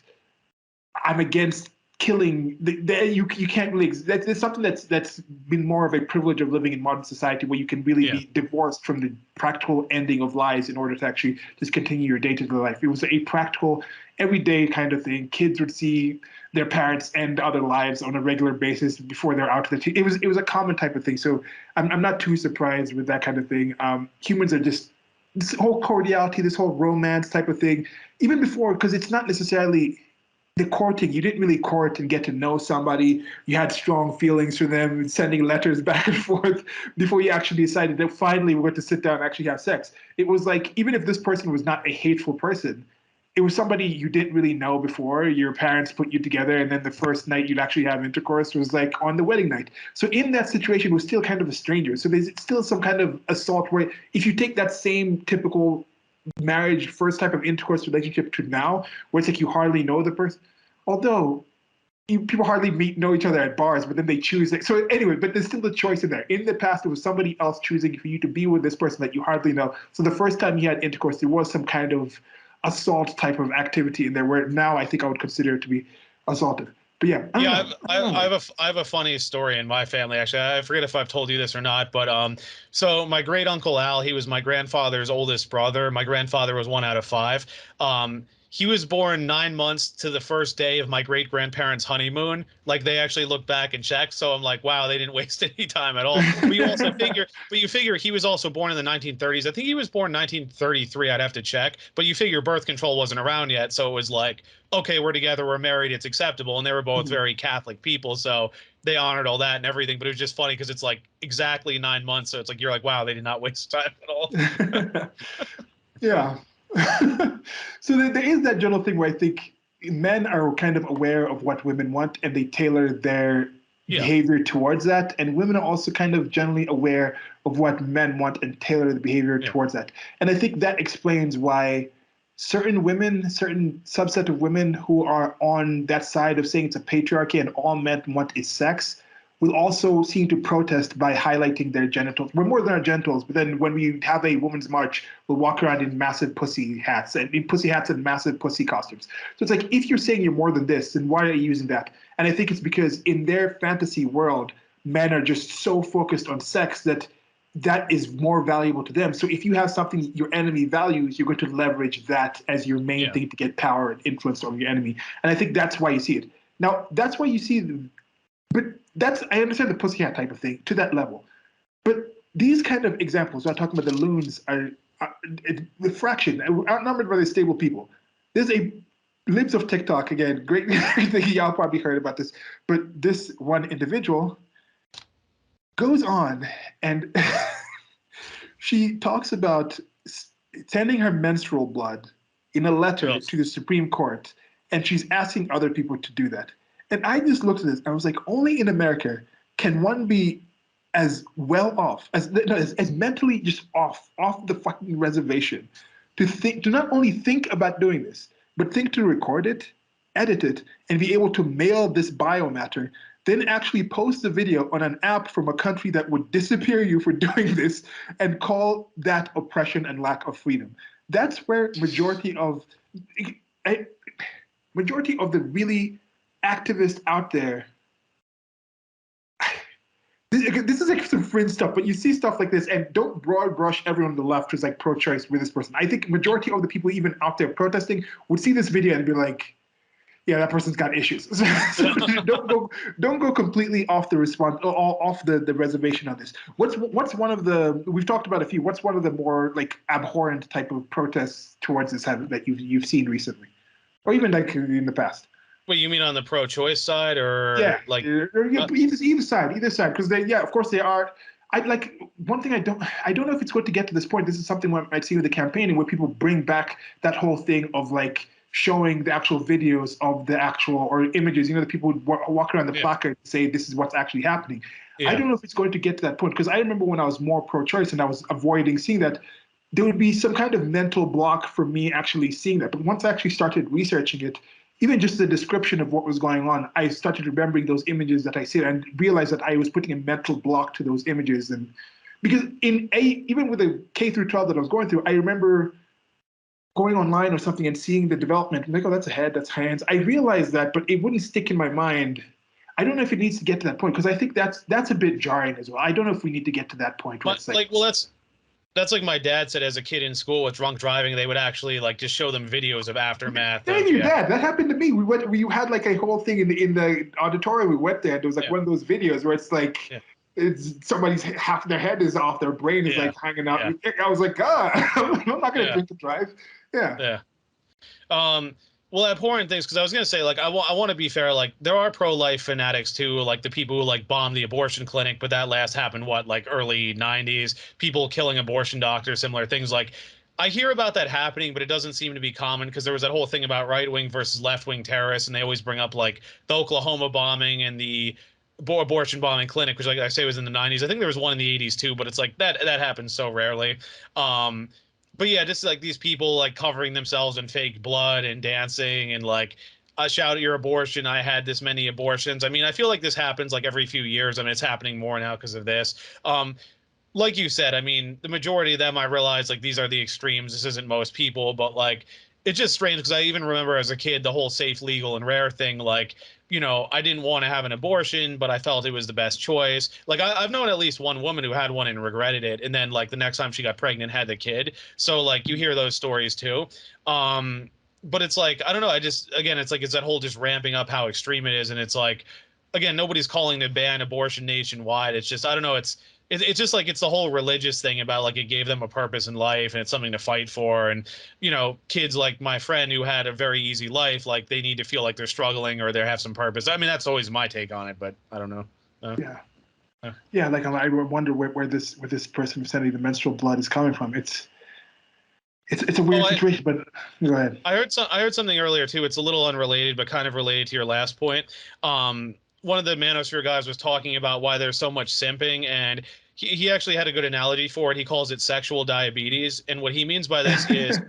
I'm against killing, you can't really, that's something that's been more of a privilege of living in modern society, where you can really be divorced from the practical ending of lives in order to actually just continue your day-to-day life. It was a practical, everyday kind of thing. Kids would see their parents end other lives on a regular basis before they're out to the it was a common type of thing. So I'm not too surprised with that kind of thing. Humans are just, this whole cordiality, this whole romance type of thing, even before, because it's not necessarily the courting. You didn't really court and get to know somebody. You had strong feelings for them, sending letters back and forth before you actually decided that finally we're going to sit down and actually have sex. It was like, even if this person was not a hateful person, it was somebody you didn't really know before. Your parents put you together, and then the first night you'd actually have intercourse was like on the wedding night. So in that situation, it was still kind of a stranger. So there's still some kind of assault where, if you take that same typical marriage, first type of intercourse relationship to now, where it's like you hardly know the person, although people hardly know each other at bars, but then they choose it. So anyway, but there's still a choice in there. In the past, it was somebody else choosing for you to be with this person that you hardly know. So the first time you had intercourse, there was some kind of assault type of activity in there, where now I think I would consider it to be assaultive. But yeah, I have a funny story in my family, actually. I forget if I've told you this or not, but so my great uncle Al, he was my grandfather's oldest brother. My grandfather was 1 out of 5. He was born 9 months to the first day of my great grandparents' honeymoon. Like, they actually looked back and checked. So I'm like, wow, they didn't waste any time at all. But you figure he was also born in the 1930s. I think he was born 1933. I'd have to check. But you figure birth control wasn't around yet, so it was like, okay, we're together, we're married, it's acceptable. And they were both very Catholic people, so they honored all that and everything. But it was just funny because it's like exactly 9 months, so it's like, you're like, wow, they did not waste time at all. Yeah. So there is that general thing where I think men are kind of aware of what women want, and they tailor their behavior towards that. And women are also kind of generally aware of what men want and tailor the behavior towards that. And I think that explains why certain women, certain subset of women who are on that side of saying it's a patriarchy and all men want is sex, will also seem to protest by highlighting their genitals. We're more than our genitals, but then when we have a women's march, we'll walk around in massive pussy hats and massive pussy costumes. So it's like, if you're saying you're more than this, then why are you using that? And I think it's because in their fantasy world, men are just so focused on sex that that is more valuable to them. So if you have something your enemy values, you're going to leverage that as your main thing to get power and influence over your enemy. And I think that's why you see it. Now, that's why you see but I understand the pussy hat type of thing to that level. But these kind of examples, I'm talking about the loons, are the fraction, outnumbered by the stable people. There's a libs of TikTok, again, great thing, y'all probably heard about this, but this one individual goes on and she talks about sending her menstrual blood in a letter to the Supreme Court, and she's asking other people to do that. And I just looked at this, and I was like, only in America can one be as well off, as mentally just off the fucking reservation, to not only think about doing this, but think to record it, edit it, and be able to mail this biomatter, then actually post the video on an app from a country that would disappear you for doing this, and call that oppression and lack of freedom. That's where majority of the really activists out there. This is like some fringe stuff, but you see stuff like this, and don't broad brush everyone on the left who's like pro-choice with this person. I think majority of the people even out there protesting would see this video and be like, yeah, that person's got issues. So don't go completely off the the reservation on this. What's one of the, we've talked about a few, what's one of the more like abhorrent type of protests towards this that you've seen recently, or even like in the past? Wait, you mean on the pro-choice side, or either side? Because of course they are. One thing I don't know if it's going to get to this point. This is something I might see with the campaigning, where people bring back that whole thing of like showing the actual videos of the actual, or images. The people would walk around the placard and say this is what's actually happening. Yeah. I don't know if it's going to get to that point, because I remember when I was more pro-choice and I was avoiding seeing that, there would be some kind of mental block for me actually seeing that. But once I actually started researching it, even just the description of what was going on, I started remembering those images that I see and realized that I was putting a mental block to those images. And because even with the K through 12 that I was going through, I remember going online or something and seeing the development, I'm like, oh, that's a head, that's hands. I realized that, but it wouldn't stick in my mind. I don't know if it needs to get to that point, because I think that's a bit jarring as well. I don't know if we need to get to that point where it's well, that's like my dad said as a kid in school with drunk driving, they would actually like just show them videos of aftermath. Thank you, Dad. That happened to me. We had like a whole thing in the auditorium. We went there. There was like one of those videos where it's like it's somebody's half their head is off, their brain is like hanging out. I was like, God, I'm not gonna drink and drive. Yeah. Well, abhorrent things, because I was going to say, like, I want to be fair, like, there are pro-life fanatics, too, like the people who, like, bombed the abortion clinic, but that last happened, what, like, early 90s, people killing abortion doctors, similar things. Like, I hear about that happening, but it doesn't seem to be common, because there was that whole thing about right-wing versus left-wing terrorists, and they always bring up, like, the Oklahoma bombing and the abortion bombing clinic, which, like I say, was in the 90s. I think there was one in the 80s, too, but it's like, that happens so rarely. But yeah, just like these people like covering themselves in fake blood and dancing and like, I shout at your abortion, I had this many abortions. I mean, I feel like this happens like every few years. I mean, it's happening more now because of this. Like you said, I mean, the majority of them, I realize like these are the extremes. This isn't most people, but like, it's just strange because I even remember as a kid, the whole safe, legal, and rare thing, like, you know, I didn't want to have an abortion, but I felt it was the best choice. Like I've known at least one woman who had one and regretted it. And then like the next time she got pregnant, had the kid. So like you hear those stories too. But it's like, I don't know. Again, it's like, it's that whole just ramping up how extreme it is. And it's like, again, nobody's calling to ban abortion nationwide. It's just, I don't know. It's just like, it's the whole religious thing about like, it gave them a purpose in life and it's something to fight for. And, you know, kids like my friend who had a very easy life, like they need to feel like they're struggling or they have some purpose. I mean, that's always my take on it, but I don't know. Yeah. Like I wonder where this person who's sending the menstrual blood is coming from. It's a weird situation, but go ahead. I heard something earlier too. It's a little unrelated, but kind of related to your last point. One of the Manosphere guys was talking about why there's so much simping, and he actually had a good analogy for it. He calls it sexual diabetes, and what he means by this is,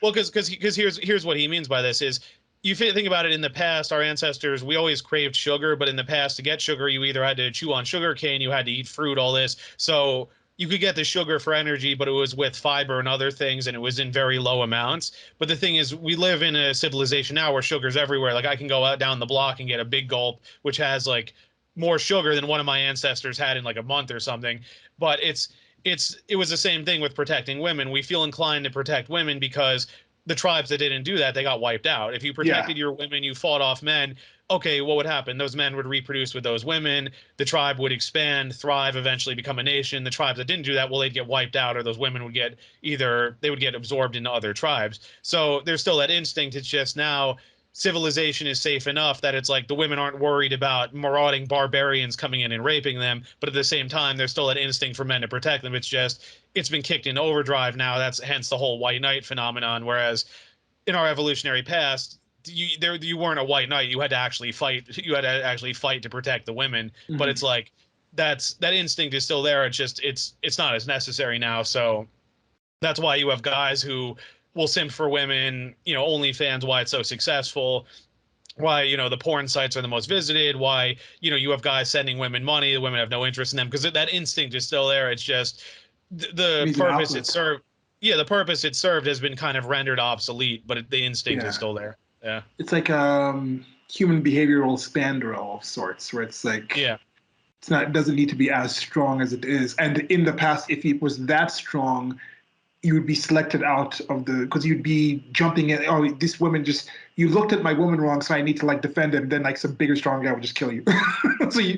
because here's what he means by this is, you think about it, in the past, our ancestors, we always craved sugar, but in the past, to get sugar, you either had to chew on sugar cane, you had to eat fruit, all this. So you could get the sugar for energy, but it was with fiber and other things, and it was in very low amounts. But the thing is, we live in a civilization now where sugar's everywhere. Like I can go out down the block and get a big gulp, which has like more sugar than one of my ancestors had in like a month or something. But it was the same thing with protecting women. We feel inclined to protect women because the tribes that didn't do that, they got wiped out. If you protected your women, you fought off men. Okay, what would happen? Those men would reproduce with those women. The tribe would expand, thrive, eventually become a nation. The tribes that didn't do that, well, they'd get wiped out, or those women would get absorbed into other tribes. So there's still that instinct. It's just now civilization is safe enough that it's like the women aren't worried about marauding barbarians coming in and raping them. But at the same time, there's still that instinct for men to protect them. It's just, it's been kicked into overdrive now. That's hence the whole white knight phenomenon. Whereas in our evolutionary past, you weren't a white knight. You had to actually fight. You had to actually fight to protect the women. Mm-hmm. But it's like that instinct is still there. It's just it's not as necessary now. So that's why you have guys who will simp for women. You know, OnlyFans, why it's so successful. Why, you know, the porn sites are the most visited. Why, you know, you have guys sending women money. The women have no interest in them because that instinct is still there. It's just the purpose it served. Yeah, the purpose it served has been kind of rendered obsolete, but the instinct is still there. Yeah, it's like human behavioral spandrel of sorts, where it's like it doesn't need to be as strong as it is. And in the past, if it was that strong, you would be selected out of because you'd be jumping in. Oh, this woman you looked at my woman wrong, so I need to like defend him. Then like some bigger, strong guy would just kill you. so you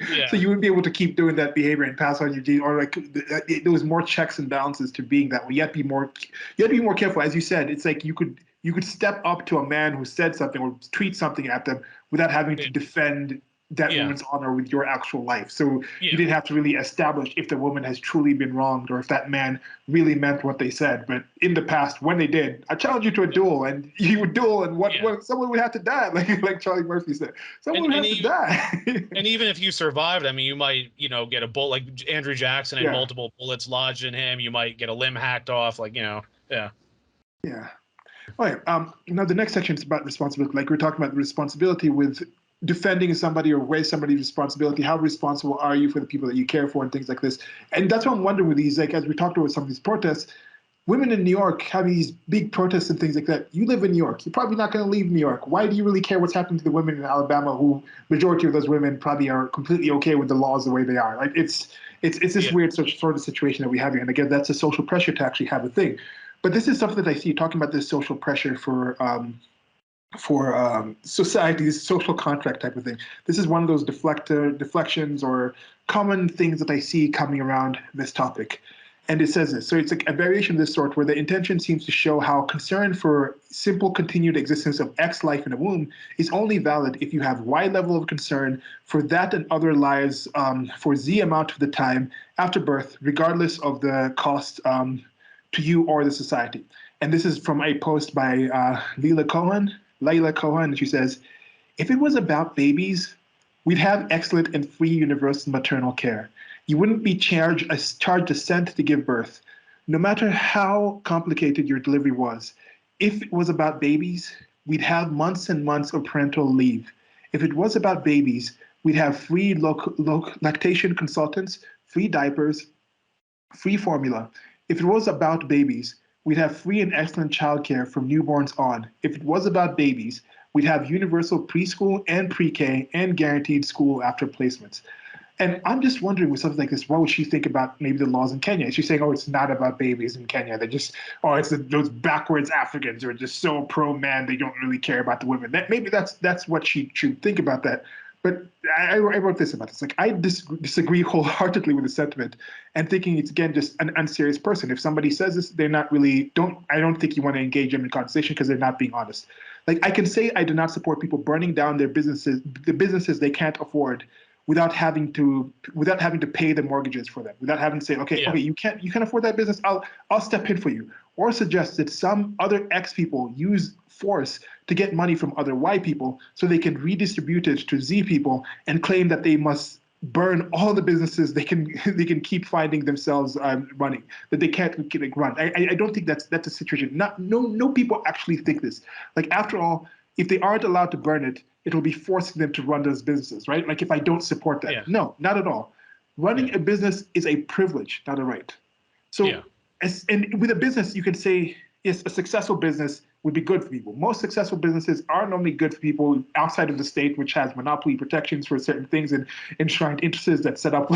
wouldn't be able to keep doing that behavior and pass on your gene, or like there was more checks and balances to being that way. You have to be more careful, as you said. It's like you could step up to a man who said something or tweet something at them without having to defend that woman's honor with your actual life. So you didn't have to really establish if the woman has truly been wronged or if that man really meant what they said. But in the past, when they did, I challenge you to a duel, and you would duel, and what someone would have to die, like Charlie Murphy said. Someone would have to die. And even if you survived, I mean, you might, get a bullet, like Andrew Jackson had multiple bullets lodged in him. You might get a limb hacked off, Yeah. All right. Now the next section is about responsibility. Like we're talking about the responsibility with defending somebody or raise somebody's responsibility. How responsible are you for the people that you care for and things like this? And that's what I'm wondering with these, like as we talked about some of these protests, women in New York having these big protests and things like that. You live in New York. You're probably not going to leave New York. Why do you really care what's happening to the women in Alabama, who majority of those women probably are completely okay with the laws the way they are? Like it's this weird sort of situation that we have here. And again, that's a social pressure to actually have a thing. But this is something that I see talking about this social pressure for society's social contract type of thing. This is one of those deflections or common things that I see coming around this topic. And it says this. So it's a variation of this sort where the intention seems to show how concern for simple continued existence of X life in a womb is only valid if you have Y level of concern for that and other lives for Z amount of the time after birth, regardless of the cost to you or the society. And this is from a post by Layla Cohen, and she says, if it was about babies, we'd have excellent and free universal maternal care. You wouldn't be charged a cent to give birth, no matter how complicated your delivery was. If it was about babies, we'd have months and months of parental leave. If it was about babies, we'd have free lactation consultants, free diapers, free formula. If it was about babies, we'd have free and excellent childcare from newborns on. If it was about babies, we'd have universal preschool and pre-K and guaranteed school after placements. And I'm just wondering with something like this, what would she think about maybe the laws in Kenya? Is she saying, oh, it's not about babies in Kenya. They're just, oh, it's those backwards Africans who are just so pro-man, they don't really care about the women. Maybe that's what she should think about that. But I wrote this about this. Like, I disagree wholeheartedly with the sentiment and thinking it's, again, just an unserious person. If somebody says this, they're not really, I don't think you want to engage them in conversation because they're not being honest. Like, I can say I do not support people burning down their businesses, the businesses they can't afford, without having to pay the mortgages for them, without having to say, okay, you can't afford that business, I'll step in for you, or suggest that some other X people use force to get money from other Y people so they can redistribute it to Z people and claim that they must burn all the businesses they can keep finding themselves running, that they can't run. I don't think that's a situation. No people actually think this. Like, after all, if they aren't allowed to burn it, it'll be forcing them to run those businesses, right? Like, if I don't support that. No, not at all. Running a business is a privilege, not a right. So, and with a business, you can say, yes, a successful business would be good for people. Most successful businesses are normally good for people outside of the state, which has monopoly protections for certain things and enshrined interests that set up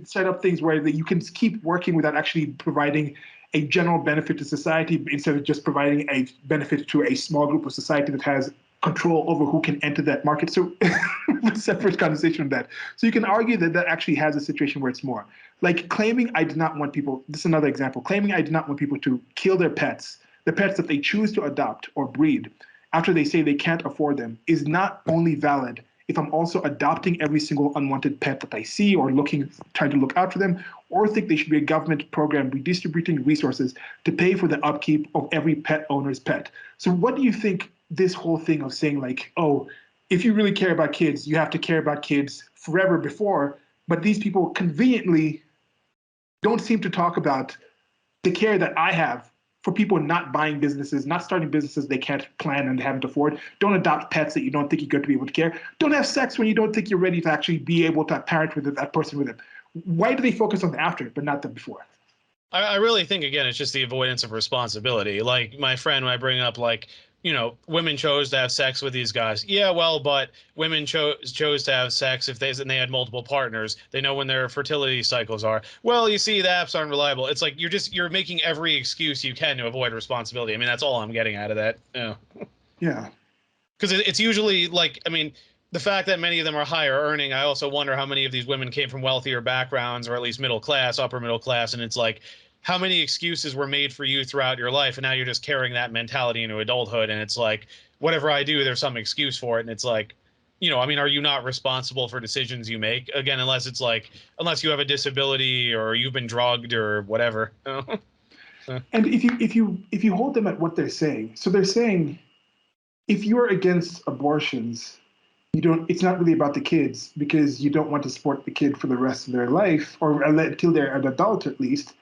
set up things where you can keep working without actually providing a general benefit to society, instead of just providing a benefit to a small group of society that has control over who can enter that market. So separate conversation on that. So you can argue that that actually has a situation where it's more. Like, claiming I do not want people, this is another example, claiming I do not want people to kill their pets, the pets that they choose to adopt or breed, after they say they can't afford them, is not only valid if I'm also adopting every single unwanted pet that I see or trying to look out for them, or think they should be a government program redistributing resources to pay for the upkeep of every pet owner's pet. So what do you think this whole thing of saying, like, oh, if you really care about kids, you have to care about kids forever before, but these people conveniently don't seem to talk about the care that I have for people not buying businesses, not starting businesses they can't plan and haven't afford. Don't adopt pets that you don't think you're going to be able to care. Don't have sex when you don't think you're ready to actually be able to parent with that person with it. Why do they focus on the after but not the before? I really think, again, it's just the avoidance of responsibility. Like, my friend, when I bring up, like, women chose to have sex with these guys. Yeah, well, but women chose to have sex and they had multiple partners. They know when their fertility cycles are. Well, you see, the apps aren't reliable. It's like you're making every excuse you can to avoid responsibility. I mean, that's all I'm getting out of that. Yeah. Because it's usually like, I mean, the fact that many of them are higher earning, I also wonder how many of these women came from wealthier backgrounds, or at least middle class, upper middle class, and it's like, how many excuses were made for you throughout your life, and now you're just carrying that mentality into adulthood, and it's like, whatever I do, there's some excuse for it, and it's like, I mean, are you not responsible for decisions you make? Again, unless you have a disability or you've been drugged or whatever. And if you hold them at what they're saying, so they're saying, if you're against abortions, it's not really about the kids because you don't want to support the kid for the rest of their life, or until they're an adult at least.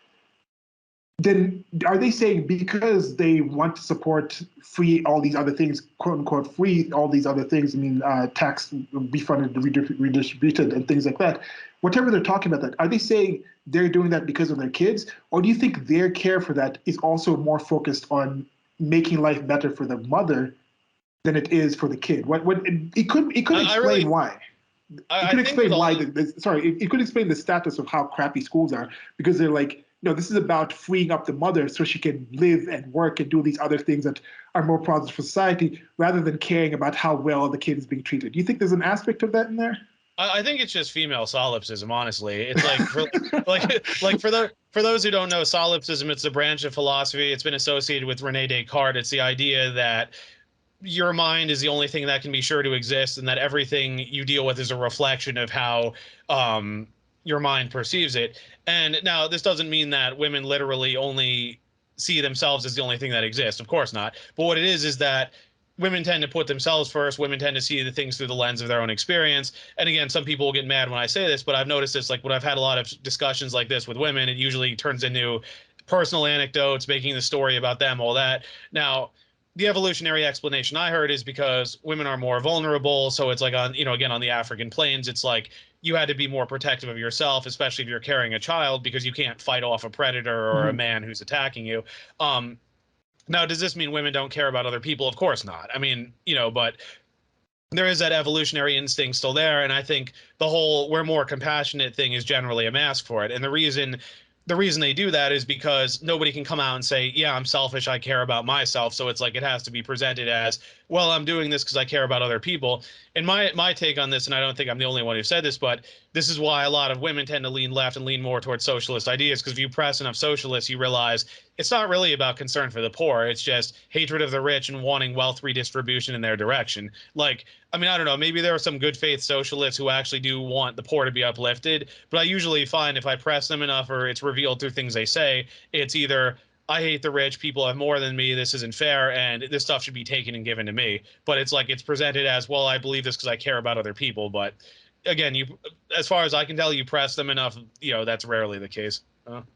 then are they saying because they want to support free all these other things, quote unquote, free all these other things, I mean, tax refunded, redistributed, and things like that, whatever they're talking about that, are they saying they're doing that because of their kids? Or do you think their care for that is also more focused on making life better for the mother than it is for the kid? It could explain why. It could explain why it could explain the status of how crappy schools are, because they're like, no, this is about freeing up the mother so she can live and work and do these other things that are more positive for society, rather than caring about how well the kid is being treated. Do you think there's an aspect of that in there? I think it's just female solipsism, honestly. It's like for those who don't know, solipsism, it's a branch of philosophy. It's been associated with Rene Descartes. It's the idea that your mind is the only thing that can be sure to exist, and that everything you deal with is a reflection of how your mind perceives it. And now this doesn't mean that women literally only see themselves as the only thing that exists. Of course not. But what it is that women tend to put themselves first. Women tend to see the things through the lens of their own experience. And again, some people will get mad when I say this, but I've noticed this, like when I've had a lot of discussions like this with women, it usually turns into personal anecdotes, making the story about them, all that. Now, the evolutionary explanation I heard is because women are more vulnerable. So it's like on, again, on the African plains, it's like you had to be more protective of yourself, especially if you're carrying a child, because you can't fight off a predator or a man who's attacking you. Now, does this mean women don't care about other people? Of course not. I mean, but there is that evolutionary instinct still there. And I think the whole we're more compassionate thing is generally a mask for it. And the reason they do that is because nobody can come out and say, yeah, I'm selfish, I care about myself. So it's like it has to be presented as, well, I'm doing this because I care about other people. And my take on this, and I don't think I'm the only one who said this, but this is why a lot of women tend to lean left and lean more towards socialist ideas, because if you press enough socialists, you realize it's not really about concern for the poor. It's just hatred of the rich and wanting wealth redistribution in their direction. Like, I mean, I don't know, maybe there are some good faith socialists who actually do want the poor to be uplifted, but I usually find if I press them enough or it's revealed through things they say, it's either I hate the rich, people have more than me, this isn't fair, and this stuff should be taken and given to me. But it's like it's presented as, well, I believe this because I care about other people. But again, as far as I can tell, you press them enough, that's rarely the case.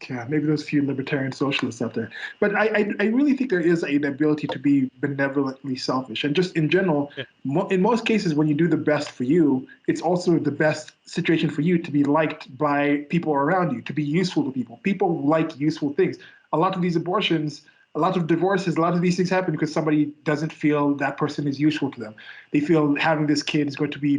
Yeah, maybe those few libertarian socialists out there. But I really think there is an ability to be benevolently selfish. And just in general, in most cases, when you do the best for you, it's also the best situation for you to be liked by people around you, to be useful to people. People like useful things. A lot of these abortions, a lot of divorces, a lot of these things happen because somebody doesn't feel that person is useful to them. They feel having this kid is going to be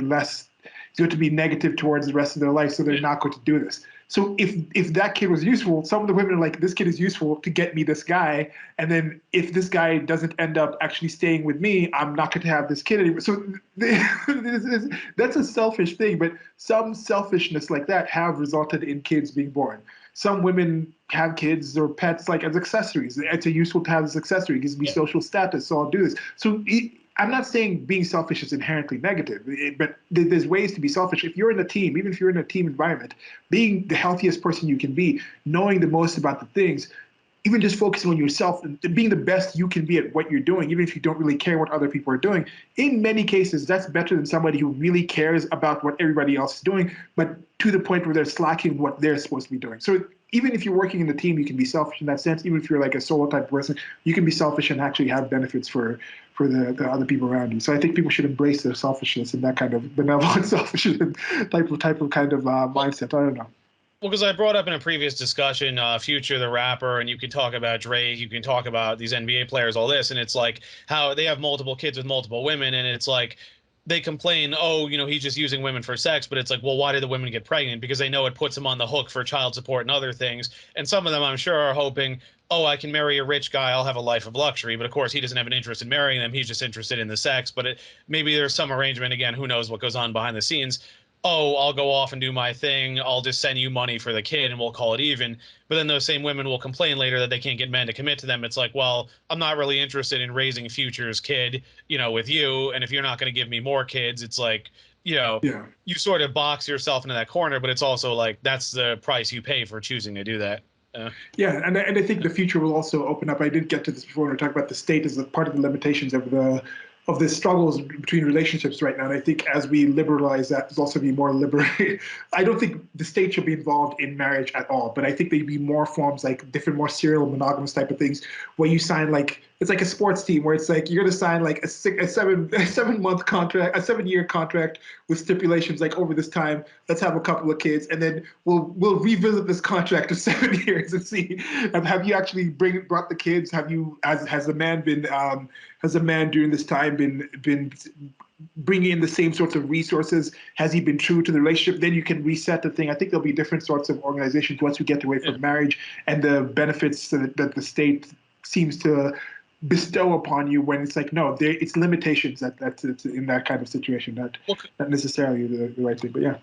negative towards the rest of their life, so they're not going to do this. So if that kid was useful, some of the women are like, this kid is useful to get me this guy, and then if this guy doesn't end up actually staying with me, I'm not going to have this kid anymore. So that's a selfish thing, but some selfishness like that have resulted in kids being born. Some women have kids or pets like as accessories. It's useful to have this accessory. It gives me social status, so I'll do this. So I'm not saying being selfish is inherently negative, but there's ways to be selfish. If you're in a team, even if you're in a team environment, being the healthiest person you can be, knowing the most about the things, even just focusing on yourself and being the best you can be at what you're doing, even if you don't really care what other people are doing, in many cases, that's better than somebody who really cares about what everybody else is doing, but to the point where they're slacking what they're supposed to be doing. So even if you're working in the team, you can be selfish in that sense. Even if you're like a solo type person, you can be selfish and actually have benefits for the other people around you. So I think people should embrace their selfishness and that kind of benevolent selfishness type of mindset. I don't know. Well, because I brought up in a previous discussion, Future the rapper, and you can talk about Drake, you can talk about these NBA players, all this, and it's like how they have multiple kids with multiple women, and it's like they complain, oh, he's just using women for sex, but it's like, well, why did the women get pregnant? Because they know it puts them on the hook for child support and other things. And some of them, I'm sure, are hoping, oh, I can marry a rich guy, I'll have a life of luxury. But of course, he doesn't have an interest in marrying them. He's just interested in the sex. But maybe there's some arrangement, again, who knows what goes on behind the scenes. Oh, I'll go off and do my thing. I'll just send you money for the kid and we'll call it even. But then those same women will complain later that they can't get men to commit to them. It's like, well, I'm not really interested in raising Future's kid, with you. And if you're not going to give me more kids, it's like, you sort of box yourself into that corner, but it's also like, that's the price you pay for choosing to do that. Yeah, and I think the future will also open up. I did get to this before when we talked about the state as a part of the limitations of the the struggles between relationships right now. And I think as we liberalize that, there's also be more liberate. I don't think the state should be involved in marriage at all, but I think there'd be more forms like different, more serial monogamous type of things where you sign like, it's like a sports team where it's like you're gonna sign like a 7-month contract, a 7-year contract with stipulations like over this time, let's have a couple of kids, and then we'll revisit this contract in 7 years and see have you actually brought the kids? Have you has the man been has the man during this time been bringing in the same sorts of resources? Has he been true to the relationship? Then you can reset the thing. I think there'll be different sorts of organizations once we get away from marriage and the benefits that the state seems to bestow upon you, when it's like, no, it's limitations that's in that kind of situation, not necessarily the right thing. But yeah.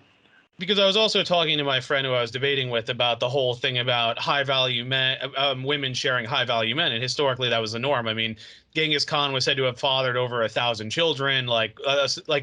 Because I was also talking to my friend who I was debating with about the whole thing about high value men, women sharing high value men, and historically that was the norm. I mean, Genghis Khan was said to have fathered over 1,000 children. Like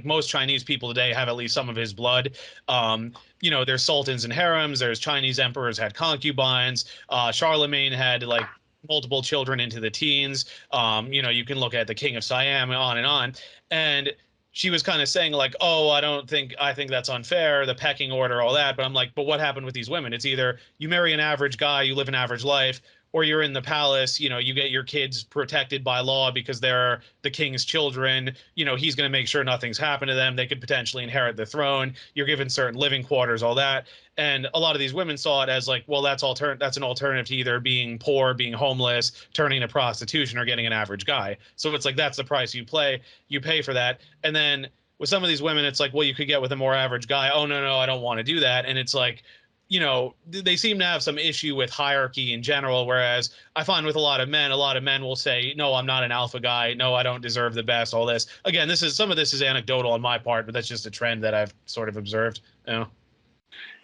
most Chinese people today have at least some of his blood. You know, there's sultans and harems. There's Chinese emperors had concubines. Charlemagne had like multiple children into the teens. You know, you can look at the King of Siam, on and on. And she was kind of saying like, oh, I think that's unfair, the pecking order, all that. But I'm like, but what happened with these women? It's either you marry an average guy, you live an average life, or you're in the palace, you know, you get your kids protected by law because they're the king's children. You know, he's going to make sure nothing's happened to them. They could potentially inherit the throne. You're given certain living quarters, all that. And a lot of these women saw it as like, well, that's an alternative to either being poor, being homeless, turning to prostitution, or getting an average guy. So it's like, that's the price you pay for that. And then with some of these women, it's like, well, you could get with a more average guy. Oh, no, I don't want to do that. And it's like, you know, they seem to have some issue with hierarchy in general, whereas I find with a lot of men will say, no, I'm not an alpha guy. No, I don't deserve the best, all this. Again, some of this is anecdotal on my part, but that's just a trend that I've sort of observed, you know?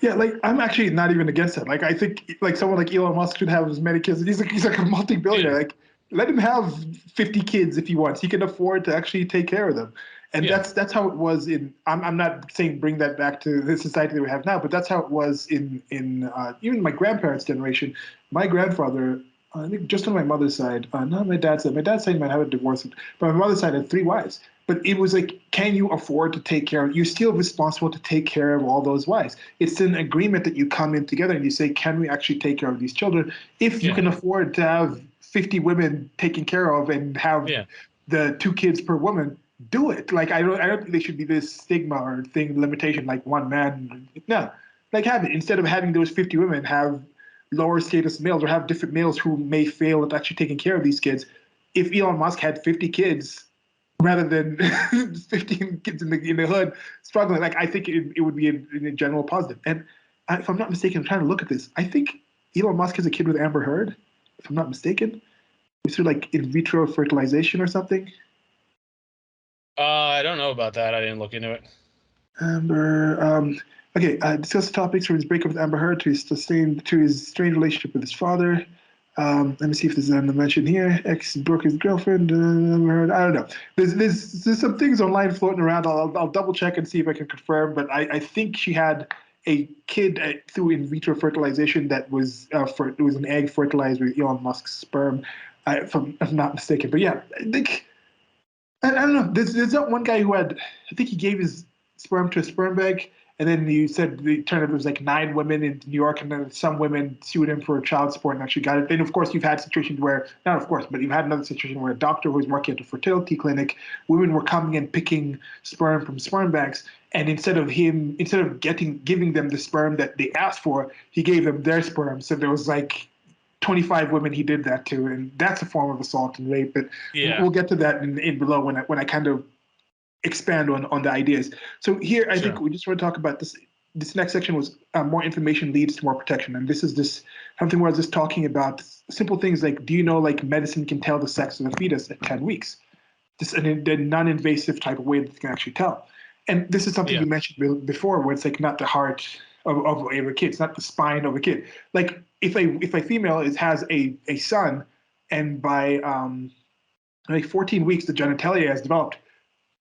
Yeah, like I'm actually not even against that. Like I think like someone like Elon Musk should have as many kids. He's like a multi-billionaire. Yeah. Like let him have 50 kids if he wants. He can afford to actually take care of them. And that's how it was in. I'm not saying bring that back to the society that we have now, but that's how it was in even my grandparents' generation. My grandfather, I think just on my mother's side, not my dad's side. My dad's side might have a divorce, but my mother's side had 3 wives. But it was like, can you afford to take care of? You're still responsible to take care of all those wives. It's an agreement that you come in together and you say, can we actually take care of these children? If you can afford to have 50 women taken care of and have the 2 kids per woman, do it. Like I don't think there should be this stigma or limitation like one man. No, like have it. Instead of having those 50 women, have lower status males or have different males who may fail at actually taking care of these kids. If Elon Musk had 50 kids rather than 15 kids in the hood struggling, like I think it would be a general positive. And if I'm not mistaken, I'm trying to look at this. I think Elon Musk has a kid with Amber Heard, if I'm not mistaken. It's through like in vitro fertilization or something. I don't know about that. I didn't look into it. Amber. Okay. Discuss topics from his breakup with Amber Heard to his strange relationship with his father. Let me see if there's another mention here. Ex broke his girlfriend. Amber Heard. I don't know. There's some things online floating around. I'll double check and see if I can confirm. But I think she had a kid through in vitro fertilization that was it was an egg fertilized with Elon Musk's sperm, if I'm not mistaken. But yeah, I don't know. There's that one guy who had, I think he gave his sperm to a sperm bank, and then you said the turned out it was like 9 women in New York, and then some women sued him for child support and actually got it. Then of course you've had situations where, not of course, but you've had another situation where a doctor who was working at a fertility clinic, women were coming and picking sperm from sperm banks, and instead of giving them the sperm that they asked for, he gave them their sperm. So there was like 25 women he did that to, and that's a form of assault and rape. But we'll get to that in below when I kind of expand on the ideas. So here, I think we just want to talk about this. This next section was more information leads to more protection, and this is something where I was just talking about simple things like, do you know like medicine can tell the sex of a fetus at 10 weeks? Just in a non-invasive type of way that you can actually tell. And this is something you mentioned before, where it's like not the heart of a kid, it's not the spine of a kid. Like if a female has a son, and by like 14 weeks the genitalia has developed,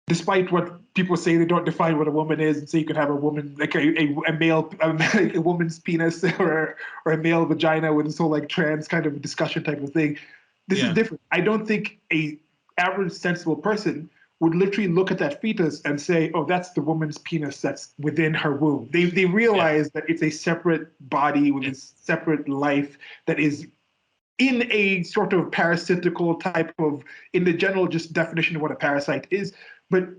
despite what people say they don't define what a woman is, and say you can have a woman like a woman's penis or a male vagina with this whole like trans kind of discussion type of thing. This is different. I don't think a average sensible person would literally look at that fetus and say, oh, that's the woman's penis that's within her womb. They realize that it's a separate body with a separate life that is in a sort of parasitical type of, in the general just definition of what a parasite is. But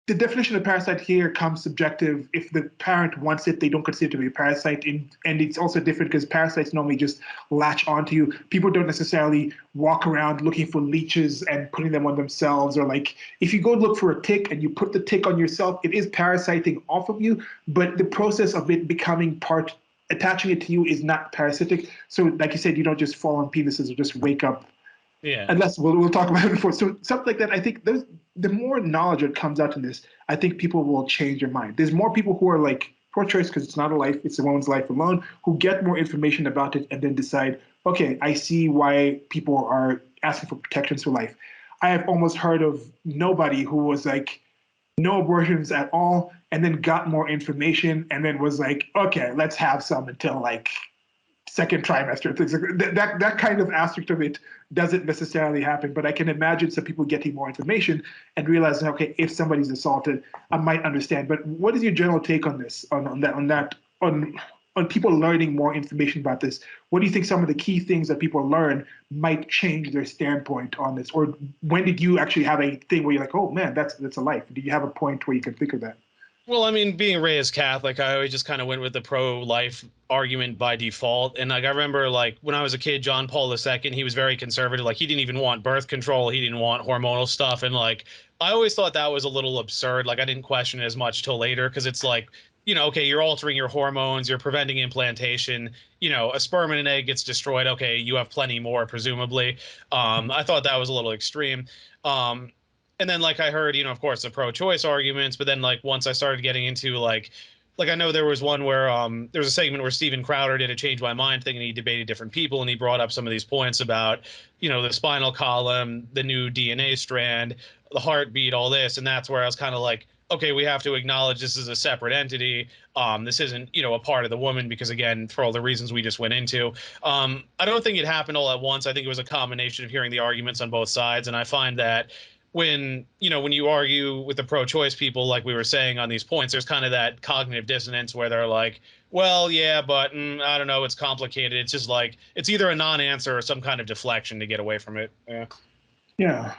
the definition of parasite here comes subjective. If the parent wants it, they don't consider it to be a parasite. And it's also different because parasites normally just latch onto you. People don't necessarily walk around looking for leeches and putting them on themselves. Or like, if you go look for a tick and you put the tick on yourself, it is parasiting off of you. But the process of it becoming part, attaching it to you is not parasitic. So like you said, you don't just fall on penises or just wake up. Yeah. Unless we'll talk about it before. So something like that, I think the more knowledge that comes out in this, I think people will change their mind. There's more people who are like pro-choice because it's not a life, it's a woman's life alone, who get more information about it and then decide, okay, I see why people are asking for protections for life. I have almost heard of nobody who was like, no abortions at all, and then got more information and then was like, okay, let's have some until like second trimester, things like that. That kind of aspect of it doesn't necessarily happen, but I can imagine some people getting more information and realizing, okay, if somebody's assaulted, I might understand. But what is your general take on this, on people learning more information about this? What do you think some of the key things that people learn might change their standpoint on this? Or when did you actually have a thing where you're like, oh man, that's a life? Did you have a point where you can think of that? Well, I mean, being raised Catholic, I always just kind of went with the pro-life argument by default. And like, I remember like when I was a kid, John Paul II, he was very conservative. Like he didn't even want birth control. He didn't want hormonal stuff. And like, I always thought that was a little absurd. Like I didn't question it as much till later. Cause it's like, you know, okay, you're altering your hormones, you're preventing implantation, you know, a sperm and an egg gets destroyed. Okay. You have plenty more, presumably. I thought that was a little extreme. And then like I heard, you know, of course the pro-choice arguments, but then like once I started getting into like I know there was one where there was a segment where Steven Crowder did a change my mind thing and he debated different people and he brought up some of these points about, you know, the spinal column, the new DNA strand, the heartbeat, all this. And that's where I was kind of like, okay, we have to acknowledge this is a separate entity. This isn't, you know, a part of the woman because again, for all the reasons we just went into, I don't think it happened all at once. I think it was a combination of hearing the arguments on both sides. And I find that when you argue with the pro-choice people, like we were saying on these points, there's kind of that cognitive dissonance where they're like, well, yeah, but I don't know, it's complicated. It's just like, it's either a non-answer or some kind of deflection to get away from it. Yeah. Yeah.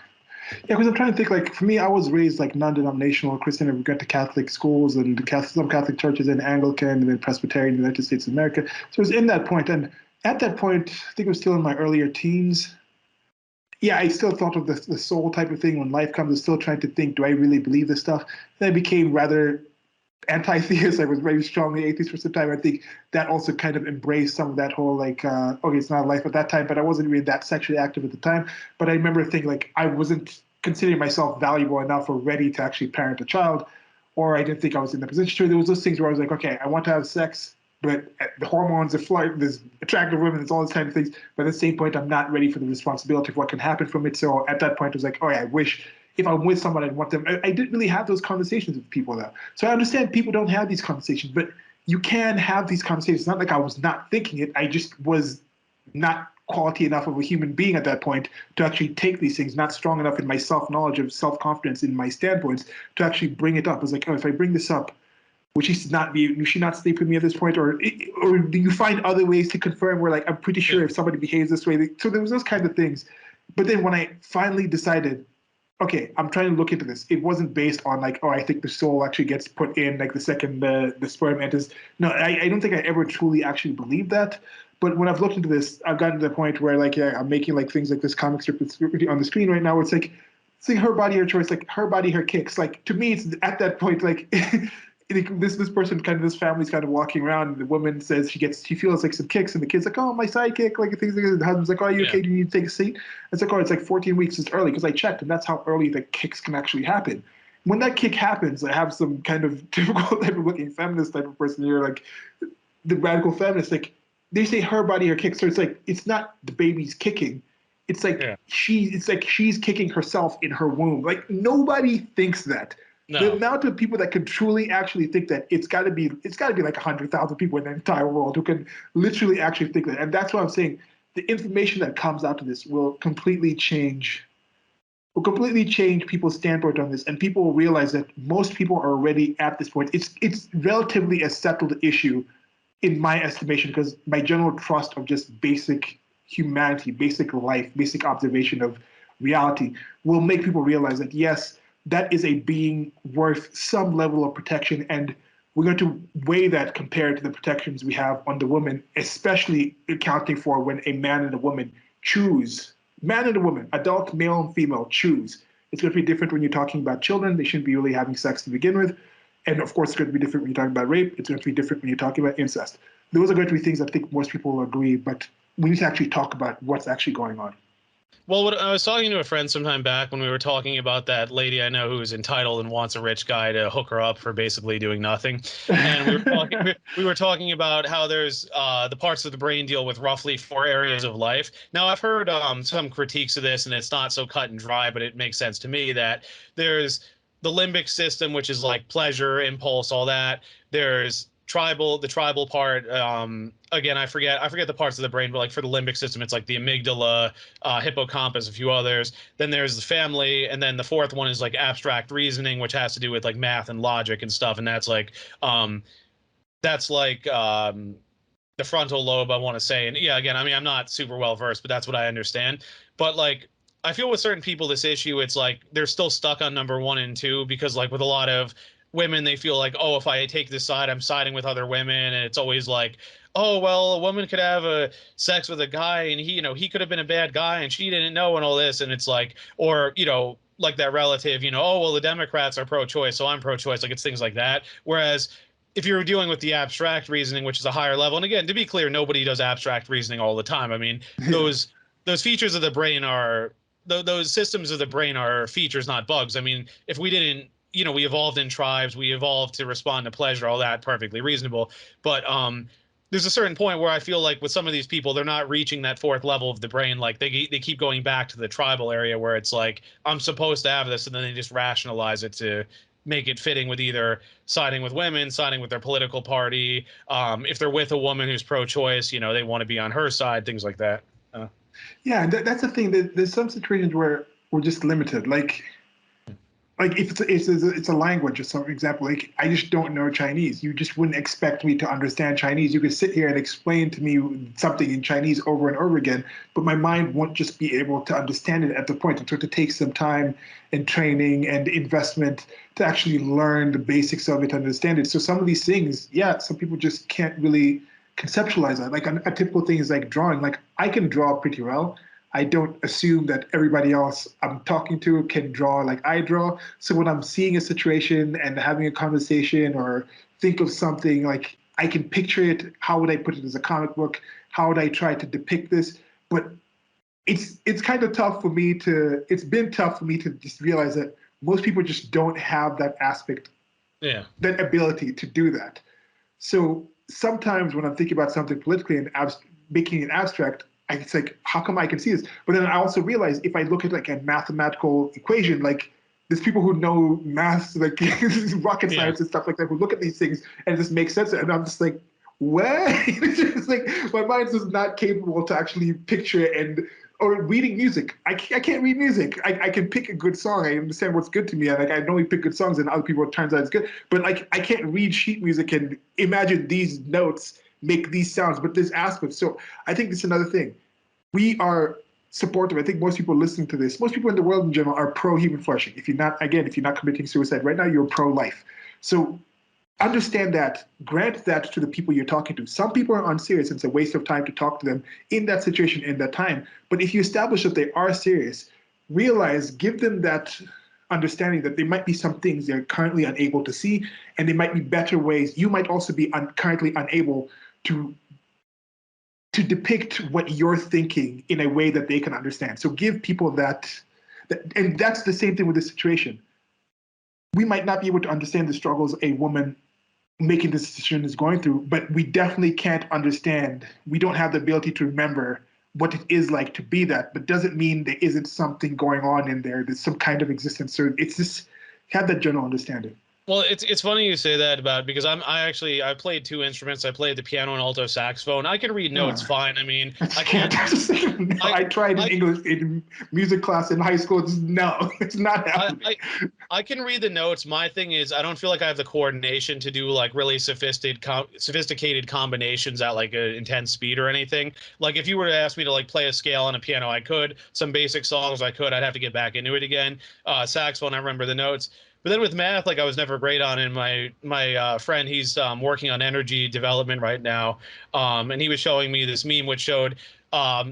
Yeah, because I'm trying to think, like, for me, I was raised like non-denominational Christian, and we went to Catholic schools and some Catholic churches and Anglican and then Presbyterian in the United States of America. So it was in that point. And at that point, I think it was still in my earlier teens. Yeah, I still thought of the soul type of thing when life comes. I was still trying to think, do I really believe this stuff? Then I became rather anti-theist. I was very strongly atheist for some time. I think that also kind of embraced some of that whole like, okay, it's not life at that time, but I wasn't really that sexually active at the time. But I remember thinking like I wasn't considering myself valuable enough or ready to actually parent a child, or I didn't think I was in the position to. There was those things where I was like, okay, I want to have sex, but the hormones, the flight, there's attractive women, there's all these kind of things. But at the same point, I'm not ready for the responsibility of what can happen from it. So at that point, I was like, oh yeah, I wish if I'm with someone, I'd want them. I didn't really have those conversations with people though. So I understand people don't have these conversations, but you can have these conversations. It's not like I was not thinking it. I just was not quality enough of a human being at that point to actually take these things, not strong enough in my self-knowledge of self-confidence in my standpoints to actually bring it up. I was like, oh, if I bring this up, would she not sleep with me at this point? Or do you find other ways to confirm where like, I'm pretty sure if somebody behaves this way, so there was those kind of things. But then when I finally decided, okay, I'm trying to look into this, it wasn't based on like, oh, I think the soul actually gets put in like the second the sperm enters. No, I don't think I ever truly actually believed that. But when I've looked into this, I've gotten to the point where like, yeah, I'm making like things like this comic strip that's on the screen right now, where it's like her body, her choice, like her body, her kicks. Like to me, it's at that point, like this person kind of, this family's kind of walking around and the woman says she feels like some kicks and the kid's like, oh, my sidekick, like things like that. The husband's like, oh, are you okay? Do you need to take a seat? It's like, oh, it's like 14 weeks is early because I checked and that's how early the kicks can actually happen. When that kick happens, I have some kind of typical type of looking feminist type of person here, like the radical feminist, like they say her body, her kicks. So it's like, it's not the baby's kicking. It's like she's kicking herself in her womb. Like nobody thinks that. No. The amount of people that can truly actually think that, it's got to be like 100,000 people in the entire world who can literally actually think that. And that's what I'm saying. The information that comes out of this will completely change will completely change people's standpoint on this, and people will realize that most people are already at this point. It's relatively a settled issue, in my estimation, because my general trust of just basic humanity, basic life, basic observation of reality will make people realize that yes, that is a being worth some level of protection, and we're going to weigh that compared to the protections we have on the woman, especially accounting for when a man and a woman choose, man and a woman, adult, male and female, choose. It's going to be different when you're talking about children. They shouldn't be really having sex to begin with. And of course, it's going to be different when you're talking about rape. It's going to be different when you're talking about incest. Those are going to be things I think most people will agree, but we need to actually talk about what's actually going on. Well, I was talking to a friend sometime back when we were talking about that lady I know who is entitled and wants a rich guy to hook her up for basically doing nothing. And we were talking about how there's the parts of the brain deal with roughly 4 areas of life. Now, I've heard some critiques of this, and it's not so cut and dry, but it makes sense to me that there's the limbic system, which is like pleasure, impulse, all that. There's the tribal part. Again, I forget the parts of the brain, but like for the limbic system, it's like the amygdala, hippocampus, a few others. Then there's the family, and then the 4th one is like abstract reasoning, which has to do with like math and logic and stuff. And that's like the frontal lobe, I want to say. And yeah, again, I mean, I'm not super well versed, but that's what I understand. But like, I feel with certain people, this issue, it's like they're still stuck on number 1 and 2, because like with a lot of women, they feel like, oh, if I take this side, I'm siding with other women. And it's always like, oh, well, a woman could have a sex with a guy and he could have been a bad guy and she didn't know, and all this. And it's like, or, like that relative, oh, well, the Democrats are pro-choice, so I'm pro-choice. Like, it's things like that. Whereas if you're dealing with the abstract reasoning, which is a higher level, and again, to be clear, nobody does abstract reasoning all the time. I mean, those features of the brain are, those systems of the brain are features, not bugs. I mean, if we didn't, we evolved in tribes, we evolved to respond to pleasure, all that perfectly reasonable. But there's a certain point where I feel like with some of these people, they're not reaching that 4th level of the brain. Like they keep going back to the tribal area where it's like, I'm supposed to have this, and then they just rationalize it to make it fitting with either siding with women, siding with their political party. If they're with a woman who's pro-choice, they want to be on her side, things like that. Yeah, that's the thing. There's some situations where we're just limited. Like if it's a language or some example, like I just don't know Chinese. You just wouldn't expect me to understand Chinese. You could sit here and explain to me something in Chinese over and over again, but my mind won't just be able to understand it at the point. It's going to take some time and training and investment to actually learn the basics of it, understand it. So some of these things, yeah, some people just can't really conceptualize that. Like a typical thing is like drawing. Like I can draw pretty well. I don't assume that everybody else I'm talking to can draw like I draw. So when I'm seeing a situation and having a conversation or think of something, like I can picture it. How would I put it as a comic book? How would I try to depict this? But it's kind of tough for me to, it's been tough for me to just realize that most people just don't have that aspect, that ability to do that. So sometimes when I'm thinking about something politically and making it abstract, it's like, how come I can see this? But then I also realize if I look at like a mathematical equation, like there's people who know math, like rocket science and stuff like that, who look at these things and it just makes sense. And I'm just like, what? It's just like my mind is not capable to actually picture or reading music. I can't read music. I can pick a good song. I understand what's good to me. I normally pick good songs and other people, it turns out it's good. But like I can't read sheet music and imagine these notes make these sounds, but there's aspects. So I think it's another thing. We are supportive. I think most people listening to this, most people in the world in general are pro-human flourishing. If you're not committing suicide right now, you're pro-life. So understand that, grant that to the people you're talking to. Some people are unserious. It's a waste of time to talk to them in that situation, in that time. But if you establish that they are serious, give them that understanding that there might be some things they're currently unable to see, and there might be better ways. You might also be currently unable to depict what you're thinking in a way that they can understand. So give people that, and that's the same thing with this situation. We might not be able to understand the struggles a woman making this decision is going through, but we definitely can't understand. We don't have the ability to remember what it is like to be that, but doesn't mean there isn't something going on in there. There's some kind of existence. So it's just have that general understanding. Well, it's funny you say that about because I played two instruments. I played the piano and alto saxophone. I can read notes Uh, fine. I mean, I just I can't. can't. No, I I tried in I English in music class in high school. No, it's not I happening. I I can read the notes. My thing is I don't feel like I have the coordination to do like really sophisticated combinations at like an intense speed or anything. Like if you were to ask me to like play a scale on a piano, I could. Some basic songs I could. I'd have to get back into it again. Saxophone, I remember the notes. But then with math, like I was never great on it. My friend, he's working on energy development right now, and he was showing me this meme which showed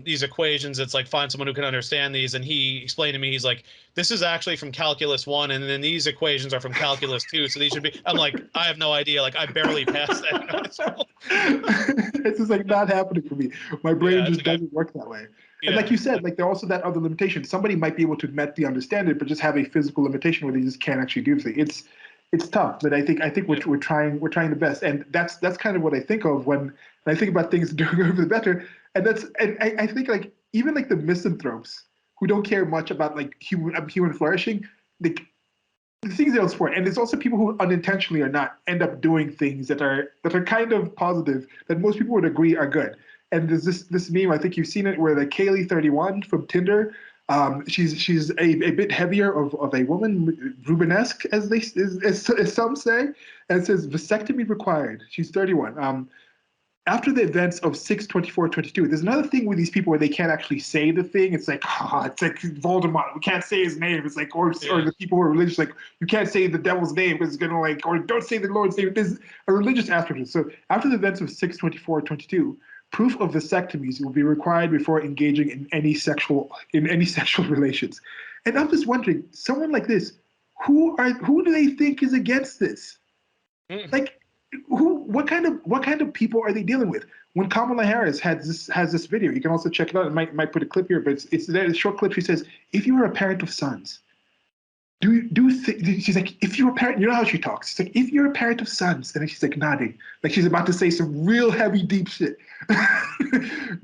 these equations. It's like find someone who can understand these, and he explained to me, he's like, this is actually from calculus 1, and then these equations are from calculus 2, so these should be. I'm like, I have no idea, like I barely passed that in high school. It's just like not happening for me. My brain Yeah, it's just like I, doesn't work that way. And like yeah, you said, like there's also that other limitation. Somebody might be able to mentally understand it, but just have a physical limitation where they just can't actually do anything. It's tough, but I think yeah, we're trying the best, and that's kind of what I think of when I think about things doing over the better. And I think like even like the misanthropes who don't care much about like human flourishing, like the things they'll support. And there's also people who unintentionally or not end up doing things that are kind of positive that most people would agree are good. And there's this meme, I think you've seen it, where the Kaylee31 from Tinder, she's a bit heavier of a woman, Rubenesque, as some say, and it says vasectomy required. She's 31. After the events of 6/24/22, there's another thing with these people where they can't actually say the thing. It's like, it's like Voldemort. We can't say his name. It's like, or yeah, the people who are religious, like, you can't say the devil's name because it's gonna like, or don't say the Lord's name. There's a religious aspect of it. So after the events of 6/24/22, proof of vasectomies will be required before engaging in any sexual relations. And I'm just wondering, someone like this, who do they think is against this? mm, Like what kind of people are they dealing with? When Kamala Harris has this video, you can also check it out. I might put a clip here, but it's there. A short clip. She says, "If you are a parent of sons, she's like, if you're a parent, you know how she talks. She's like, if you're a parent of sons," and then she's like nodding, like she's about to say some real heavy, deep shit.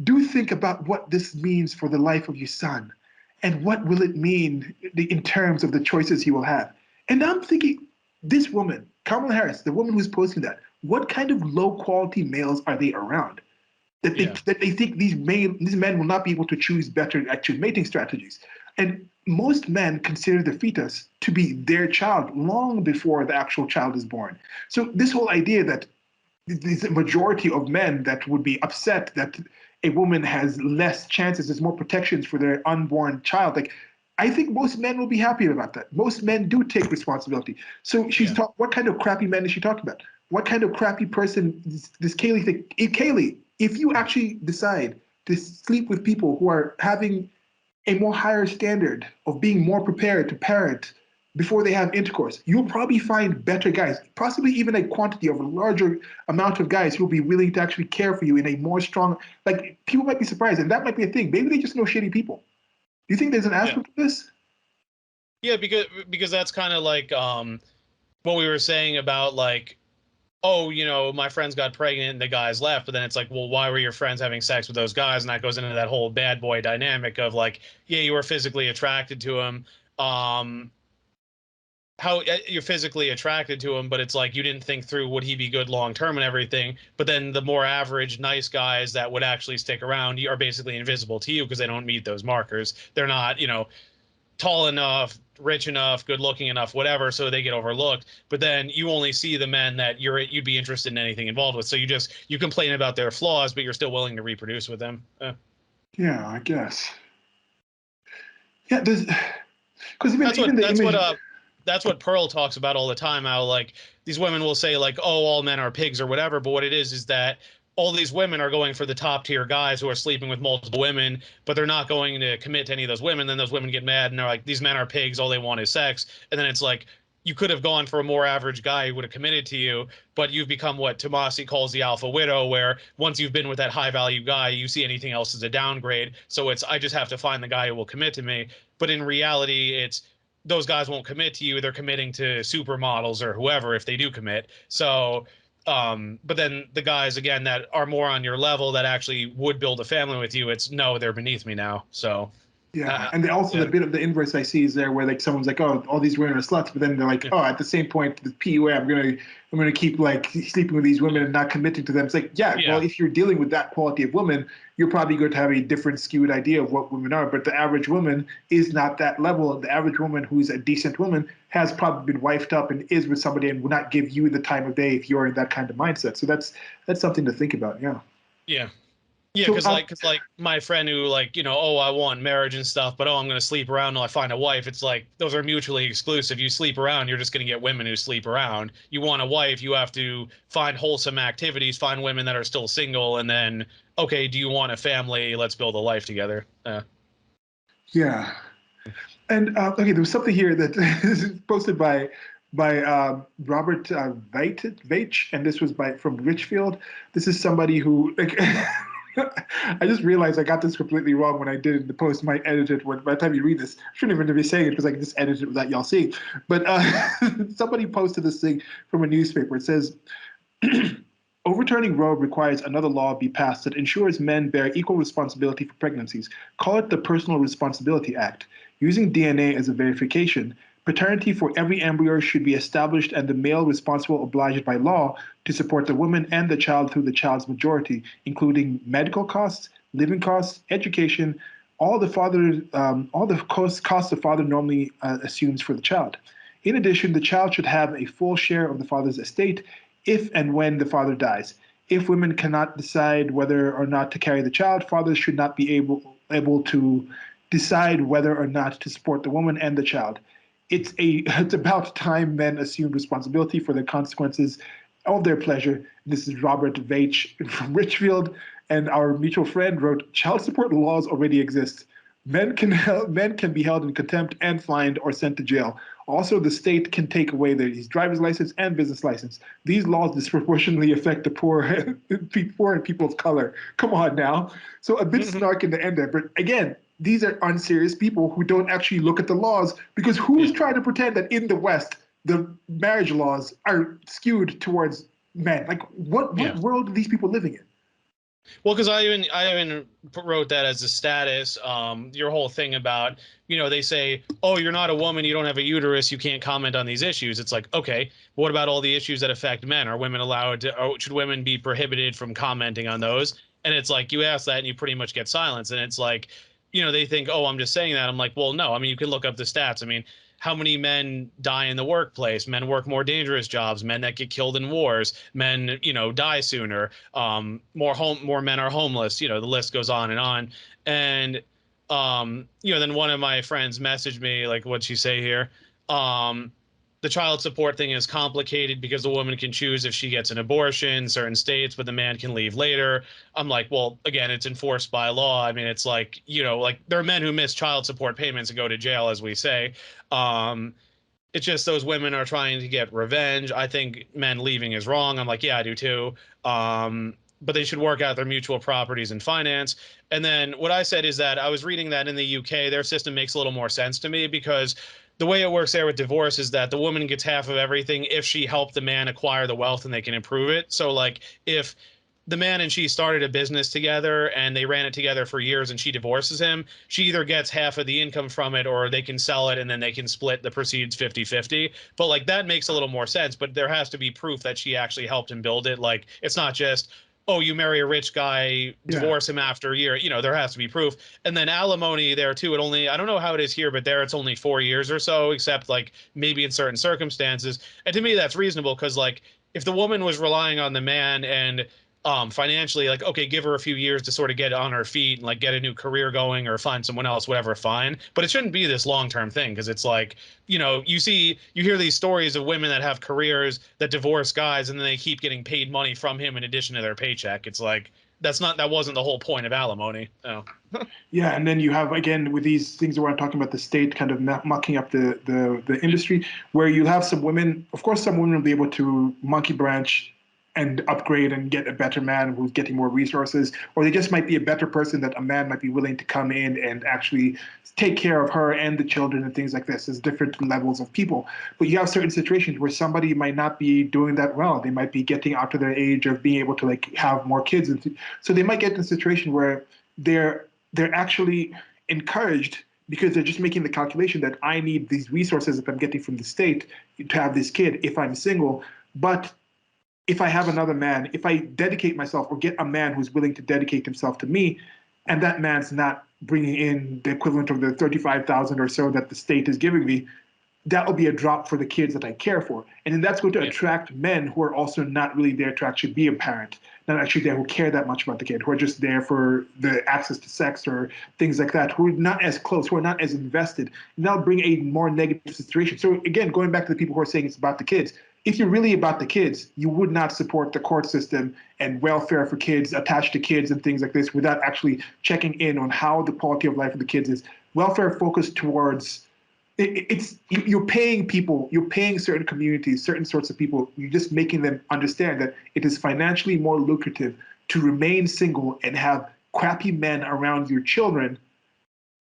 Do think about what this means for the life of your son, and what will it mean in terms of the choices he will have. And I'm thinking, this woman, Kamala Harris, the woman who's posting that, what kind of low quality males are they around? That they yeah, that they think these men will not be able to choose better actual mating strategies. And most men consider the fetus to be their child long before the actual child is born. So this whole idea that the majority of men that would be upset that a woman has less chances, there's more protections for their unborn child. Like, I think most men will be happy about that. Most men do take responsibility. So she's yeah, talking. What kind of crappy man is she talking about? What kind of crappy person this Kaylee think? Kaylee, if you actually decide to sleep with people who are having a more higher standard of being more prepared to parent before they have intercourse, you'll probably find better guys, possibly even a quantity of a larger amount of guys who will be willing to actually care for you in a more strong, like people might be surprised, and that might be a thing. Maybe they just know shitty people. Do you think there's an yeah, aspect of this? yeah. Because that's kind of like what we were saying about like, oh, my friends got pregnant and the guys left, but then it's like, well, why were your friends having sex with those guys? And that goes into that whole bad boy dynamic of like, yeah, you were physically attracted to him. Um, how you're physically attracted to him, but it's like you didn't think through would he be good long term and everything. But then the more average, nice guys that would actually stick around are basically invisible to you because they don't meet those markers. They're not, tall enough, rich enough, good looking enough, whatever, so they get overlooked. But then you only see the men that you'd be interested in anything involved with. So you complain about their flaws, but you're still willing to reproduce with them. Yeah, I guess. Yeah, there's because even That's what even the that's what image. uh that's what Pearl talks about all the time. How like these women will say like, oh, all men are pigs or whatever. But what it is that all these women are going for the top tier guys who are sleeping with multiple women, but they're not going to commit to any of those women. Then those women get mad and they're like, these men are pigs. All they want is sex. And then it's like you could have gone for a more average guy who would have committed to you, but you've become what Tomasi calls the alpha widow, where once you've been with that high value guy, you see anything else as a downgrade. So it's I just have to find the guy who will commit to me. But in reality, it's those guys won't commit to you. They're committing to supermodels or whoever if they do commit. So, but then the guys again that are more on your level that actually would build a family with you, it's no, they're beneath me now. So, Yeah, and also the bit of the inverse I see is there where like someone's like, oh, all these women are sluts, but then they're like, oh, at the same point, the PUA, I'm gonna keep like sleeping with these women and not committing to them. It's like, well, if you're dealing with that quality of woman, you're probably going to have a different skewed idea of what women are. But the average woman is not that level. The average woman who's a decent woman has probably been wifed up and is with somebody and will not give you the time of day if you're in that kind of mindset. So that's something to think about. Yeah. Yeah. Yeah, because like my friend who like, oh, I want marriage and stuff, but I'm going to sleep around until I find a wife. It's like those are mutually exclusive. You sleep around, you're just going to get women who sleep around. You want a wife, you have to find wholesome activities, find women that are still single, and then, okay, do you want a family? Let's build a life together. Yeah. And okay, there was something here that is posted by Robert Veitch, and this was from Richfield. This is somebody who like. I just realized I got this completely wrong when I did it in the post. I might edit it by the time you read this. I shouldn't even be saying it because I can just edit it without y'all seeing. But somebody posted this thing from a newspaper. It says, overturning Roe requires another law be passed that ensures men bear equal responsibility for pregnancies. Call it the Personal Responsibility Act. Using DNA as a verification, paternity for every embryo should be established and the male responsible obliged by law to support the woman and the child through the child's majority, including medical costs, living costs, education, all the costs the father normally assumes for the child. In addition, the child should have a full share of the father's estate if and when the father dies. If women cannot decide whether or not to carry the child, fathers should not be able to decide whether or not to support the woman and the child. It's about time men assumed responsibility for the consequences of their pleasure. This is Robert Veitch from Richfield, and our mutual friend wrote, child support laws already exist. Men can be held in contempt and fined or sent to jail. Also, the state can take away their driver's license and business license. These laws disproportionately affect the poor and people of color. Come on now. So a bit snark in the end there, but again, these are unserious people who don't actually look at the laws, because who's trying to pretend that in the West, the marriage laws are skewed towards men? Like, what world are these people living in? Well, because I even wrote that as a status. Your whole thing about, they say, oh, you're not a woman, you don't have a uterus, you can't comment on these issues. It's like, okay, what about all the issues that affect men? Are women allowed to, or should women be prohibited from commenting on those? And it's like, you ask that and you pretty much get silence. And it's like, they think, oh, I'm just saying that. I'm like, well, no. I mean, you can look up the stats. I mean, how many men die in the workplace? Men work more dangerous jobs. Men that get killed in wars. Men, die sooner. More men are homeless. The list goes on and on. And then one of my friends messaged me, like, what'd she say here? The child support thing is complicated because the woman can choose if she gets an abortion in certain states, but the man can leave later. I'm like, well, again, it's enforced by law. I mean, it's like, like there are men who miss child support payments and go to jail, as we say. It's just those women are trying to get revenge. I think men leaving is wrong. I'm like, yeah, I do too. But they should work out their mutual properties and finance. And then what I said is that I was reading that in the UK, their system makes a little more sense to me, because the way it works there with divorce is that the woman gets half of everything if she helped the man acquire the wealth and they can improve it. So like if the man and she started a business together and they ran it together for years and she divorces him, she either gets half of the income from it or they can sell it and then they can split the proceeds 50-50. But like that makes a little more sense, but there has to be proof that she actually helped him build it. Like it's not just, oh, you marry a rich guy, divorce him after a year. There has to be proof. And then alimony there too. I don't know how it is here, but there it's only 4 years or so, except like maybe in certain circumstances. And to me, that's reasonable, because like if the woman was relying on the man and financially, like, okay, give her a few years to sort of get on her feet and like get a new career going or find someone else, whatever, fine. But it shouldn't be this long-term thing, because it's like, you hear these stories of women that have careers that divorce guys and then they keep getting paid money from him in addition to their paycheck. It's like, that wasn't the whole point of alimony. Oh. Yeah, and then you have, again, with these things where I'm talking about the state kind of mucking up the industry, where you have some women, of course, some women will be able to monkey branch and upgrade and get a better man who's getting more resources, or they just might be a better person that a man might be willing to come in and actually take care of her and the children and things like this. There's different levels of people. But you have certain situations where somebody might not be doing that well. They might be getting out to their age of being able to like have more kids. So they might get in a situation where they're actually encouraged because they're just making the calculation that I need these resources that I'm getting from the state to have this kid if I'm single. But if I have another man, if I dedicate myself or get a man who's willing to dedicate himself to me, and that man's not bringing in the equivalent of the 35,000 or so that the state is giving me, that will be a drop for the kids that I care for. And then that's going to attract men who are also not really there to actually be a parent, not actually there who care that much about the kid, who are just there for the access to sex or things like that, who are not as close, who are not as invested. And that'll bring a more negative situation. So again, going back to the people who are saying it's about the kids, if you're really about the kids, you would not support the court system and welfare for kids, attached to kids and things like this without actually checking in on how the quality of life of the kids is. Welfare focused towards you're paying people, you're paying certain communities, certain sorts of people, you're just making them understand that it is financially more lucrative to remain single and have crappy men around your children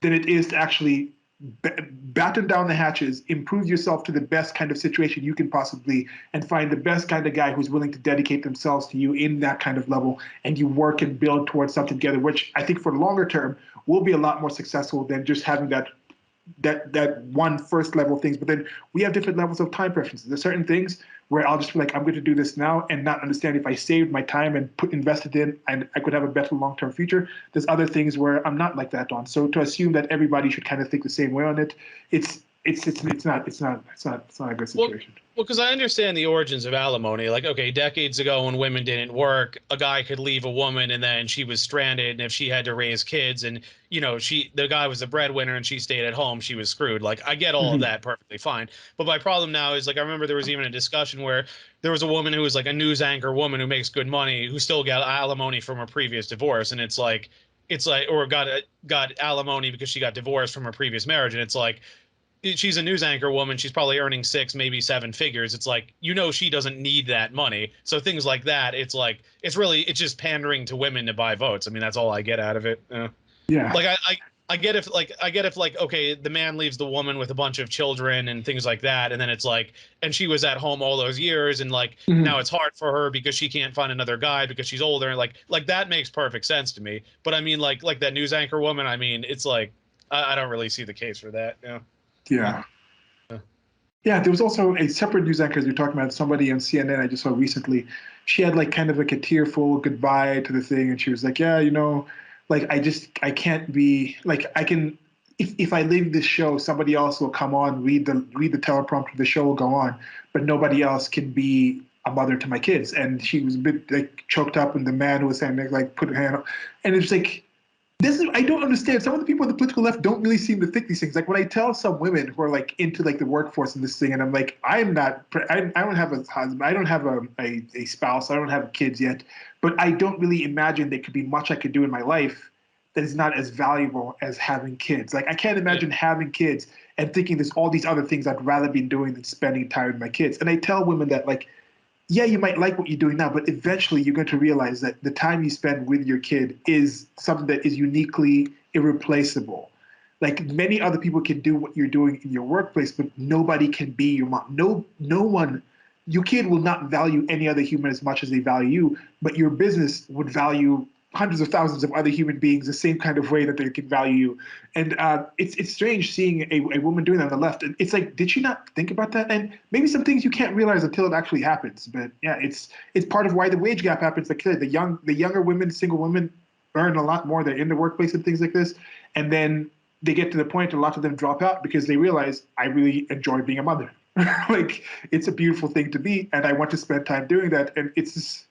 than it is to actually batten down the hatches, improve yourself to the best kind of situation you can possibly, and find the best kind of guy who's willing to dedicate themselves to you in that kind of level, and you work and build towards something together, which I think for the longer term will be a lot more successful than just having that one first level things. But then we have different levels of time preferences. There's certain things where I'll just be like, I'm going to do this now and not understand if I saved my time and invested in, and I could have a better long-term future. There's other things where I'm not like that on. So to assume that everybody should kind of think the same way on it, it's not a good situation. Well, because I understand the origins of alimony. Like, okay, decades ago when women didn't work, a guy could leave a woman and then she was stranded. And if she had to raise kids and, you know, the guy was the breadwinner and she stayed at home, she was screwed. Like, I get all of that perfectly fine. But my problem now is, like, I remember there was even a discussion where there was a woman who was like a news anchor woman who makes good money, who still got alimony from her previous divorce. And it's like, or got alimony because she got divorced from her previous marriage. And it's like, she's a news anchor woman. She's probably earning 6, maybe 7 figures. It's like, you know, she doesn't need that money. So things like that, it's like, it's just pandering to women to buy votes. I mean, that's all I get out of it. Yeah. Like I get if okay, the man leaves the woman with a bunch of children and things like that, and then it's like, and she was at home all those years, and like now it's hard for her because she can't find another guy because she's older, and like that makes perfect sense to me. But I mean, like that news anchor woman, I mean, it's like I don't really see the case for that. Yeah. Yeah, there was also a separate news anchor, as you're talking about, somebody on CNN I just saw recently. She had like kind of like a tearful goodbye to the thing, and she was like, yeah, you know, like I can't be, like, I can, if I leave this show, somebody else will come on, read the teleprompter, the show will go on, but nobody else can be a mother to my kids. And she was a bit like choked up, and the man who was saying, like, put her hand up, and it's like, I don't understand. Some of the people on the political left don't really seem to think these things. Like when I tell some women who are like into like the workforce and this thing, and I'm like, I don't have a husband, I don't have a spouse, I don't have kids yet, but I don't really imagine there could be much I could do in my life that is not as valuable as having kids. Like I can't imagine having kids and thinking there's all these other things I'd rather be doing than spending time with my kids. And I tell women that, like, yeah, you might like what you're doing now, but eventually you're going to realize that the time you spend with your kid is something that is uniquely irreplaceable. Like many other people can do what you're doing in your workplace, but nobody can be your mom. No one, your kid will not value any other human as much as they value you, but your business would value hundreds of thousands of other human beings the same kind of way that they can value you. And it's strange seeing a woman doing that on the left. And it's like, did she not think about that? And maybe some things you can't realize until it actually happens. But yeah, it's part of why the wage gap happens. Like the younger women, single women, earn a lot more. They're in the workplace and things like this. And then they get to the point, a lot of them drop out because they realize, I really enjoy being a mother. Like, it's a beautiful thing to be, and I want to spend time doing that. And it's just,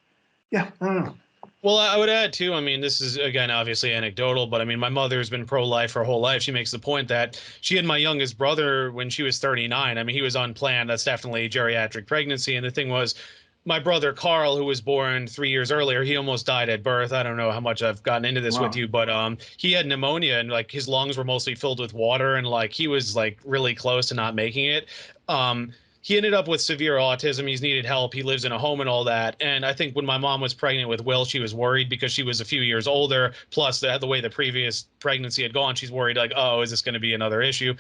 yeah, I don't know. Well, I would add too, I mean, this is again obviously anecdotal, but I mean, my mother's been pro-life her whole life. She makes the point that she had my youngest brother when she was 39. I mean, he was unplanned. That's definitely geriatric pregnancy. And the thing was, my brother Carl, who was born 3 years earlier, he almost died at birth. I don't know how much I've gotten into this with you, but he had pneumonia, and like his lungs were mostly filled with water, and like he was like really close to not making it. He ended up with severe autism. He's needed help. He lives in a home and all that. And I think when my mom was pregnant with Will, she was worried because she was a few years older. Plus, the way the previous pregnancy had gone, she's worried, like, oh, is this going to be another issue?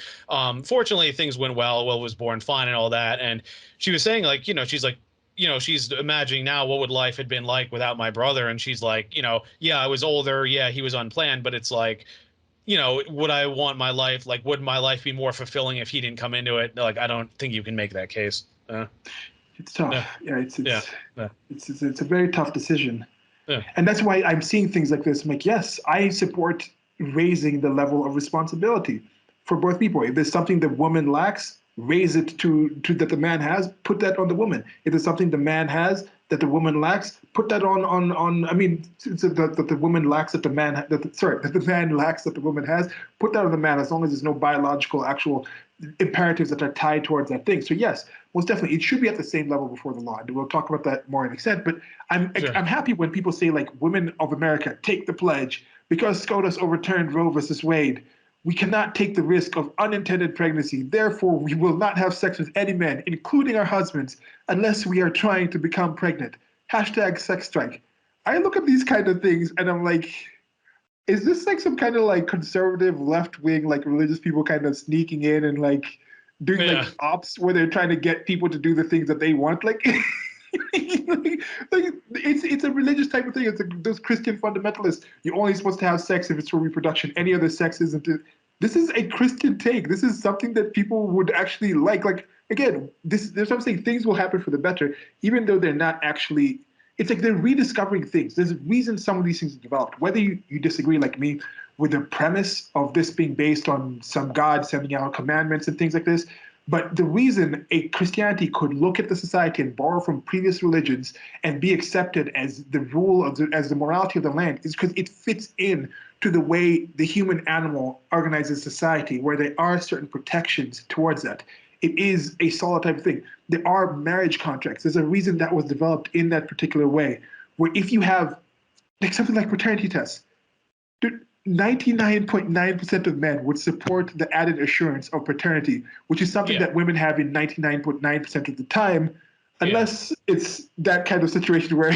Fortunately, things went well. Will was born fine and all that. And she was saying, like, you know, she's like, you know, she's imagining now what would life had been like without my brother. And she's like, you know, yeah, I was older. Yeah, he was unplanned. But it's like, you know, would I want my life, like, would my life be more fulfilling if he didn't come into it? Like, I don't think you can make that case. It's tough. Yeah. Yeah, Yeah. it's a very tough decision. Yeah. And that's why I'm seeing things like this. I'm like, yes, I support raising the level of responsibility for both people. If there's something the woman lacks, raise it to that the man has, put that on the woman. If there's something the man has that the woman lacks, put that on I mean, that the woman lacks that the man that the man lacks that the woman has, put that on the man, as long as there's no biological actual imperatives that are tied towards that thing. So yes, most definitely, it should be at the same level before the law. And we'll talk about that more in extent. But I'm happy when people say, like, women of America, take the pledge. Because SCOTUS overturned Roe vs. Wade, we cannot take the risk of unintended pregnancy. Therefore, we will not have sex with any men, including our husbands, unless we are trying to become pregnant. Hashtag sex strike. I look at these kind of things and I'm like, is this like some kind of like conservative left wing, like religious people kind of sneaking in and like doing like ops where they're trying to get people to do the things that they want? Like, it's a religious type of thing. It's those Christian fundamentalists. You're only supposed to have sex if it's for reproduction. Any other sex isn't. This is a Christian take. This is something that people would actually like. Like, again, there's what I'm saying. Things will happen for the better, even though they're not actually. It's like they're rediscovering things. There's a reason some of these things are developed. Whether you disagree, like me, with the premise of this being based on some God sending out commandments and things like this, but the reason a Christianity could look at the society and borrow from previous religions and be accepted as the rule of as the morality of the land is because it fits in to the way the human animal organizes society, where there are certain protections towards that. It is a solid type of thing. There are marriage contracts. There's a reason that was developed in that particular way, where if you have like something like paternity tests, 99.9% of men would support the added assurance of paternity, which is something that women have in 99.9% of the time, unless it's that kind of situation where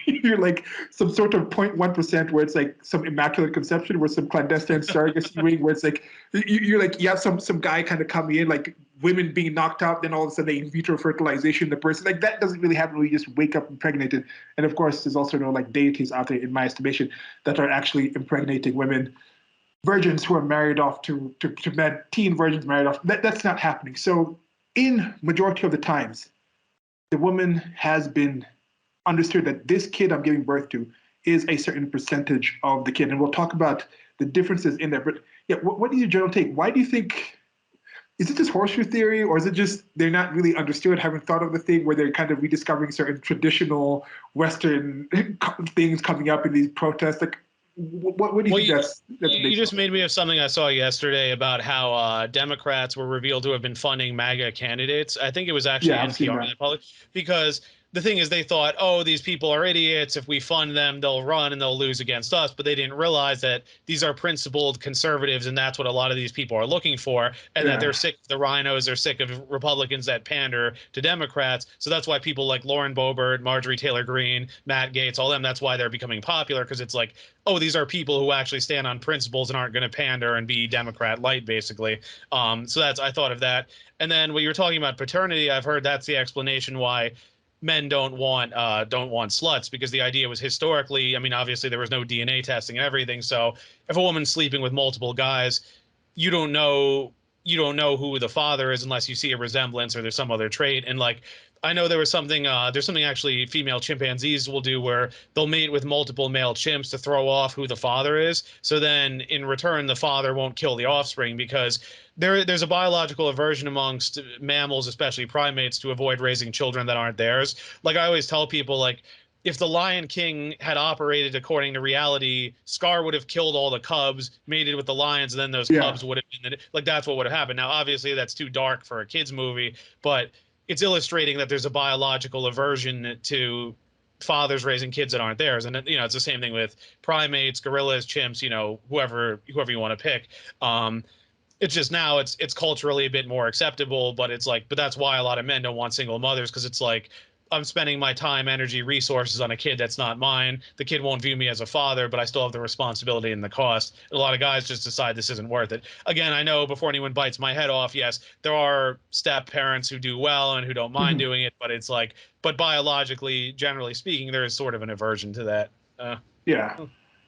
you're like some sort of 0.1% where it's like some immaculate conception, where some clandestine surrogacy ring, where it's like you're like you have some guy kind of coming in, like women being knocked out, then all of a sudden they in vitro fertilization the person. Like that doesn't really happen. We just wake up impregnated. And of course, there's also no like deities out there, in my estimation, that are actually impregnating women, virgins who are married off to men, teen virgins married off. That's not happening. So in majority of the times, the woman has been understood that this kid I'm giving birth to is a certain percentage of the kid. And we'll talk about the differences in that. But yeah, what is your general take? Why do you think, is it just horseshoe theory, or is it just they're not really understood, haven't thought of the thing, where they're kind of rediscovering certain traditional Western things coming up in these protests? Like, what do you think that's you just made me of something I saw yesterday about how Democrats were revealed to have been funding MAGA candidates. I think it was actually NPR that published, because the thing is, they thought, oh, these people are idiots. If we fund them, they'll run and they'll lose against us. But they didn't realize that these are principled conservatives, and that's what a lot of these people are looking for, and that they're sick of the rhinos, they're sick of Republicans that pander to Democrats. So that's why people like Lauren Boebert, Marjorie Taylor Greene, Matt Gaetz, all them, that's why they're becoming popular, because it's like, oh, these are people who actually stand on principles and aren't going to pander and be Democrat light, basically. So I thought of that. And then when you're talking about paternity, I've heard that's the explanation why men don't want sluts, because the idea was historically, I mean, obviously there was no DNA testing and everything. So if a woman's sleeping with multiple guys, you don't know who the father is unless you see a resemblance or there's some other trait. And like, I know there's something actually female chimpanzees will do where they'll mate with multiple male chimps to throw off who the father is. So then in return, the father won't kill the offspring, because there's a biological aversion amongst mammals, especially primates, to avoid raising children that aren't theirs. Like I always tell people, like, if the Lion King had operated according to reality, Scar would have killed all the cubs, mated with the lions, and then those cubs would have been like, that's what would have happened. Now, obviously, that's too dark for a kids movie, but it's illustrating that there's a biological aversion to fathers raising kids that aren't theirs. And it's the same thing with primates, gorillas, chimps, whoever you want to pick. It's just now it's culturally a bit more acceptable, but it's like, but that's why a lot of men don't want single mothers, because it's like, I'm spending my time, energy, resources on a kid that's not mine. The kid won't view me as a father, but I still have the responsibility and the cost. A lot of guys just decide this isn't worth it. Again, I know before anyone bites my head off, yes, there are step parents who do well and who don't mind doing it, but it's like, but biologically, generally speaking, there is sort of an aversion to that.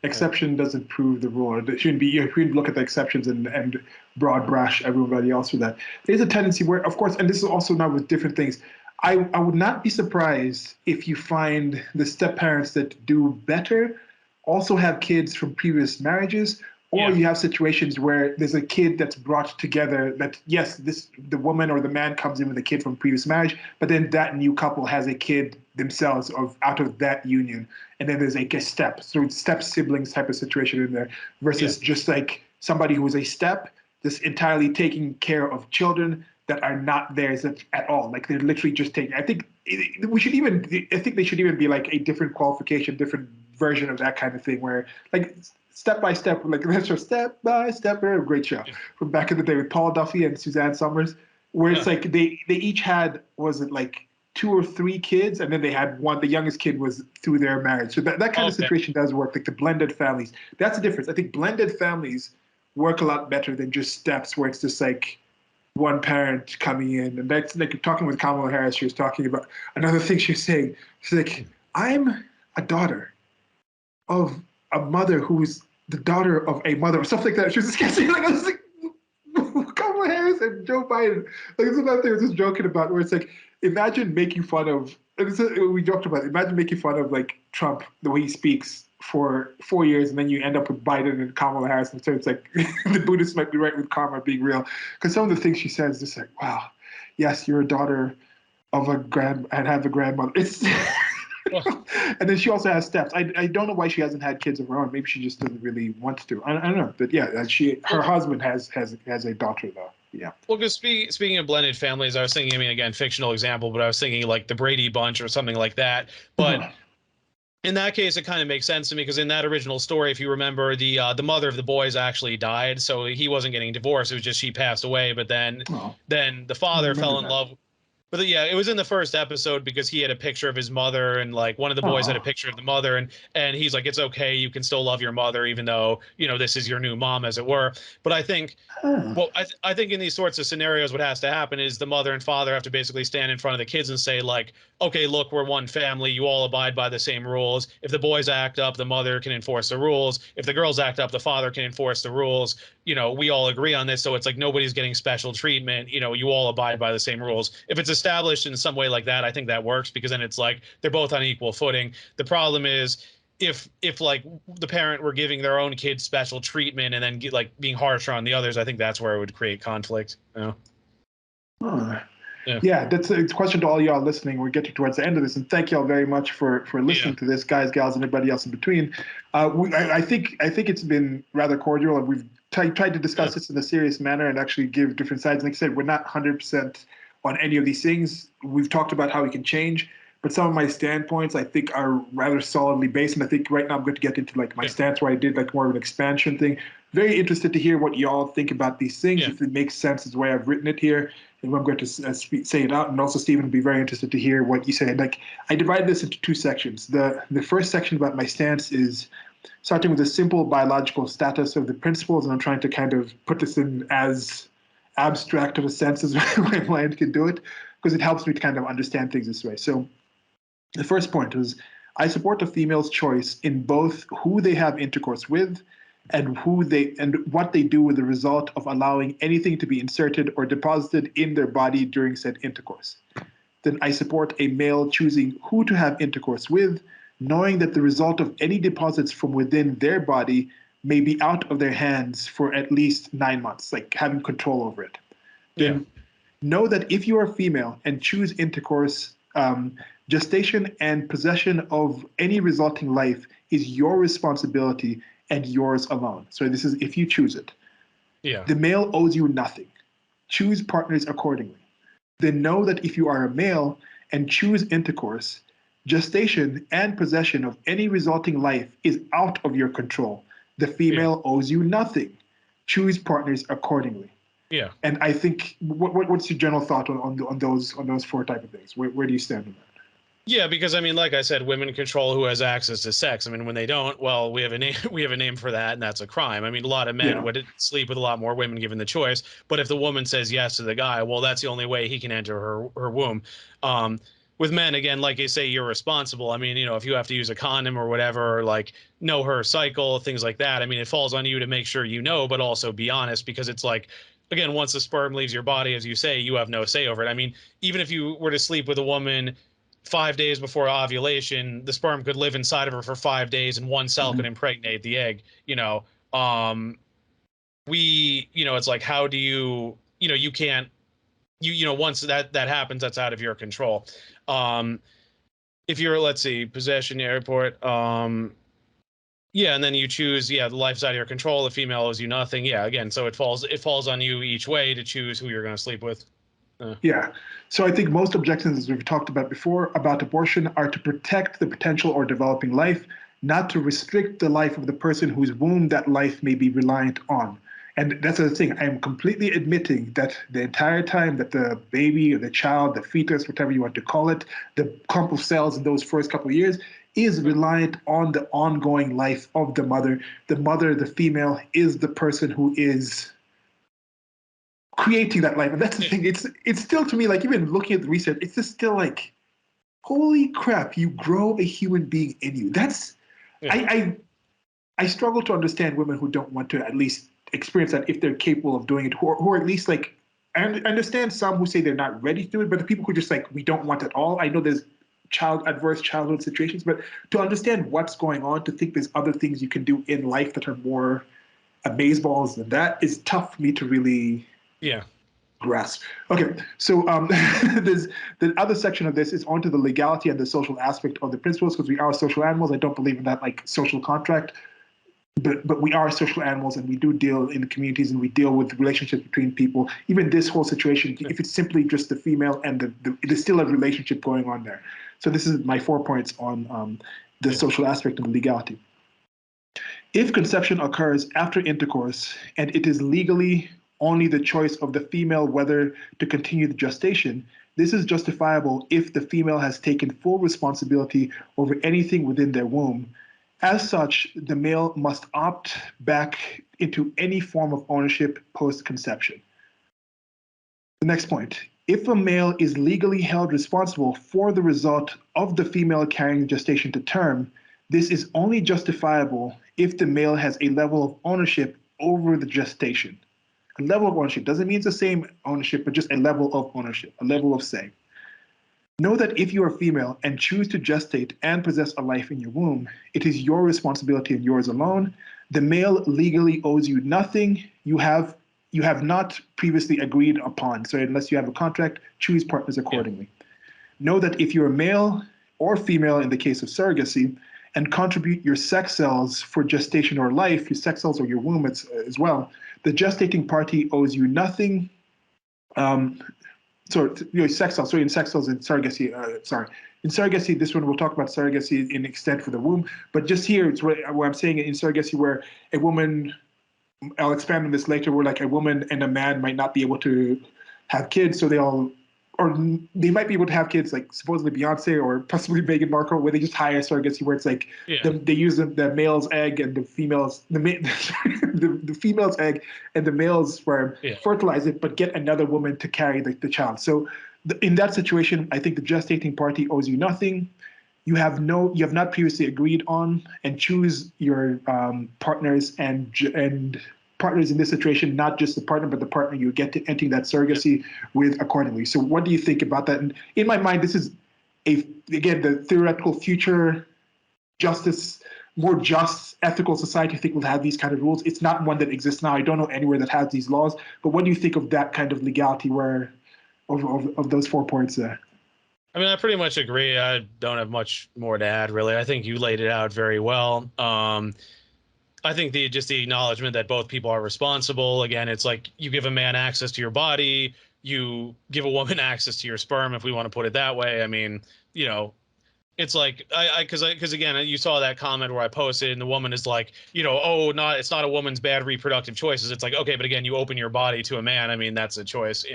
exception doesn't prove the rule. It shouldn't be. You shouldn't look at the exceptions and broad brush everybody else with that. There's a tendency where, of course, and this is also now with different things. I would not be surprised if you find the step parents that do better also have kids from previous marriages, or you have situations where there's a kid that's brought together that, yes, the woman or the man comes in with a kid from previous marriage, but then that new couple has a kid themselves out of that union. And then there's like a step siblings type of situation in there versus just like somebody who is a step that's entirely taking care of children that are not theirs at all. Like they're literally just taking, I think they should even be like a different qualification, different version of that kind of thing where like step by step, like that's your step by step, a great show from back in the day with Paul Duffy and Suzanne Summers, where it's like they each had, was it like 2 or 3 kids, and then they had one, the youngest kid was through their marriage. So that kind of situation does work, like the blended families. That's the difference. I think blended families work a lot better than just steps where it's just like one parent coming in. And that's like talking with Kamala Harris, she was talking about another thing she was saying. She's like, I'm a daughter of a mother who's the daughter of a mother, or something like that. She was just guessing, like, I was like, Kamala Harris and Joe Biden. Like, it's another thing I was just joking about, where it's like, imagine making fun of, we joked about it, imagine making fun of like Trump, the way he speaks for 4 years, and then you end up with Biden and Kamala Harris, and so it's like, the Buddhists might be right with karma being real. Because some of the things she says, just like, wow, yes, you're a daughter of and have a grandmother. It's and then she also has steps. I don't know why she hasn't had kids of her own. Maybe she just doesn't really want to. I don't know. But yeah, her husband has a daughter though. Yeah. Well, because speaking of blended families, I was thinking, I mean, again, fictional example, but I was thinking like the Brady Bunch or something like that. But in that case, it kind of makes sense to me because in that original story, if you remember, the mother of the boys actually died, so he wasn't getting divorced. It was just she passed away. But then the father fell in love. But yeah, it was in the first episode because he had a picture of his mother, and like one of the boys had a picture of the mother, and he's like, it's okay, you can still love your mother even though, you know, this is your new mom, as it were. But I think I think in these sorts of scenarios, what has to happen is the mother and father have to basically stand in front of the kids and say, like, okay, look, we're one family. You all abide by the same rules. If the boys act up, the mother can enforce the rules. If the girls act up, the father can enforce the rules. You know, we all agree on this. So it's like nobody's getting special treatment. You know, you all abide by the same rules. If it's established in some way like that, I think that works because then it's like they're both on equal footing. The problem is if like the parent were giving their own kids special treatment and then like being harsher on the others, I think that's where it would create conflict. You know? Yeah, it's a question to all y'all listening. We're getting towards the end of this, and thank y'all very much for listening to this, guys, gals, and everybody else in between. I think it's been rather cordial, and we've tried to discuss this in a serious manner and actually give different sides. Like I said, we're not 100% on any of these things. We've talked about how we can change, but some of my standpoints I think are rather solidly based. And I think right now I'm going to get into like my stance where I did like more of an expansion thing. Very interested to hear what y'all think about these things, if it makes sense as the way I've written it here. And I'm going to say it out. And also, Stephen would be very interested to hear what you say. Like, I divided this into 2 sections. The first section about my stance is starting with the simple biological status of the principles, and I'm trying to kind of put this in as abstract of a sense as my mind can do it, because it helps me to kind of understand things this way. So the first point was, I support a female's choice in both who they have intercourse with and what they do with the result of allowing anything to be inserted or deposited in their body during said intercourse. Then I support a male choosing who to have intercourse with, knowing that the result of any deposits from within their body may be out of their hands for at least 9 months, like having control over it. Then know that if you are female and choose intercourse, gestation and possession of any resulting life is your responsibility and yours alone. So this is if you choose it. The male owes you nothing. Choose partners accordingly. Then know that if you are a male and choose intercourse, gestation and possession of any resulting life is out of your control. The female owes you nothing. Choose partners accordingly. And I think, what's your general thought on those 4 type of things? Where do you stand on that? Yeah, because I mean, like I said, women control who has access to sex. I mean, when they don't, well, we have a name. We have a name for that, and that's a crime. I mean, a lot of men would sleep with a lot more women given the choice. But if the woman says yes to the guy, well, that's the only way he can enter her womb. with men, again, like you say, you're responsible. I mean, if you have to use a condom or whatever, or like know her cycle, things like that. I mean, it falls on you to make sure but also be honest, because it's like, again, once the sperm leaves your body, as you say, you have no say over it. I mean, even if you were to sleep with a woman 5 days before ovulation, the sperm could live inside of her for 5 days, and one cell could impregnate the egg. It's like, how do you can't, once that happens, that's out of your control. If you're, let's see, possession, airport, and then you choose, the life's out of your control. The female owes you nothing. Yeah, again, so it falls on you each way to choose who you're going to sleep with. Yeah. So I think most objections, as we've talked about before, about abortion are to protect the potential or developing life, not to restrict the life of the person whose womb that life may be reliant on. And that's the thing. I am completely admitting that the entire time that the baby or the child, the fetus, whatever you want to call it, the clump of cells in those first couple of years is reliant on the ongoing life of the mother. The mother, the female, is the person who is creating that life. And that's the thing. It's still, to me, like, even looking at the research, it's just still like, holy crap, you grow a human being in you. That's I struggle to understand women who don't want to at least experience that if they're capable of doing it, who are at least like, I understand some who say they're not ready to do it, but the people who are just like, we don't want it all. I know there's adverse childhood situations, but to understand what's going on, to think there's other things you can do in life that are more amazeballs than that is tough for me to really grasp. Okay, so there's the other section of this is onto the legality and the social aspect of the principles, because we are social animals. I don't believe in that like social contract. But we are social animals, and we do deal in communities, and we deal with relationships between people. Even this whole situation, if it's simply just the female and there's still a relationship going on there. So this is my 4 points on the social aspect of the legality. If conception occurs after intercourse and it is legally only the choice of the female whether to continue the gestation, this is justifiable if the female has taken full responsibility over anything within their womb. As such, the male must opt back into any form of ownership post-conception. The next point, if a male is legally held responsible for the result of the female carrying the gestation to term, this is only justifiable if the male has a level of ownership over the gestation. A level of ownership doesn't mean it's the same ownership, but just a level of ownership, a level of say. Know that if you are female and choose to gestate and possess a life in your womb, it is your responsibility and yours alone. The male legally owes you nothing you have not previously agreed upon. So unless you have a contract, choose partners accordingly. Know that if you're male or female in the case of surrogacy and contribute your sex cells for gestation or life, your sex cells or your womb as well, the gestating party owes you nothing. Sex cells. So in sex cells and surrogacy, in surrogacy, this one we'll talk about surrogacy in extent for the womb. But just here, it's where I'm saying in surrogacy, where a woman, I'll expand on this later, where like a woman and a man might not be able to have kids, so they might be able to have kids, like supposedly Beyonce or possibly Meghan Markle, where they just hire surrogacy, where it's like they use the male's egg and the female's the female's egg and the male's sperm, fertilize it, but get another woman to carry the child. So in that situation, I think the gestating party owes you nothing. You have not previously agreed on, and choose your partners and partners in this situation, not just the partner, but the partner you get to entering that surrogacy with accordingly. So what do you think about that? And in my mind, this is again, the theoretical future justice, more just ethical society I think will have these kind of rules. It's not one that exists now. I don't know anywhere that has these laws, but what do you think of that kind of legality of those 4 points there? I mean, I pretty much agree. I don't have much more to add, really. I think you laid it out very well. I think the acknowledgement that both people are responsible. Again, it's like you give a man access to your body, you give a woman access to your sperm, if we want to put it that way. I mean, it's like because again, you saw that comment where I posted, and the woman is like, it's not a woman's bad reproductive choices. It's like, okay, but again, you open your body to a man. I mean, that's a choice,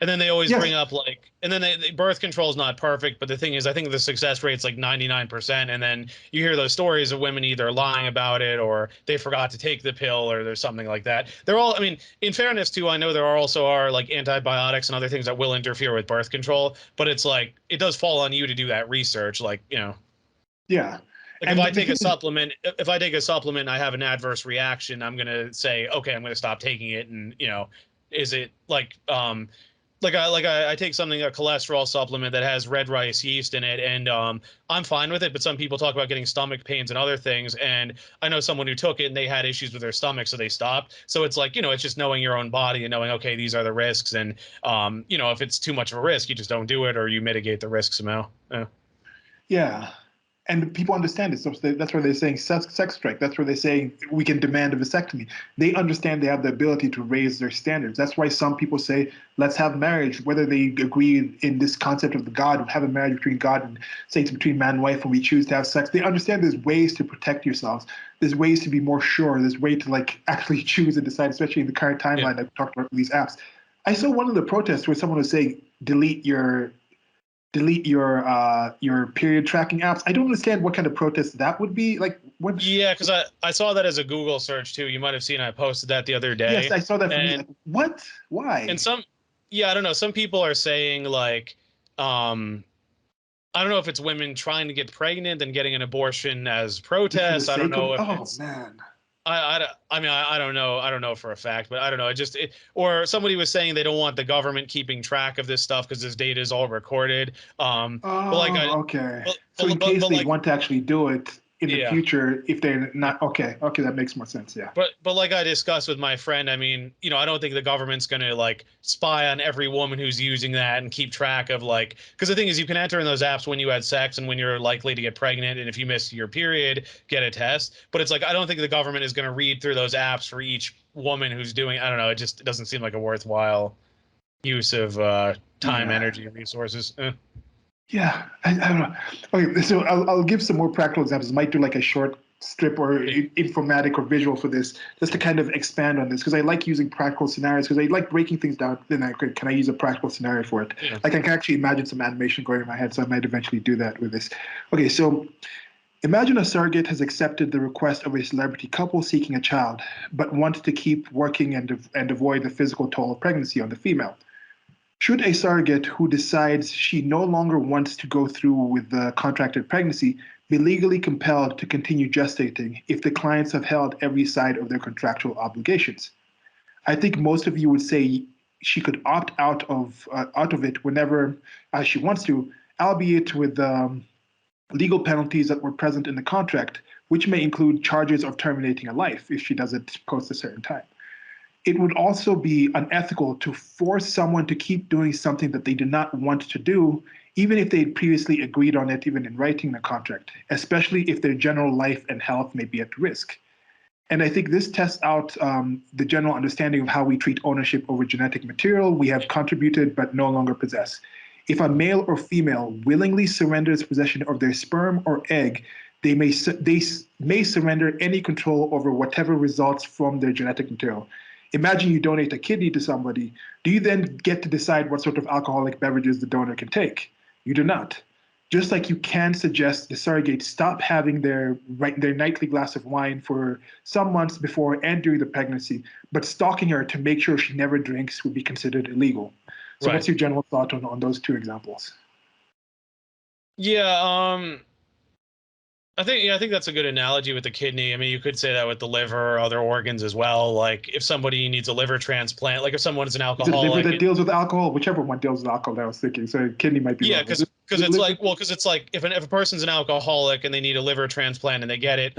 And then they always Yes. bring up like, and then birth control is not perfect, but the thing is, I think the success rate's like 99%. And then you hear those stories of women either lying about it or they forgot to take the pill or there's something like that. They're all, I mean, in fairness too, I know there are also like antibiotics and other things that will interfere with birth control, but it's like, it does fall on you to do that research. Like, you know. Yeah. Like if I take a supplement, and I have an adverse reaction, I'm gonna say, okay, I'm gonna stop taking it. And you know, is it like I take something, a cholesterol supplement that has red rice yeast in it, and I'm fine with it. But some people talk about getting stomach pains and other things, and I know someone who took it and they had issues with their stomach, so they stopped. So it's like, you know, it's just knowing your own body and knowing, okay, these are the risks, and you know, if it's too much of a risk, you just don't do it or you mitigate the risk somehow. Yeah. Yeah. And people understand it. So that's where they're saying sex strike. That's where they're saying we can demand a vasectomy. They understand they have the ability to raise their standards. That's why some people say, let's have marriage, whether they agree in this concept of the God, have a marriage between God and say it's between man and wife when we choose to have sex. They understand there's ways to protect yourselves. There's ways to be more sure. There's way to like actually choose and decide, especially in the current timeline that we talked about with these apps. I saw one of the protests where someone was saying, delete your period tracking apps. I don't understand what kind of protest that would be. Like, what? Yeah, because I saw that as a Google search too. You might have seen I posted that the other day. Yes, I saw that from you. And Like, what? Why? and I don't know. Some people are saying like, I don't know if it's women trying to get pregnant and getting an abortion as protest. I don't know if it's. Man. I mean, I don't know. I don't know for a fact, but I don't know. Or somebody was saying they don't want the government keeping track of this stuff because this data is all recorded. Okay. So in case they want to actually do it in the future, if they're not, okay, that makes more sense. Yeah. But like I discussed with my friend, I mean, you know, I don't think the government's going to like spy on every woman who's using that and keep track of like, because the thing is, you can enter in those apps when you had sex and when you're likely to get pregnant, and if you miss your period, get a test. But it's like, I don't think the government is going to read through those apps for each woman who's doing. I don't know. It doesn't seem like a worthwhile use of time, energy, and resources. Yeah, I don't know. Okay, so I'll give some more practical examples. I might do like a short strip or informatic or visual for this, just to kind of expand on this, because I like using practical scenarios, because I like breaking things down. Then can I use a practical scenario for it? Yeah. Like I can actually imagine some animation going in my head, so I might eventually do that with this. Okay, so imagine a surrogate has accepted the request of a celebrity couple seeking a child, but wants to keep working and avoid the physical toll of pregnancy on the female. Should a surrogate who decides she no longer wants to go through with the contracted pregnancy be legally compelled to continue gestating if the clients have held every side of their contractual obligations? I think most of you would say she could opt out of it whenever she wants to, albeit with legal penalties that were present in the contract, which may include charges of terminating a life if she does it post a certain time. It would also be unethical to force someone to keep doing something that they do not want to do, even if they had previously agreed on it, even in writing the contract, especially if their general life and health may be at risk. And I think this tests out the general understanding of how we treat ownership over genetic material we have contributed but no longer possess. If a male or female willingly surrenders possession of their sperm or egg, they may surrender any control over whatever results from their genetic material. Imagine you donate a kidney to somebody. Do you then get to decide what sort of alcoholic beverages the donor can take? You do not. Just like you can suggest the surrogate stop having their nightly glass of wine for some months before and during the pregnancy, but stalking her to make sure she never drinks would be considered illegal. So what's your general thought on those two examples? Yeah, I think that's a good analogy with the kidney. I mean, you could say that with the liver or other organs as well. Like if somebody needs a liver transplant, like if someone is an alcoholic. Is it liver that deals with alcohol? Whichever one deals with alcohol that I was thinking. So kidney might be wrong. Because it's like if a person's an alcoholic and they need a liver transplant and they get it,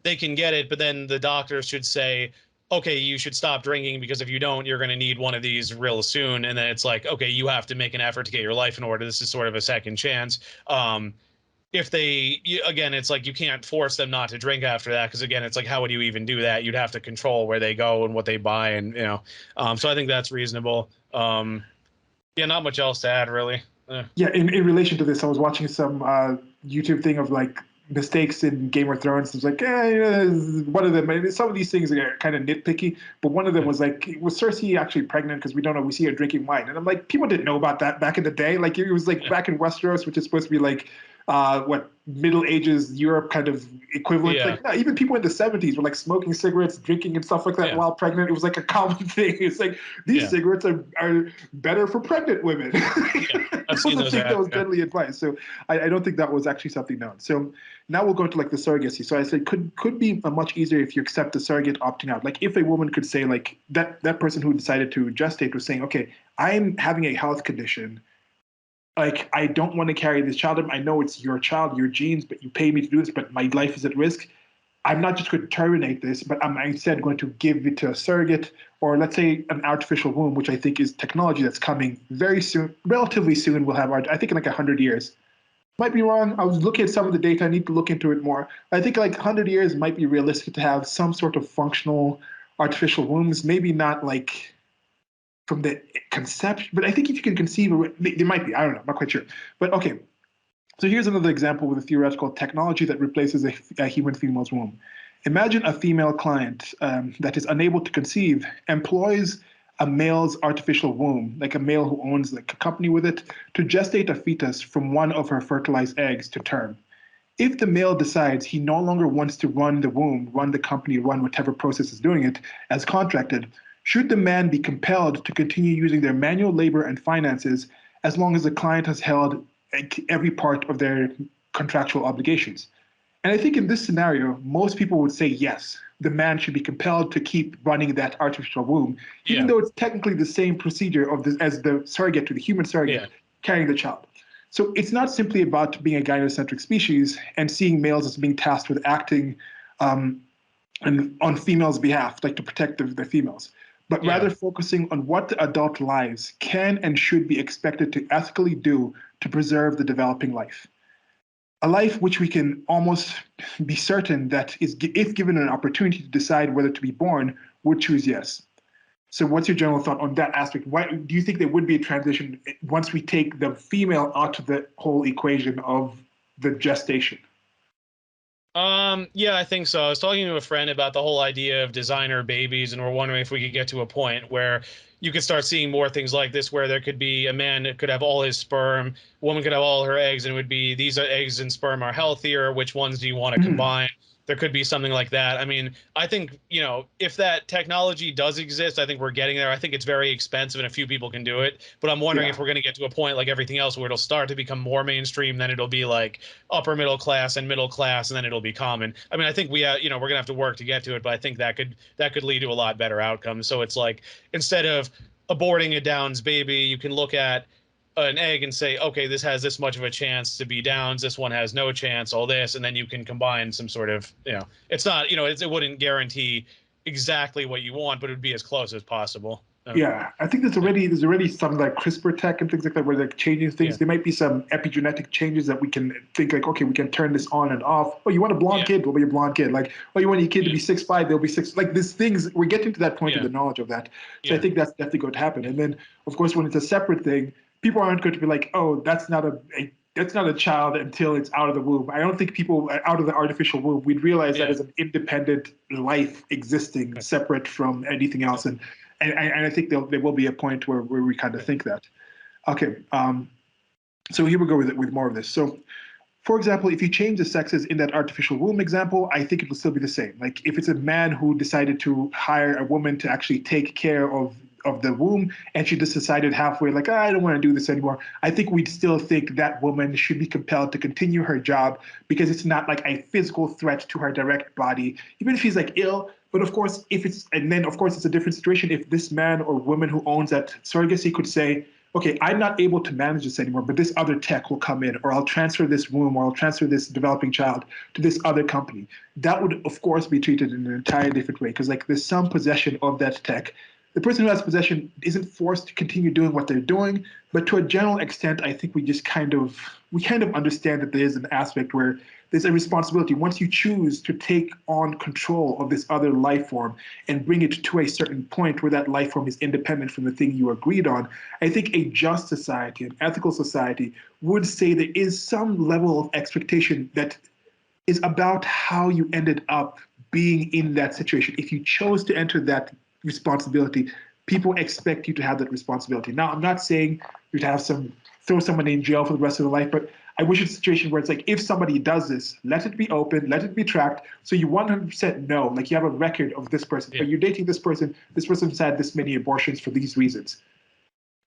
they can get it, but then the doctor should say, okay, you should stop drinking because if you don't, you're going to need one of these real soon. And then it's like, okay, you have to make an effort to get your life in order. This is sort of a second chance. Again, it's like you can't force them not to drink after that, because again, it's like, how would you even do that? You'd have to control where they go and what they buy, and so I think that's reasonable. Not much else to add really. Yeah, in relation to this, I was watching some YouTube thing of like mistakes in Game of Thrones. It's like, one of them, and some of these things are kind of nitpicky, but one of them was like, was Cersei actually pregnant? Because we don't know, we see her drinking wine. And I'm like, people didn't know about that back in the day. Like, it was like back in Westeros, which is supposed to be like, Middle Ages Europe kind of equivalent. Yeah. Like, no, even people in the 70s were like smoking cigarettes, drinking and stuff like that while pregnant. It was like a common thing. It's like, these cigarettes are better for pregnant women. I've seen those that was generally advised. So I don't think that was actually something known. So now we'll go into like the surrogacy. So I said could be much easier if you accept the surrogate opting out. Like if a woman could say, like, that person who decided to gestate was saying, okay, I'm having a health condition, like, I don't want to carry this child. I know it's your child, your genes, but you pay me to do this, but my life is at risk. I'm not just going to terminate this, but I'm instead going to give it to a surrogate, or let's say an artificial womb, which I think is technology that's coming very soon, relatively soon. We'll have, I think in like 100 years. Might be wrong. I was looking at some of the data. I need to look into it more. I think like 100 years might be realistic to have some sort of functional artificial wombs, maybe not like from the conception, but I think if you can conceive of it, there might be, I don't know, I'm not quite sure. But okay, so here's another example with a theoretical technology that replaces a human female's womb. Imagine a female client that is unable to conceive, employs a male's artificial womb, like a male who owns like a company with it, to gestate a fetus from one of her fertilized eggs to term. If the male decides he no longer wants to run the womb, run the company, run whatever process is doing it as contracted, should the man be compelled to continue using their manual labor and finances as long as the client has held every part of their contractual obligations? And I think in this scenario, most people would say yes, the man should be compelled to keep running that artificial womb, even though it's technically the same procedure as the surrogate to the human surrogate carrying the child. So it's not simply about being a gynocentric species and seeing males as being tasked with acting and on females' behalf, like to protect the females, but rather focusing on what the adult lives can and should be expected to ethically do to preserve the developing life. A life which we can almost be certain that is, if given an opportunity to decide whether to be born, would choose yes. So what's your general thought on that aspect? Why do you think there would be a transition once we take the female out of the whole equation of the gestation? Yeah, I think so. I was talking to a friend about the whole idea of designer babies, and we're wondering if we could get to a point where you could start seeing more things like this, where there could be a man that could have all his sperm, a woman could have all her eggs, and it would be, these eggs and sperm are healthier. Which ones do you want to combine? There could be something like that. I mean, I think, you know, if that technology does exist, I think we're getting there. I think it's very expensive and a few people can do it. But I'm wondering if we're going to get to a point like everything else where it'll start to become more mainstream, then it'll be like upper middle class, and then it'll be common. I mean, I think we're going to have to work to get to it, but I think that could lead to a lot better outcomes. So it's like, instead of aborting a Downs baby, you can look at an egg and say, okay, this has this much of a chance to be Downs, this one has no chance, all this, and then you can combine some sort of, you know, it's not, you know, it wouldn't guarantee exactly what you want, but it would be as close as possible. Yeah, I think there's already some like CRISPR tech and things like that where they're changing things. There might be some epigenetic changes that we can think like, okay, we can turn this on and off. Oh, you want a blonde kid? There'll be a blonde kid. Like, oh, you want your kid to be 6'5"? There'll be 6. Like, these things, we're getting to that point of the knowledge of that. So I think that's definitely going to happen. And then, of course, when it's a separate thing, people aren't going to be like, oh, that's not a child until it's out of the womb. I don't think people out of the artificial womb, we'd realize that as an independent life existing separate from anything else. And I think there will be a point where we kind of think that. Okay, so here we go with more of this. So, for example, if you change the sexes in that artificial womb example, I think it will still be the same. Like if it's a man who decided to hire a woman to actually take care of the womb, and she just decided halfway, like, I don't want to do this anymore, I think we'd still think that woman should be compelled to continue her job because it's not like a physical threat to her direct body, even if she's like ill. But of course, it's a different situation if this man or woman who owns that surrogacy could say, okay, I'm not able to manage this anymore, but this other tech will come in, or I'll transfer this womb, or I'll transfer this developing child to this other company. That would, of course, be treated in an entirely different way because like there's some possession of that tech. The person who has possession isn't forced to continue doing what they're doing, but to a general extent, I think we kind of understand that there is an aspect where there's a responsibility. Once you choose to take on control of this other life form and bring it to a certain point where that life form is independent from the thing you agreed on, I think a just society, an ethical society, would say there is some level of expectation that is about how you ended up being in that situation. If you chose to enter that responsibility, people expect you to have that responsibility. Now, I'm not saying you'd have throw someone in jail for the rest of their life, but I wish it's a situation where it's like, if somebody does this, let it be open, let it be tracked, so you 100% know, like you have a record of this person, but you're dating this person's had this many abortions for these reasons.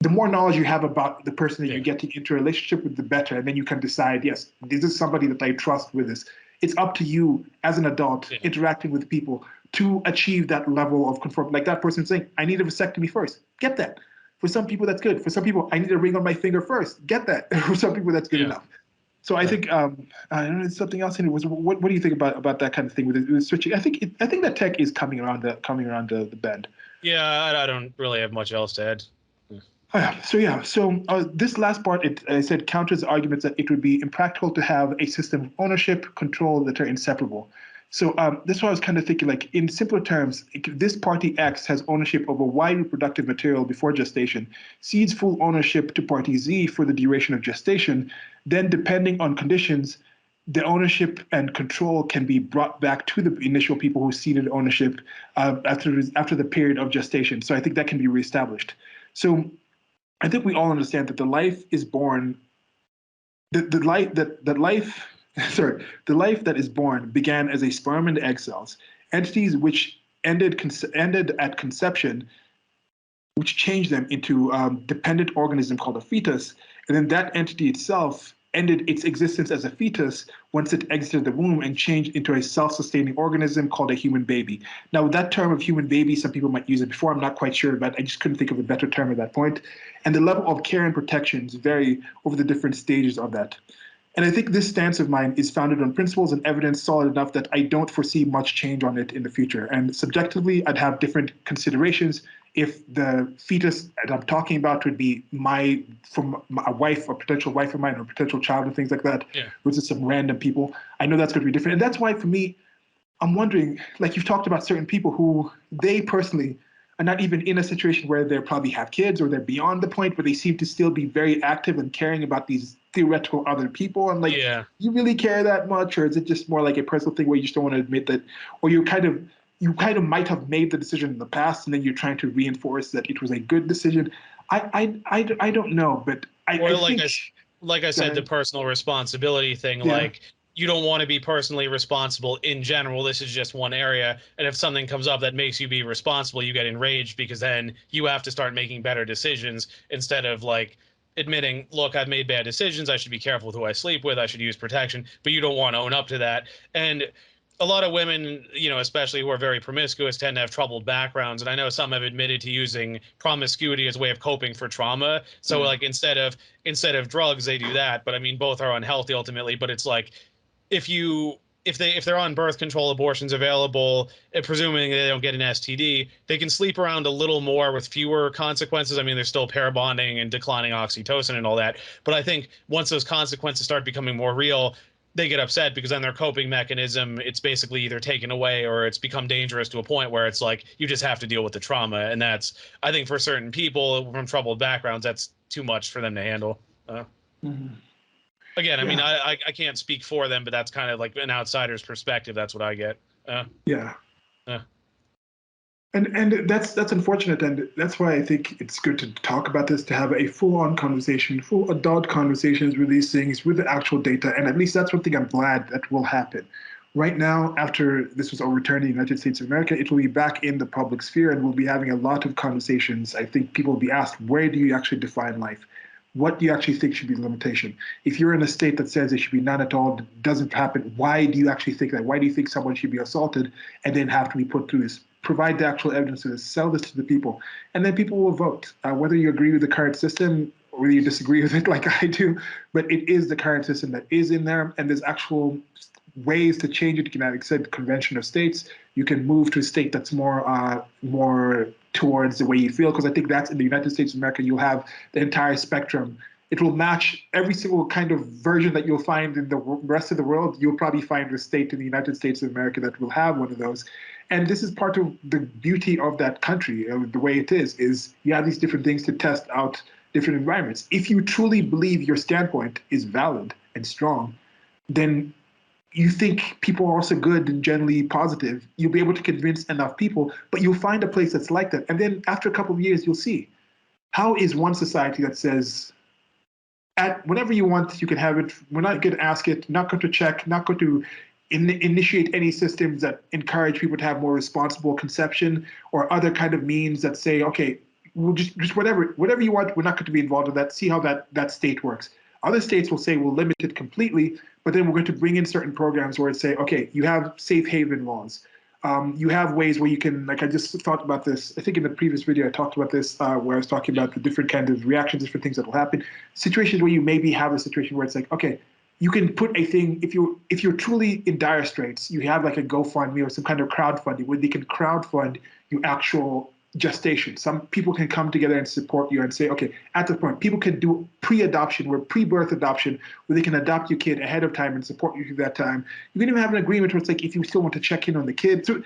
The more knowledge you have about the person that you're getting into a relationship with, the better, and then you can decide, yes, this is somebody that I trust with this. It's up to you as an adult interacting with people to achieve that level of conform. Like that person saying, I need a vasectomy first. Get that. For some people, that's good. For some people, I need a ring on my finger first. Get that. For some people, that's good enough. So I think I don't know, something else in it was what do you think about that kind of thing with switching? I think that tech is coming around the bend. Yeah, I don't really have much else to add. So this last part, I said, counters arguments that it would be impractical to have a system of ownership, control that are inseparable. So this is what I was kind of thinking, like in simpler terms, this party X has ownership over Y reproductive material before gestation, cedes full ownership to party Z for the duration of gestation. Then depending on conditions, the ownership and control can be brought back to the initial people who ceded ownership after the period of gestation. So I think that can be reestablished. So I think we all understand that the life is born, the life that is born began as a sperm and egg cells, entities which ended at conception, which changed them into dependent organism called a fetus, and then that entity itself ended its existence as a fetus once it exited the womb and changed into a self-sustaining organism called a human baby. Now, that term of human baby, some people might use it before, I'm not quite sure, but I just couldn't think of a better term at that point. And the level of care and protections vary over the different stages of that. And I think this stance of mine is founded on principles and evidence solid enough that I don't foresee much change on it in the future. And subjectively, I'd have different considerations if the fetus that I'm talking about would be from a wife, or potential wife of mine, or potential child, and things like that, versus some random people. I know that's going to be different. And that's why, for me, I'm wondering, like you've talked about certain people who they personally are not even in a situation where they probably have kids or they're beyond the point, but they seem to still be very active and caring about these theoretical other people. And like, you really care that much, or is it just more like a personal thing where you just don't want to admit that, or you kind of might have made the decision in the past and then you're trying to reinforce that it was a good decision? I don't know, but I said, the personal responsibility thing, like, you don't want to be personally responsible in general. This is just one area. And if something comes up that makes you be responsible, you get enraged because then you have to start making better decisions instead of like admitting, look, I've made bad decisions. I should be careful with who I sleep with. I should use protection. But you don't want to own up to that. And a lot of women, especially who are very promiscuous, tend to have troubled backgrounds. And I know some have admitted to using promiscuity as a way of coping for trauma. So like instead of drugs, they do that. But I mean, both are unhealthy ultimately. But it's like, if they're on birth control, abortions available, presuming they don't get an STD, they can sleep around a little more with fewer consequences. I mean, there's still pair bonding and declining oxytocin and all that. But I think once those consequences start becoming more real, they get upset because then their coping mechanism, it's basically either taken away or it's become dangerous to a point where it's like you just have to deal with the trauma. And that's, I think, for certain people from troubled backgrounds, that's too much for them to handle. Again, I mean, I can't speak for them, but that's kind of like an outsider's perspective. That's what I get. And that's unfortunate, and that's why I think it's good to talk about this, to have a full-on conversation, full adult conversations with these things, with the actual data, and at least that's one thing I'm glad that will happen. Right now, after this was overturned in the United States of America, it will be back in the public sphere, and we'll be having a lot of conversations. I think people will be asked, where do you actually define life? What do you actually think should be the limitation? If you're in a state that says it should be none at all, doesn't happen, why do you actually think that? Why do you think someone should be assaulted and then have to be put through this? Provide the actual evidence to this, sell this to the people, and then people will vote. Whether you agree with the current system or whether you disagree with it like I do, but it is the current system that is in there, and there's actual ways to change it. You can, like I said, convention of states. You can move to a state that's more towards the way you feel, because I think that's in the United States of America, you'll have the entire spectrum. It will match every single kind of version that you'll find in the rest of the world. You'll probably find a state in the United States of America that will have one of those. And this is part of the beauty of that country, the way it is you have these different things to test out different environments. If you truly believe your standpoint is valid and strong, then you think people are also good and generally positive, you'll be able to convince enough people, but you'll find a place that's like that. And then after a couple of years, you'll see, how is one society that says, at whenever you want, you can have it, we're not going to ask it, not going to check, not going to initiate any systems that encourage people to have more responsible conception or other kind of means that say, okay, we'll just whatever you want, we're not going to be involved in that, see how that state works. Other states will say we'll limit it completely, but then we're going to bring in certain programs where it say, okay, you have safe haven laws. You have ways where you can, like I just talked about this, I think in the previous video I talked about this, where I was talking about the different kinds of reactions, different things that will happen. Situations where you maybe have a situation where it's like, okay, you can put a thing, if you're truly in dire straits, you have like a GoFundMe or some kind of crowdfunding where they can crowdfund your actual gestation. Some people can come together and support you and say, okay, at the point, people can do pre-adoption or pre-birth adoption where they can adopt your kid ahead of time and support you through that time. You can even have an agreement where it's like, if you still want to check in on the kid. So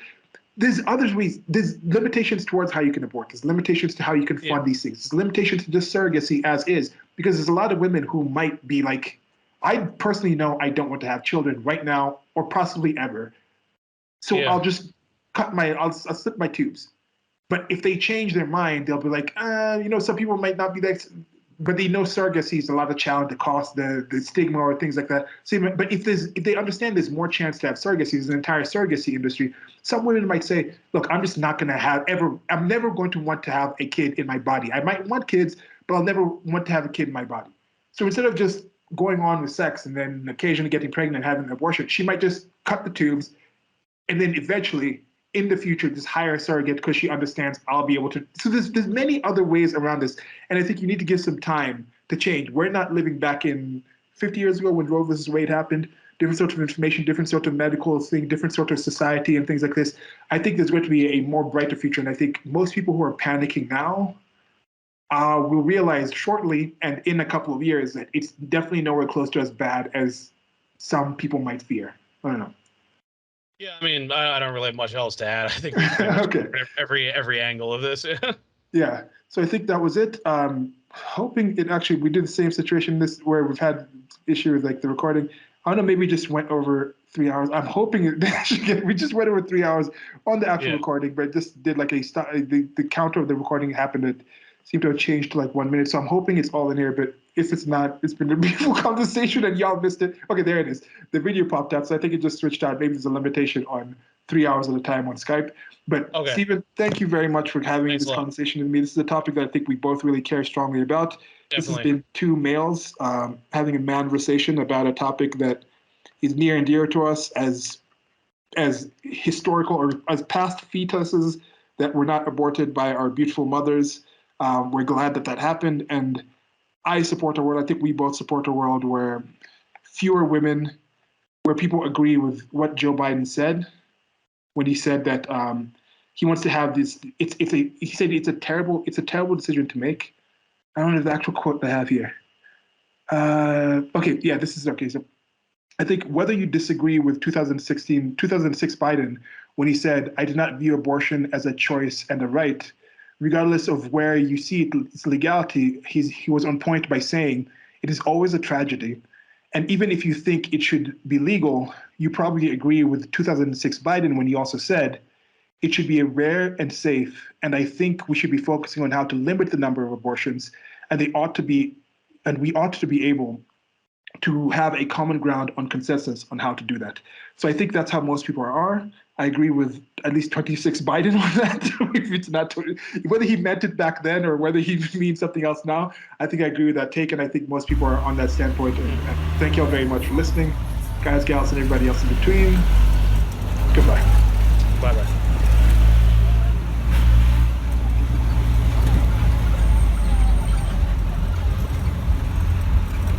there's other ways, there's limitations towards how you can abort. There's limitations to how you can fund these things. There's limitations to just surrogacy as is, because there's a lot of women who might be like, I personally know I don't want to have children right now or possibly ever. So I'll just I'll slip my tubes. But if they change their mind, they'll be like, some people might not be that, but they know surrogacy is a lot of challenge, the cost, the stigma, or things like that. So, but if they understand there's more chance to have surrogacy, there's an entire surrogacy industry. Some women might say, look, I'm just not going to I'm never going to want to have a kid in my body. I might want kids, but I'll never want to have a kid in my body. So instead of just going on with sex and then occasionally getting pregnant and having an abortion, she might just cut the tubes and then eventually in the future just hire a surrogate because she understands I'll be able to. So there's many other ways around this. And I think you need to give some time to change. We're not living back in 50 years ago when Roe Vs Wade happened, different sorts of information, different sort of medical thing, different sort of society and things like this. I think there's going to be a more brighter future. And I think most people who are panicking now will realize shortly and in a couple of years that it's definitely nowhere close to as bad as some people might fear. I don't know. Yeah, I mean, I don't really have much else to add. I think we every angle of this. Yeah, so I think that was it. Hoping it actually, we did the same situation where we've had issue with like the recording. I don't know, maybe we just went over 3 hours. I'm hoping we just went over 3 hours on the actual recording, but it just did like the counter of the recording happened. It seemed to have changed to like 1 minute. So I'm hoping it's all in here, but if it's not, it's been a beautiful conversation and y'all missed it. Okay, there it is. The video popped out, so I think it just switched out. Maybe there's a limitation on 3 hours at a time on Skype. But Stephen, thank you very much for having this conversation with me. This is a topic that I think we both really care strongly about. Definitely. This has been two males having a manversation about a topic that is near and dear to us as historical or as past fetuses that were not aborted by our beautiful mothers. We're glad that happened, and I support a world, I think we both support a world where fewer women, where people agree with what Joe Biden said when he said that he wants to have this, he said it's a terrible decision to make. I don't know the actual quote I have here. This is okay. So I think whether you disagree with 2006 Biden when he said, I did not view abortion as a choice and a right, regardless of where you see its legality, he was on point by saying it is always a tragedy. And even if you think it should be legal, you probably agree with 2006 Biden when he also said it should be rare and safe. And I think we should be focusing on how to limit the number of abortions, and we ought to be able to have a common ground on consensus on how to do that. So I think that's how most people are. I agree with at least 26 Biden on that. If it's not whether he meant it back then or whether he means something else now, I think I agree with that take, and I think most people are on that standpoint. And thank you all very much for listening, guys, gals, and everybody else in between. Goodbye. Bye-bye.